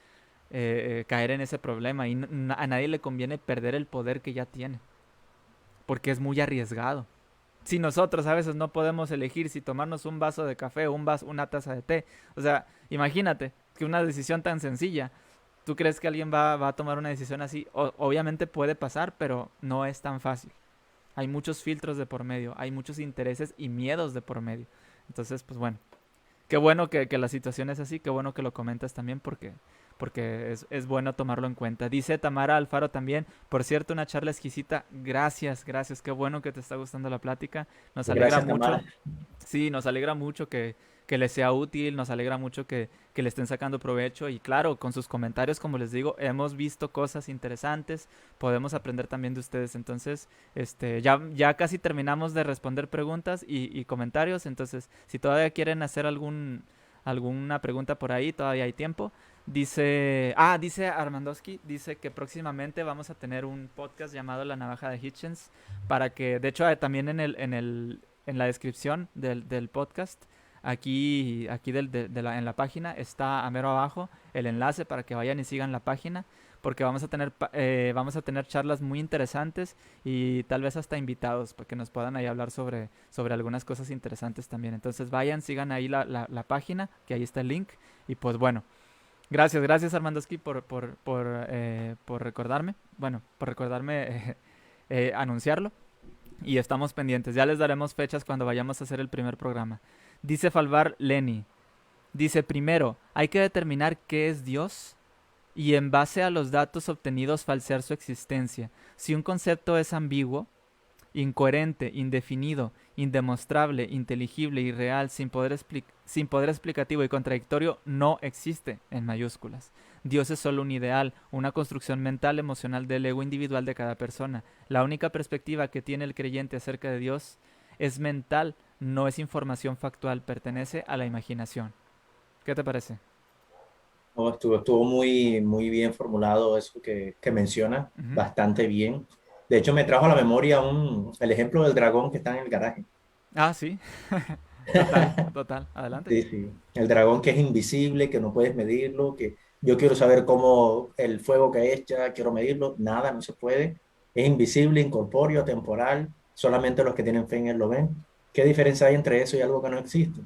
caer en ese problema y a nadie le conviene perder el poder que ya tiene, porque es muy arriesgado. Si nosotros a veces no podemos elegir si tomarnos un vaso de café o una taza de té, o sea, imagínate que una decisión tan sencilla, ¿tú crees que alguien va a tomar una decisión así? Obviamente puede pasar, pero no es tan fácil. Hay muchos filtros de por medio, hay muchos intereses y miedos de por medio. Entonces, pues bueno, qué bueno que la situación es así, qué bueno que lo comentas también porque es bueno tomarlo en cuenta. Dice Tamara Alfaro también, por cierto, una charla exquisita. Gracias, gracias, qué bueno que te está gustando la plática. Nos alegra Gracias, mucho. Tamara. Sí, nos alegra mucho que les sea útil, nos alegra mucho que le estén sacando provecho y claro, con sus comentarios, como les digo, hemos visto cosas interesantes, podemos aprender también de ustedes. Entonces, ya casi terminamos de responder preguntas y comentarios, entonces, si todavía quieren hacer alguna pregunta por ahí, todavía hay tiempo. Dice Armandowski, dice que próximamente vamos a tener un podcast llamado La Navaja de Hitchens, para que, de hecho, también en la descripción del podcast, aquí en la página, está a mero abajo el enlace para que vayan y sigan la página, porque vamos a tener charlas muy interesantes y tal vez hasta invitados para que nos puedan ahí hablar sobre algunas cosas interesantes también. Entonces vayan, sigan ahí la página, que ahí está el link. Y pues bueno, gracias Armandoski por recordarme, bueno, por recordarme anunciarlo. Y estamos pendientes. Ya les daremos fechas cuando vayamos a hacer el primer programa. Dice Falvar Lenny. Dice, primero, hay que determinar qué es Dios y en base a los datos obtenidos falsear su existencia. Si un concepto es ambiguo, incoherente, indefinido, indemostrable, inteligible, irreal, sin poder explicativo y contradictorio, no existe en mayúsculas. Dios es solo un ideal, una construcción mental, emocional del ego individual de cada persona. La única perspectiva que tiene el creyente acerca de Dios es mental, no es información factual, pertenece a la imaginación. ¿Qué te parece? No, estuvo muy bien formulado eso que menciona, Ujú. bastante bien. De hecho, me trajo a la memoria el ejemplo del dragón que está en el garaje. Ah, sí. Total, total. Adelante. Sí, sí. El dragón que es invisible, que no puedes medirlo, que yo quiero saber cómo el fuego que echa, quiero medirlo, nada, no se puede. Es invisible, incorpóreo, temporal, solamente los que tienen fe en él lo ven. ¿Qué diferencia hay entre eso y algo que no existe?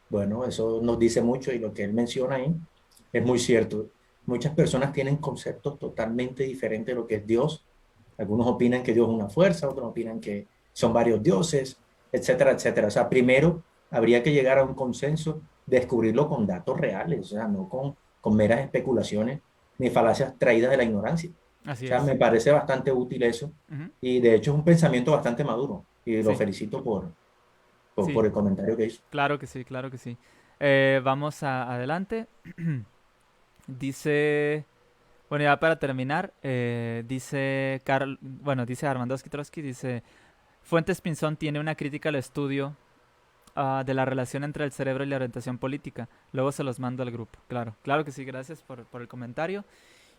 Bueno, eso nos dice mucho y lo que él menciona ahí es muy cierto. Muchas personas tienen conceptos totalmente diferentes de lo que es Dios. Algunos opinan que Dios es una fuerza, otros opinan que son varios dioses, etcétera, etcétera. O sea, primero habría que llegar a un consenso, descubrirlo con datos reales, o sea, no con meras especulaciones ni falacias traídas de la ignorancia. O Así sea, es. me parece bastante útil eso Ujú. y de hecho es un pensamiento bastante maduro y lo Sí, felicito por sí. el comentario que hizo. Claro que sí, claro que sí. Vamos adelante. Dice, bueno, ya para terminar, dice Armandowski Trotsky, dice, Fuentes Pinzón tiene una crítica al estudio de la relación entre el cerebro y la orientación política. Luego se los mando al grupo. Claro, claro que sí, gracias por el comentario.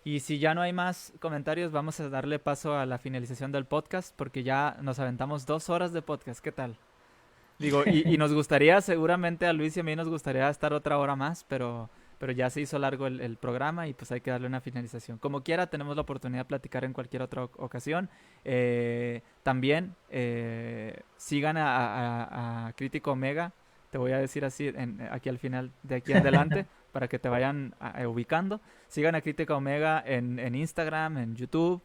Y si ya no hay más comentarios, vamos a darle paso a la finalización del podcast, porque ya nos aventamos 2 horas de podcast. ¿Qué tal? Digo, y nos gustaría, seguramente a Luis y a mí nos gustaría estar otra hora más, pero pero ya se hizo largo el programa y pues hay que darle una finalización. Como quiera, tenemos la oportunidad de platicar en cualquier otra ocasión. También sigan a Crítico Omega, te voy a decir así aquí al final, de aquí en adelante, para que te vayan ubicando. Sigan a Crítica Omega en Instagram, en YouTube,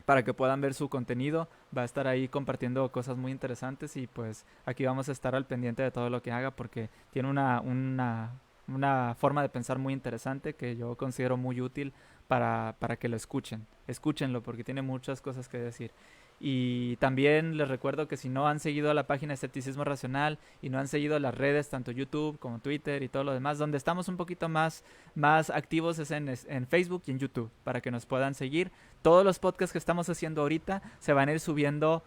para que puedan ver su contenido. Va a estar ahí compartiendo cosas muy interesantes y pues aquí vamos a estar al pendiente de todo lo que haga porque tiene una forma de pensar muy interesante que yo considero muy útil para que lo escuchen. Escúchenlo porque tiene muchas cosas que decir. Y también les recuerdo que si no han seguido la página de Escepticismo Racional y no han seguido las redes, tanto YouTube como Twitter y todo lo demás, donde estamos un poquito más activos es en Facebook y en YouTube, para que nos puedan seguir. Todos los podcasts que estamos haciendo ahorita se van a ir subiendo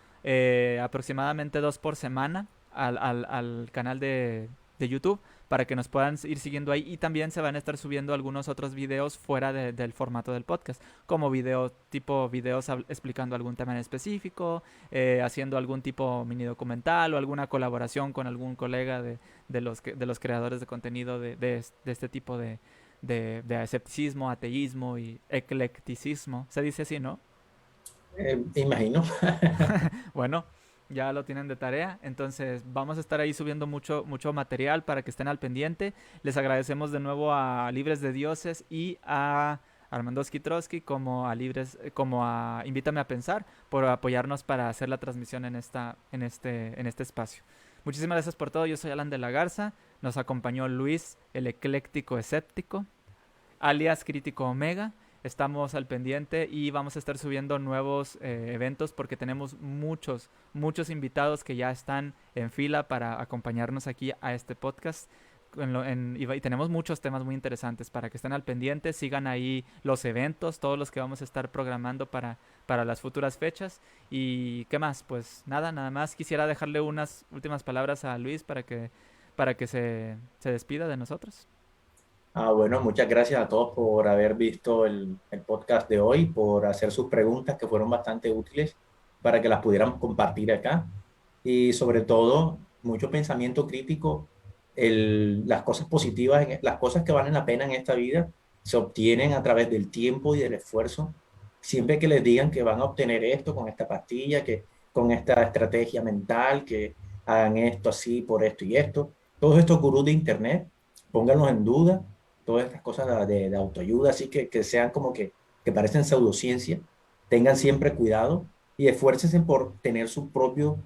aproximadamente 2 por semana al canal de YouTube, para que nos puedan ir siguiendo ahí, y también se van a estar subiendo algunos otros videos fuera del formato del podcast, como videos explicando algún tema en específico, haciendo algún tipo mini documental o alguna colaboración con algún colega de los creadores de contenido de este tipo de escepticismo, ateísmo y eclecticismo. Se dice así, ¿no? Imagino. Bueno, ya lo tienen de tarea. Entonces vamos a estar ahí subiendo mucho material para que estén al pendiente. Les agradecemos de nuevo a Libres de Dioses y a Armandoski Trotsky como a Invítame a Pensar por apoyarnos para hacer la transmisión en este espacio. Muchísimas gracias por todo. Yo soy Alan de la Garza. Nos acompañó Luis, el ecléctico escéptico, alias Crítico Omega. Estamos al pendiente y vamos a estar subiendo nuevos eventos porque tenemos muchos invitados que ya están en fila para acompañarnos aquí a este podcast. Y tenemos muchos temas muy interesantes para que estén al pendiente. Sigan ahí los eventos, todos los que vamos a estar programando para las futuras fechas. ¿Y qué más? Pues nada más quisiera dejarle unas últimas palabras a Luis para que se despida de nosotros. Bueno, muchas gracias a todos por haber visto el podcast de hoy, por hacer sus preguntas que fueron bastante útiles para que las pudiéramos compartir acá. Y sobre todo, mucho pensamiento crítico. Las cosas positivas, las cosas que valen la pena en esta vida se obtienen a través del tiempo y del esfuerzo. Siempre que les digan que van a obtener esto con esta pastilla, que con esta estrategia mental, que hagan esto así por esto y esto, todos estos gurús de internet, pónganlos en duda, todas estas cosas de autoayuda, así que sean como que parecen pseudociencia, tengan siempre cuidado y esfuércense por tener su propio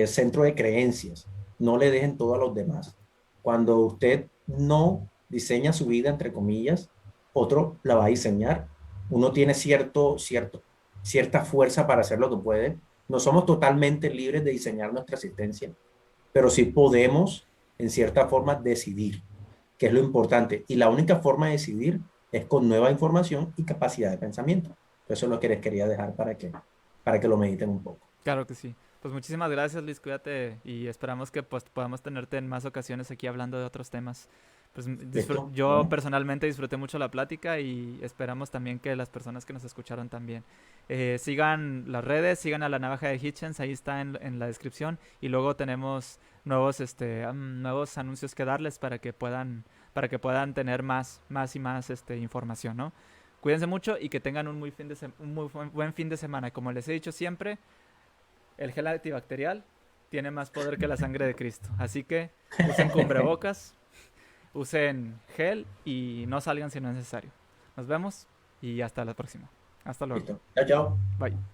centro de creencias, no le dejen todo a los demás. Cuando usted no diseña su vida, entre comillas, otro la va a diseñar. Uno tiene cierta fuerza para hacer lo que puede. No somos totalmente libres de diseñar nuestra existencia, pero sí podemos, en cierta forma, decidir, que es lo importante. Y la única forma de decidir es con nueva información y capacidad de pensamiento. Eso es lo que les quería dejar para que lo mediten un poco. Claro que sí. Pues muchísimas gracias, Luis, cuídate y esperamos que pues, podamos tenerte en más ocasiones aquí hablando de otros temas. Pues ¿Listo? yo Bueno, personalmente disfruté mucho la plática y esperamos también que las personas que nos escucharon también. Sigan las redes, sigan a la Navaja de Hitchens, ahí está en la descripción, y luego tenemos nuevos anuncios que darles para que puedan tener más y más información, ¿no? Cuídense mucho y que tengan un muy buen fin de semana. Como les he dicho siempre, el gel antibacterial tiene más poder que la sangre de Cristo. Así que usen cubrebocas, usen gel y no salgan si no es necesario. Nos vemos y hasta la próxima. Hasta luego. listo. Chao, chao. Bye.